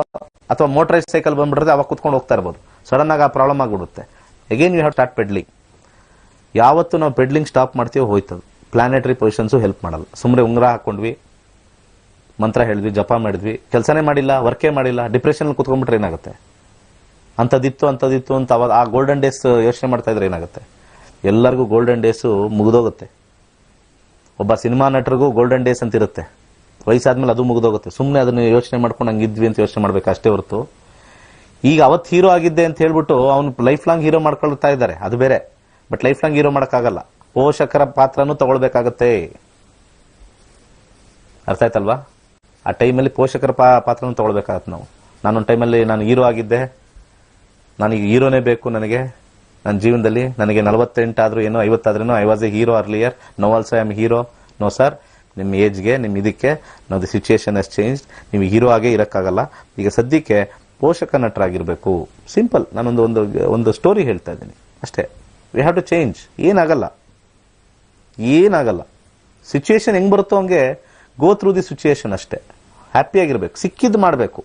ಅಥವಾ ಮೋಟರೈಸ್ ಸೈಕಲ್ ಬಂದ್ಬಿಟ್ರೆ ಅವಾಗ ಕುತ್ಕೊಂಡು ಹೋಗ್ತಾ ಇರ್ಬೋದು. ಸಡನ್ ಆಗಿ ಆ ಪ್ರಾಬ್ಲಮ್ ಆಗಿಬಿಡುತ್ತೆ. Again you have start pedalling. ಯಾವತ್ತು ನಾವು ಪೆಡ್ಲಿಂಗ್ ಸ್ಟಾಪ್ ಮಾಡ್ತೀವೋ ಹೋಯ್ತದು. ಪ್ಲಾನೆಟರಿ ಪೊಸಿಷನ್ಸು ಹೆಲ್ಪ್ ಮಾಡಲ್ಲ. ಸುಮ್ಮನೆ ಉಂಗುರ ಹಾಕೊಂಡ್ವಿ, ಮಂತ್ರ ಹೇಳಿದ್ವಿ, ಜಪ ಮಾಡಿದ್ವಿ, ಕೆಲಸನೇ ಮಾಡಿಲ್ಲ, ವರ್ಕೇ ಮಾಡಿಲ್ಲ, ಡಿಪ್ರೆಷನ್ ಕುತ್ಕೊಂಡ್ಬಿಟ್ರೆ ಏನಾಗುತ್ತೆ? ಅಂಥದ್ದಿತ್ತು ಅಂತ ಅವಾಗ ಆ ಗೋಲ್ಡನ್ ಡೇಸ್ ಯೋಚನೆ ಮಾಡ್ತಾ ಇದ್ರೆ ಏನಾಗುತ್ತೆ? ಎಲ್ಲರಿಗೂ ಗೋಲ್ಡನ್ ಡೇಸು ಮುಗಿದೋಗುತ್ತೆ. ಒಬ್ಬ ಸಿನಿಮಾ ನಟರಿಗೂ ಗೋಲ್ಡನ್ ಡೇಸ್ ಅಂತ ಇರುತ್ತೆ, ವಯಸ್ಸಾದ್ಮೇಲೆ ಅದು ಮುಗಿದೋಗುತ್ತೆ. ಸುಮ್ಮನೆ ಅದನ್ನ ಯೋಚನೆ ಮಾಡ್ಕೊಂಡು ಹಂಗಿದ್ವಿ ಅಂತ ಯೋಚನೆ ಮಾಡ್ಬೇಕು ಅಷ್ಟೇ ಹೊರತು, ಈಗ ಅವತ್ತು ಹೀರೋ ಆಗಿದ್ದೆ ಅಂತ ಹೇಳ್ಬಿಟ್ಟು ಅವ್ನು ಲೈಫ್ ಲಾಂಗ್ ಹೀರೋ ಮಾಡ್ಕೊಳ್ತಾ ಇದ್ದಾರೆ, ಅದು ಬೇರೆ. ಬಟ್ ಲೈಫ್ ಲಾಂಗ್ ಹೀರೋ ಮಾಡೋಕ್ಕಾಗಲ್ಲ. ಪೋಷಕರ ಪಾತ್ರನೂ ತಗೊಳ್ಬೇಕಾಗತ್ತೆ. ಅರ್ಥ ಆಯ್ತಲ್ವಾ? ಆ ಟೈಮಲ್ಲಿ ಪೋಷಕರ ಪಾತ್ರನೂ ತಗೊಳ್ಬೇಕಾಗತ್ತೆ ನಾವು. ನಾನೊಂದು ಟೈಮಲ್ಲಿ ನಾನು ಹೀರೋ ಆಗಿದ್ದೆ, ನನಗೆ ಹೀರೋನೇ ಬೇಕು ನನಗೆ ನನ್ನ ಜೀವನದಲ್ಲಿ. ನನಗೆ 48 ಆದ್ರೂ ಏನೋ 50 ಆದ್ರೂ I was a hero earlier, no also I am hero. No sir, ನಿಮ್ಮ ಏಜ್ಗೆ, ನಿಮ್ಮ ಇದಕ್ಕೆ ನಾವು ದಿ ಸಿಚುಯೇಷನ್ ಹಸ್ ಚೇಂಜ್. ನೀವು ಹೀರೋ ಆಗೇ ಇರೋಕ್ಕಾಗಲ್ಲ. ಈಗ ಸದ್ಯಕ್ಕೆ ಪೋಷಕ ನಟರಾಗಿರ್ಬೇಕು. ಸಿಂಪಲ್. ನಾನೊಂದು ಒಂದು ಸ್ಟೋರಿ ಹೇಳ್ತಾ ಇದ್ದೀನಿ ಅಷ್ಟೇ. We have to change. ಏನಾಗಲ್ಲ. ಸಿಚುಯೇಷನ್ ಹೆಂಗ್ ಬರುತ್ತೋ ಹಂಗೆ ಗೋ ಥ್ರೂ ದಿ ಸಿಚುಯೇಷನ್ ಅಷ್ಟೇ. ಹ್ಯಾಪಿಯಾಗಿರ್ಬೇಕು, ಸಿಕ್ಕಿದ್ದು ಮಾಡಬೇಕು,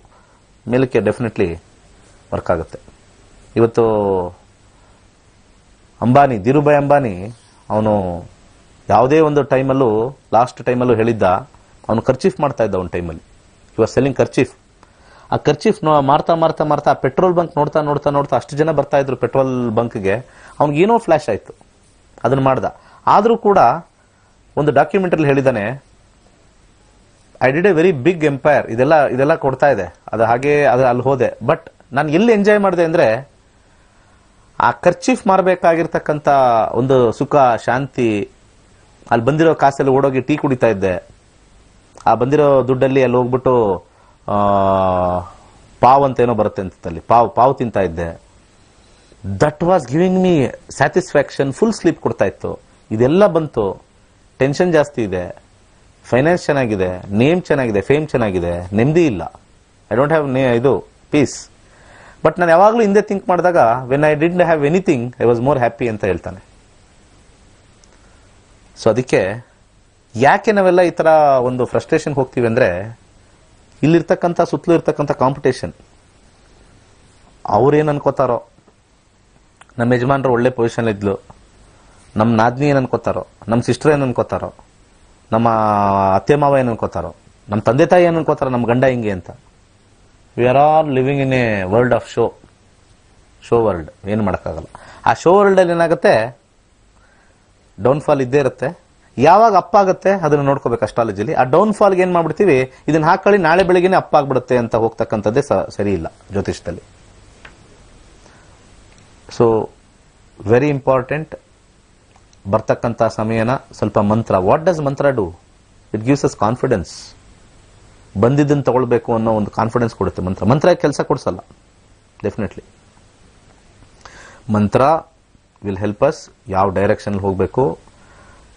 ಮೇಲಕ್ಕೆ ಡೆಫಿನೆಟ್ಲಿ ವರ್ಕ್ ಆಗುತ್ತೆ. ಇವತ್ತು ಅಂಬಾನಿ, ಧೀರುಭಾಯ್ ಅಂಬಾನಿ, ಅವನು ಯಾವುದೇ ಒಂದು ಟೈಮಲ್ಲೂ, ಲಾಸ್ಟ್ ಟೈಮಲ್ಲೂ ಹೇಳಿದ್ದ, ಅವನು ಕರ್ಚೀಫ್ ಮಾಡ್ತಾ ಇದ್ದ ಒಂದು ಟೈಮಲ್ಲಿ. ಇವಾಗ ಸೆಲ್ಲಿಂಗ್ ಕರ್ಚೀಫ್. ಆ ಕರ್ಚೀಫ್ ಮಾರ್ತಾ ಪೆಟ್ರೋಲ್ ಬಂಕ್ ನೋಡ್ತಾ ಅಷ್ಟು ಜನ ಬರ್ತಾ ಇದ್ರು ಪೆಟ್ರೋಲ್ ಬಂಕ್ಗೆ. ಅವ್ನಿಗೇನೋ ಫ್ಲಾಶ್ ಆಯ್ತು, ಅದನ್ನ ಮಾಡ್ದ. ಆದ್ರೂ ಕೂಡ ಒಂದು ಡಾಕ್ಯುಮೆಂಟರಿ ಹೇಳಿದಾನೆ, I did a very big empire, ಇದೆಲ್ಲ ಕೊಡ್ತಾ ಇದೆ, ಅದು ಹಾಗೆ ಅಲ್ಲಿ ಹೋದೆ. ಬಟ್ ನಾನು ಎಲ್ಲಿ ಎಂಜಾಯ್ ಮಾಡಿದೆ ಅಂದ್ರೆ, ಆ ಕರ್ಚೀಫ್ ಮಾರಬೇಕಾಗಿರ್ತಕ್ಕಂಥ ಒಂದು ಸುಖ, ಶಾಂತಿ, ಅಲ್ಲಿ ಬಂದಿರೋ ಕಾಸಲ್ಲಿ ಓಡೋಗಿ ಟೀ ಕುಡಿತಾ ಇದ್ದೆ. ಆ ಬಂದಿರೋ ದುಡ್ಡಲ್ಲಿ ಅಲ್ಲಿ ಹೋಗ್ಬಿಟ್ಟು ಪಾವ್ ಅಂತ ಏನೋ ಬರುತ್ತೆ ಅಂತಲ್ಲಿ, ಪಾವ್ ತಿಂತಾ ಇದ್ದೆ. That was giving me satisfaction. Full sleep ಕೊಡ್ತಾ ಇತ್ತು. ಇದೆಲ್ಲ ಬಂತು, ಟೆನ್ಷನ್ ಜಾಸ್ತಿ ಇದೆ, ಫೈನಾನ್ಸ್ ಚೆನ್ನಾಗಿದೆ, ನೇಮ್ ಚೆನ್ನಾಗಿದೆ, ಫೇಮ್ ಚೆನ್ನಾಗಿದೆ, ನೆಮ್ಮದಿ ಇಲ್ಲ. I don't have peace. But ನಾನು ಯಾವಾಗಲೂ ಹಿಂದೆ ಥಿಂಕ್ ಮಾಡಿದಾಗ, when I did have anything I was more happy ಅಂತ ಹೇಳ್ತಾನೆ. ಸೊ ಅದಕ್ಕೆ ಯಾಕೆ ನಾವೆಲ್ಲ ಈ ತರ ಒಂದು ಫ್ರಸ್ಟ್ರೇಷನ್ ಹೋಗ್ತೀವಿ ಅಂದ್ರೆ, ಇಲ್ಲಿರ್ತಕ್ಕಂಥ ಸುತ್ತಲೂ ಇರ್ತಕ್ಕಂಥ ಕಾಂಪಿಟೇಷನ್. ಅವ್ರೇನ್ ಅನ್ಕೋತಾರೋ, ನಮ್ಮ ಯಜಮಾನ್ರು ಒಳ್ಳೆ ಪೊಸಿಷನ್ ಇದ್ಲು, ನಮ್ಮ ನಾದ್ನಿ ಏನ್ ಅನ್ಕೋತಾರೋ, ನಮ್ಮ ಸಿಸ್ಟರ್ ಏನ್ ಅನ್ಕೋತಾರೋ, ನಮ್ಮ ಅತ್ತೆ ಮಾವ ಏನ್ ಅನ್ಕೋತಾರೋ, ನಮ್ಮ ತಂದೆ ತಾಯಿ ಏನ್ ಅನ್ಕೋತಾರೋ, ನಮ್ಮ ಗಂಡ ಹಿಂಗೆ ಅಂತ. We are all living in a world of show world. ಏನು ಮಾಡೋಕ್ಕಾಗಲ್ಲ. ಆ ಶೋ ವರ್ಲ್ಡ್ ಅಲ್ಲಿ ಏನಾಗುತ್ತೆ, ಡೌನ್ಫಾಲ್ ಇದ್ದೇ ಇರುತ್ತೆ. ಯಾವಾಗ ಅಪ್ ಆಗುತ್ತೆ ಅದನ್ನ ನೋಡ್ಕೋಬೇಕು ಅಸ್ಟ್ರಾಲಜಿಲಿ. ಆ ಡೌನ್ಫಾಲ್ಗೆ ಏನ್ ಮಾಡ್ಬಿಡ್ತೀವಿ, ಇದನ್ನ ಹಾಕೊಳ್ಳಿ ನಾಳೆ ಬೆಳಿಗ್ಗೆನೆ ಅಪ್ ಆಗ್ಬಿಡುತ್ತೆ ಅಂತ ಹೋಗ್ತಕ್ಕಂಥದ್ದೇ ಸರಿ ಇಲ್ಲ ಜ್ಯೋತಿಷದಲ್ಲಿ. So very important. ಬರ್ತಕ್ಕಂಥ ಸಮಯನ ಸ್ವಲ್ಪ ಮಂತ್ರ. What does mantra do? It gives us confidence. ಬಂದಿದ್ದನ್ನು ತಗೊಳ್ಬೇಕು ಅನ್ನೋ ಒಂದು ಕಾನ್ಫಿಡೆನ್ಸ್ ಕೊಡುತ್ತೆ ಮಂತ್ರ ಕೆಲಸ ಕೊಡ್ಸಲ್ಲ. Definitely mantra will help us. ಯಾವ ಡೈರೆಕ್ಷನ್ ಹೋಗಬೇಕು,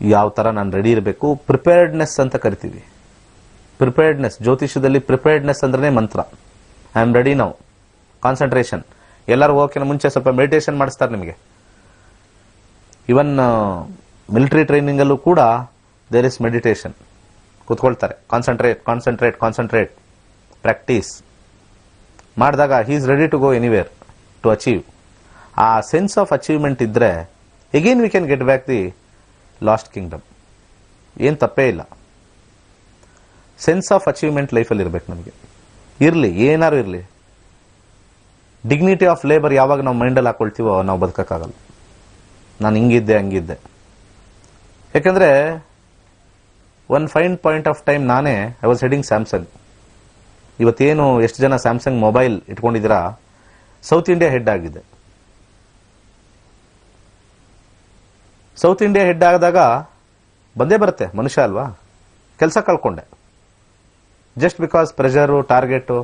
ಯಾವ ತರ ನಾನು ರೆಡಿ ಇರಬೇಕು, ಪ್ರಿಪೇರ್ಡ್ನೆಸ್ ಅಂತ ಕರಿತೀವಿ. ಪ್ರಿಪೇರ್ಡ್ನೆಸ್ ಜ್ಯೋತಿಷದಲ್ಲಿ ಪ್ರಿಪೇರ್ಡ್ನೆಸ್ ಅಂದ್ರೆ ಮಂತ್ರ. I am ready now. Concentration. ಎಲ್ಲರೂ ಹೋಗೋಕ್ಕಿಂತ ಮುಂಚೆ ಸ್ವಲ್ಪ ಮೆಡಿಟೇಷನ್ ಮಾಡಿಸ್ತಾರೆ ನಿಮಗೆ. ಇವನ್ ಮಿಲಿಟರಿ ಟ್ರೈನಿಂಗ್ ಅಲ್ಲೂ ಕೂಡ ದೇರ್ ಇಸ್ ಮೆಡಿಟೇಷನ್. ಕೂತ್ಕೊಳ್ತಾರೆ, ಕಾನ್ಸಂಟ್ರೇಟ್ ಪ್ರಾಕ್ಟೀಸ್ ಮಾಡಿದಾಗ he is ready to go anywhere to achieve. ಆ ಸೆನ್ಸ್ ಆಫ್ ಅಚೀವ್ಮೆಂಟ್ ಇದ್ರೆ again we can get back the lost kingdom. ಏನು ತಪ್ಪೇ ಇಲ್ಲ. ಸೆನ್ಸ್ ಆಫ್ ಅಚೀವ್ಮೆಂಟ್ ಲೈಫಲ್ಲಿ ಇರ್ಬೇಕು ನಮಗೆ. ಇರಲಿ, ಏನಾರು ಇರಲಿ. ಡಿಗ್ನಿಟಿ ಆಫ್ ಲೇಬರ್ ಯಾವಾಗ ನಾವು ಮೈಂಡಲ್ಲಿ ಹಾಕೊಳ್ತೀವೋ ನಾವು ಬದುಕಕ್ಕಾಗಲ್ಲ. ನಾನು ಹಿಂಗಿದ್ದೆ ಹಂಗಿದ್ದೆ. ಯಾಕಂದ್ರೆ one fine point of time ನಾನೇ ಐ ವಾಸ್ ಹೆಡಿಂಗ್ ಸ್ಯಾಮ್ಸಂಗ್. ಇವತ್ತೇನು ಎಷ್ಟು ಜನ ಸ್ಯಾಮ್ಸಂಗ್ ಮೊಬೈಲ್ ಇಟ್ಕೊಂಡಿದ್ದೀರಾ, ಸೌತ್ ಇಂಡಿಯಾ ಹೆಡ್ ಆಗಿದೆ. ಸೌತ್ ಇಂಡಿಯಾ ಹೆಡ್ ಆದಾಗ ಬಂದೇ ಬರುತ್ತೆ, ಮನುಷ್ಯ ಅಲ್ವಾ. ಕೆಲಸ ಕಳ್ಕೊಂಡೆ ಜಸ್ಟ್ ಬಿಕಾಸ್ ಪ್ರೆಷರು, ಟಾರ್ಗೆಟು.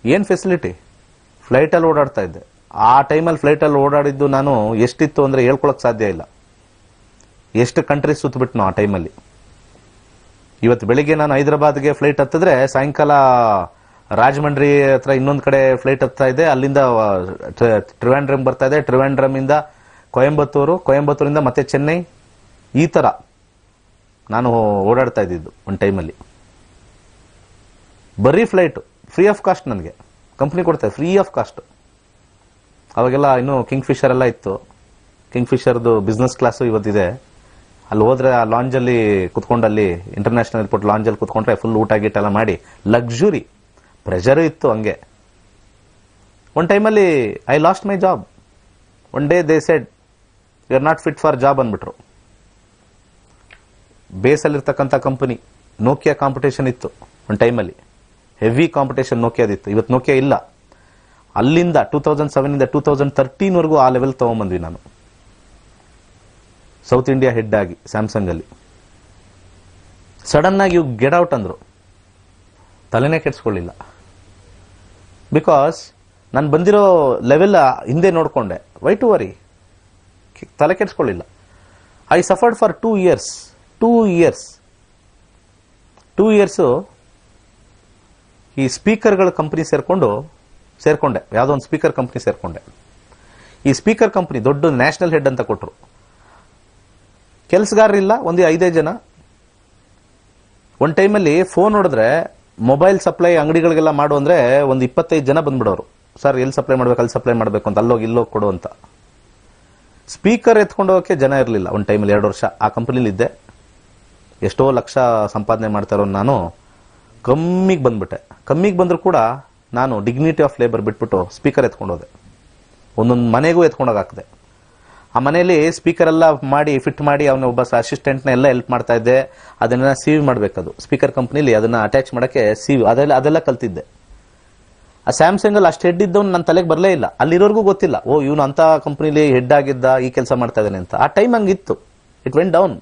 ಏನು ಫೆಸಿಲಿಟಿ, ಫ್ಲೈಟಲ್ಲಿ ಓಡಾಡ್ತಾ ಇದ್ದೆ. ಆ ಟೈಮಲ್ಲಿ ಫ್ಲೈಟಲ್ಲಿ ಓಡಾಡಿದ್ದು ನಾನು ಎಷ್ಟಿತ್ತು ಅಂದರೆ ಹೇಳ್ಕೊಳಕ್ ಸಾಧ್ಯ ಇಲ್ಲ. ಎಷ್ಟು ಕಂಟ್ರೀಸ್ ಸುತ್ತಬಿಟ್ನೋ ಆ ಟೈಮಲ್ಲಿ. ಇವತ್ತು ಬೆಳಿಗ್ಗೆ ನಾನು ಹೈದರಾಬಾದ್ಗೆ ಫ್ಲೈಟ್ ಹತ್ತಿದ್ರೆ ಸಾಯಂಕಾಲ ರಾಜಮಂಡ್ರಿ ಹತ್ರ ಇನ್ನೊಂದು ಕಡೆ ಫ್ಲೈಟ್ ಹತ್ತಾ ಇದೆ. ಅಲ್ಲಿಂದ ಟ್ರಿವಾಂಡ್ರಮ್ ಬರ್ತಾ ಇದೆ, ಟ್ರಿವಾಂಡ್ರಮಿಂದ ಕೊಯಂಬತ್ತೂರು, ಕೊಯಂಬತ್ತೂರಿಂದ ಮತ್ತೆ ಚೆನ್ನೈ. ಈ ಥರ ನಾನು ಓಡಾಡ್ತಾ ಇದ್ದಿದ್ದು ಒಂದು ಟೈಮಲ್ಲಿ. ಬರೀ ಫ್ಲೈಟು, ಫ್ರೀ ಆಫ್ ಕಾಸ್ಟ್. ನನಗೆ ಕಂಪ್ನಿ ಕೊಡ್ತಾರೆ ಫ್ರೀ ಆಫ್ ಕಾಸ್ಟ್. ಅವಾಗೆಲ್ಲ ಇನ್ನೂ ಕಿಂಗ್ ಫಿಶರ್ ಎಲ್ಲ ಇತ್ತು. ಕಿಂಗ್ ಫಿಶರ್ದು ಬಿಸ್ನೆಸ್ ಕ್ಲಾಸು ಇವತ್ತಿದೆ. ಅಲ್ಲಿ ಹೋದ್ರೆ ಆ ಲಾಂಜಲ್ಲಿ ಕುತ್ಕೊಂಡಲ್ಲಿ ಇಂಟರ್ನ್ಯಾಷನಲ್ ಏರ್ಪೋರ್ಟ್ ಲಾಂಜಲ್ಲಿ ಕುತ್ಕೊಂಡ್ರೆ ಫುಲ್ ಊಟ ಗೀಟ ಎಲ್ಲ ಮಾಡಿ ಲಕ್ಸುರಿ. ಪ್ರೆಷರು ಇತ್ತು ಹಂಗೆ. ಒಂದು ಟೈಮಲ್ಲಿ I lost my job. One day they said you are not fit for job ಅಂದ್ಬಿಟ್ರು. ಬೇಸಲ್ಲಿರ್ತಕ್ಕಂಥ ಕಂಪನಿ ನೋಕಿಯಾ ಕಾಂಪಿಟೇಷನ್ ಇತ್ತು ಒಂದು ಟೈಮಲ್ಲಿ. ಹೆವಿ ಕಾಂಪಿಟೇಷನ್ ನೋಕಿಯಾದಿತ್ತು. ಇವತ್ತು ನೋಕಿಯಾ ಇಲ್ಲ. ಅಲ್ಲಿಂದ 2007 2013 ಆ ಲೆವೆಲ್ ತಗೊಂಡ್ಬಂದ್ವಿ ನಾನು, ಸೌತ್ ಇಂಡಿಯಾ ಹೆಡ್ ಆಗಿ ಸ್ಯಾಮ್ಸಂಗ್ ಅಲ್ಲಿ. ಸಡನ್ ಆಗಿ ಯು ಗೆಟ್ ಔಟ್ ಅಂದ್ರು, ತಲೆನೇ ಕೆಡ್ಸ್ಕೊಳ್ಳಿಲ್ಲ. ಬಿಕಾಸ್ ನಾನು ಬಂದಿರೋ ಲೆವೆಲ್ ಹಿಂದೆ ನೋಡ್ಕೊಂಡೆ. ವೈ ಟು ವರಿ, ತಲೆ ಕೆಡ್ಸ್ಕೊಳ್ಳಿಲ್ಲ. I suffered for 2 years. 2 years ಈ ಸ್ಪೀಕರ್ಗಳ ಕಂಪನಿ ಸೇರ್ಕೊಂಡೆ. ಯಾವುದೋ ಒಂದು ಸ್ಪೀಕರ್ ಕಂಪನಿ ಸೇರ್ಕೊಂಡೆ. ಈ ಸ್ಪೀಕರ್ ಕಂಪನಿ ದೊಡ್ಡ ನ್ಯಾಷನಲ್ ಹೆಡ್ ಅಂತ ಕೊಟ್ಟರು. ಕೆಲಸಗಾರರಿಲ್ಲ, ಒಂದು 5 ಜನ. ಒಂದು ಟೈಮಲ್ಲಿ ಫೋನ್ ಹೊಡೆದ್ರೆ ಮೊಬೈಲ್ ಸಪ್ಲೈ ಅಂಗಡಿಗಳಿಗೆಲ್ಲ ಮಾಡು ಅಂದ್ರೆ ಒಂದು 25 ಜನ ಬಂದ್ಬಿಡೋರು. ಸರ್ ಎಲ್ಲಿ ಸಪ್ಲೈ ಮಾಡ್ಬೇಕು, ಅಲ್ಲಿ ಸಪ್ಲೈ ಮಾಡಬೇಕು ಅಂತ, ಅಲ್ಲೋಗಿ ಇಲ್ಲೋಗಿ ಕೊಡು ಅಂತ. ಸ್ಪೀಕರ್ ಎತ್ಕೊಂಡು ಹೋಗೋಕ್ಕೆ ಜನ ಇರಲಿಲ್ಲ. ಒಂದು ಟೈಮಲ್ಲಿ 2 ವರ್ಷ ಆ ಕಂಪನಿಲಿ ಇದ್ದೆ. ಎಷ್ಟೋ ಲಕ್ಷ ಸಂಪಾದನೆ ಮಾಡ್ತಾರೋ ನಾನು ಕಮ್ಮಿಗೆ ಬಂದ್ಬಿಟ್ಟೆ. ಕಮ್ಮಿಗೆ ಬಂದರೂ ಕೂಡ ನಾನು ಡಿಗ್ನಿಟಿ ಆಫ್ ಲೇಬರ್ ಬಿಟ್ಬಿಟ್ಟು ಸ್ಪೀಕರ್ ಎತ್ಕೊಂಡು ಹೋದೆ. ಒಂದೊಂದು ಮನೆಗೂ ಎತ್ಕೊಂಡೋಗಾಕಿದೆ. ಆ ಮನೆಯಲ್ಲಿ ಸ್ಪೀಕರ್ ಎಲ್ಲ ಮಾಡಿ ಫಿಟ್ ಮಾಡಿ ಅವನ ಒಬ್ಬ ಅಸಿಸ್ಟೆಂಟ್ನ ಎಲ್ಲ ಹೆಲ್ಪ್ ಮಾಡ್ತಾ ಇದ್ದೆ. ಅದನ್ನ ಸೀವ್ ಮಾಡಬೇಕದು ಸ್ಪೀಕರ್ ಕಂಪ್ನಿಲಿ, ಅದನ್ನ ಅಟ್ಯಾಚ್ ಮಾಡಕ್ಕೆ ಸೀವ್ ಅದೆಲ್ಲ ಕಲ್ತಿದ್ದೆ. ಆ ಸ್ಯಾಮ್ಸಂಗ್ ಅಲ್ಲಿ ಅಷ್ಟು ಹೆಡ್ ಇದ್ದವನು ನನ್ನ ತಲೆಗೆ ಬರಲೇ ಇಲ್ಲ. ಅಲ್ಲಿರೋರ್ಗೂ ಗೊತ್ತಿಲ್ಲ, ಓ ಇವನು ಅಂತ ಕಂಪ್ನಿಲಿ ಹೆಡ್ ಆಗಿದ್ದ, ಈ ಕೆಲಸ ಮಾಡ್ತಾ ಇದ್ದಾನೆ ಅಂತ. ಆ ಟೈಮ್ ಹಂಗಿತ್ತು. It went down.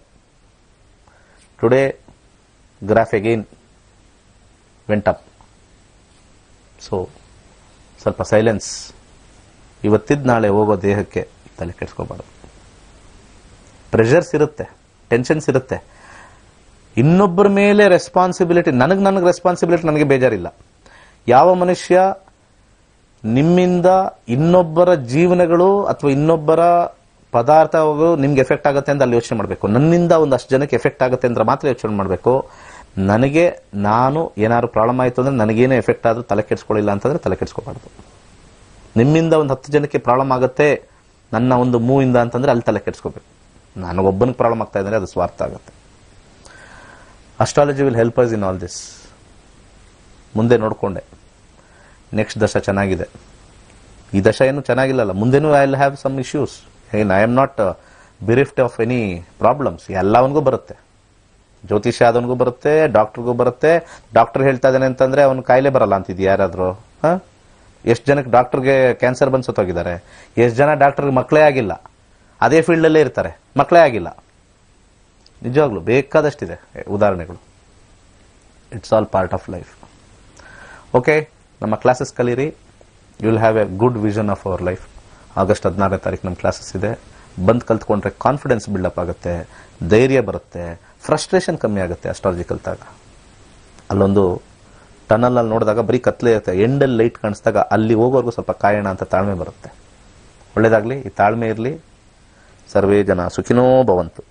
Today graph again went up. So ಸ್ವಲ್ಪ ಸೈಲೆನ್ಸ್. ಇವತ್ತಿದ್ದು ನಾಳೆ ಹೋಗೋ ದೇಹಕ್ಕೆ ತಲೆ ಕೆಡಿಸ್ಕೋಬಾರ್ದು. ಪ್ರೆಷರ್ಸ್ ಇರುತ್ತೆ, ಟೆನ್ಷನ್ಸ್ ಇರುತ್ತೆ. ಇನ್ನೊಬ್ಬರ ಮೇಲೆ ರೆಸ್ಪಾನ್ಸಿಬಿಲಿಟಿ, ನನಗೆ ರೆಸ್ಪಾನ್ಸಿಬಿಲಿಟಿ, ನನಗೆ ಬೇಜಾರಿಲ್ಲ. ಯಾವ ಮನುಷ್ಯ ನಿಮ್ಮಿಂದ ಇನ್ನೊಬ್ಬರ ಜೀವನಗಳು ಅಥವಾ ಇನ್ನೊಬ್ಬರ ಪದಾರ್ಥಗಳು ನಿಮ್ಗೆ ಎಫೆಕ್ಟ್ ಆಗುತ್ತೆ ಅಂತ ಅಲ್ಲಿ ಯೋಚನೆ ಮಾಡಬೇಕು. ನನ್ನಿಂದ ಒಂದಷ್ಟು ಜನಕ್ಕೆ ಎಫೆಕ್ಟ್ ಆಗುತ್ತೆ ಅಂದ್ರೆ ಮಾತ್ರ ಯೋಚನೆ ಮಾಡಬೇಕು. ನಾನು ಏನಾದ್ರು ಪ್ರಾಬ್ಲಮ್ ಆಯಿತು ಅಂದ್ರೆ ನನಗೇನೇ ಎಫೆಕ್ಟ್ ಆದ್ರೂ ತಲೆ ಕೆಡಿಸ್ಕೊಳ್ಳಿಲ್ಲ ಅಂತಂದ್ರೆ ತಲೆ ಕೆಡಿಸ್ಕೋಬಾರ್ದು. ನಿಮ್ಮಿಂದ ಒಂದು 10 ಜನಕ್ಕೆ ಪ್ರಾಬ್ಲಮ್ ಆಗುತ್ತೆ ನನ್ನ ಒಂದು ಮೂವಿಂದ ಅಂತಂದ್ರೆ ಅಲ್ಲಿ ತಲೆ ಕೆಡಿಸ್ಕೋಬೇಕು. ನನಗೊಬ್ಬನಿಗೆ ಪ್ರಾಬ್ಲಮ್ ಆಗ್ತಾ ಇದ್ರೆ ಅದು ಸ್ವಾರ್ಥ ಆಗುತ್ತೆ. Astrology will help us in all this. ಮುಂದೆ ನೋಡ್ಕೊಂಡೆ ನೆಕ್ಸ್ಟ್ ದಶ ಚೆನ್ನಾಗಿದೆ. ಈ ದಶ ಏನು ಚೆನ್ನಾಗಿಲ್ಲಲ್ಲ, ಮುಂದೆನೂ I will have some issues. I am not bereft of any problems. ಎಲ್ಲವನಿಗೂ ಬರುತ್ತೆ. ಜ್ಯೋತಿಷ್ಯ ಆದವನಿಗೂ ಬರುತ್ತೆ, ಡಾಕ್ಟರ್ಗೂ ಬರುತ್ತೆ. ಡಾಕ್ಟರ್ ಹೇಳ್ತಾ ಇದ್ದಾನೆ ಅಂತಂದ್ರೆ ಅವನು ಕಾಯಿಲೆ ಬರಲ್ಲ ಅಂತಿದ್ಯ ಯಾರಾದ್ರೂ? ಎಷ್ಟು ಜನಕ್ಕೆ ಡಾಕ್ಟರ್ಗೆ ಕ್ಯಾನ್ಸರ್ ಬಂದು ಸತ್ತೋಗಿದ್ದಾರೆ. ಎಷ್ಟು ಜನ ಡಾಕ್ಟರ್ಗೆ ಮಕ್ಕಳೇ ಆಗಿಲ್ಲ, ಅದೇ ಫೀಲ್ಡಲ್ಲೇ ಇರ್ತಾರೆ, ಮಕ್ಕಳೇ ಆಗಿಲ್ಲ. ನಿಜವಾಗ್ಲೂ ಬೇಕಾದಷ್ಟಿದೆ ಉದಾಹರಣೆಗಳು. It's all part of life. Okay, ನಮ್ಮ ಕ್ಲಾಸಸ್ ಕಲೀರಿ. You will have a good vision of our life. August 16ನೇ ತಾರೀಕು ನಮ್ಮ ಕ್ಲಾಸಸ್ ಇದೆ. ಬಂದು ಕಲ್ತ್ಕೊಂಡ್ರೆ ಕಾನ್ಫಿಡೆನ್ಸ್ ಬಿಲ್ಡಪ್ ಆಗುತ್ತೆ, ಧೈರ್ಯ ಬರುತ್ತೆ, ಫ್ರಸ್ಟ್ರೇಷನ್ ಕಮ್ಮಿ ಆಗುತ್ತೆ. ಅಸ್ಟ್ರಾಲಜಿ ಕಲ್ತಾಗ ಅಲ್ಲೊಂದು ಟನಲ್ ಅಲ್ಲಿ ನೋಡಿದಾಗ ಬರೀ ಕತ್ಲೆ ಇರುತ್ತೆ, ಎಂಡಲ್ಲಿ ಲೈಟ್ ಕಾಣಿಸಿದಾಗ ಅಲ್ಲಿ ಹೋಗೋರ್ಗು ಸ್ವಲ್ಪ ಕಾಯೋಣ ಅಂತ ತಾಳ್ಮೆ ಬರುತ್ತೆ. ಒಳ್ಳೇದಾಗ್ಲಿ, ಈ ತಾಳ್ಮೆ ಇರಲಿ. ಸರ್ವೇ ಜನ ಸುಖಿನೋ ಭವಂತು.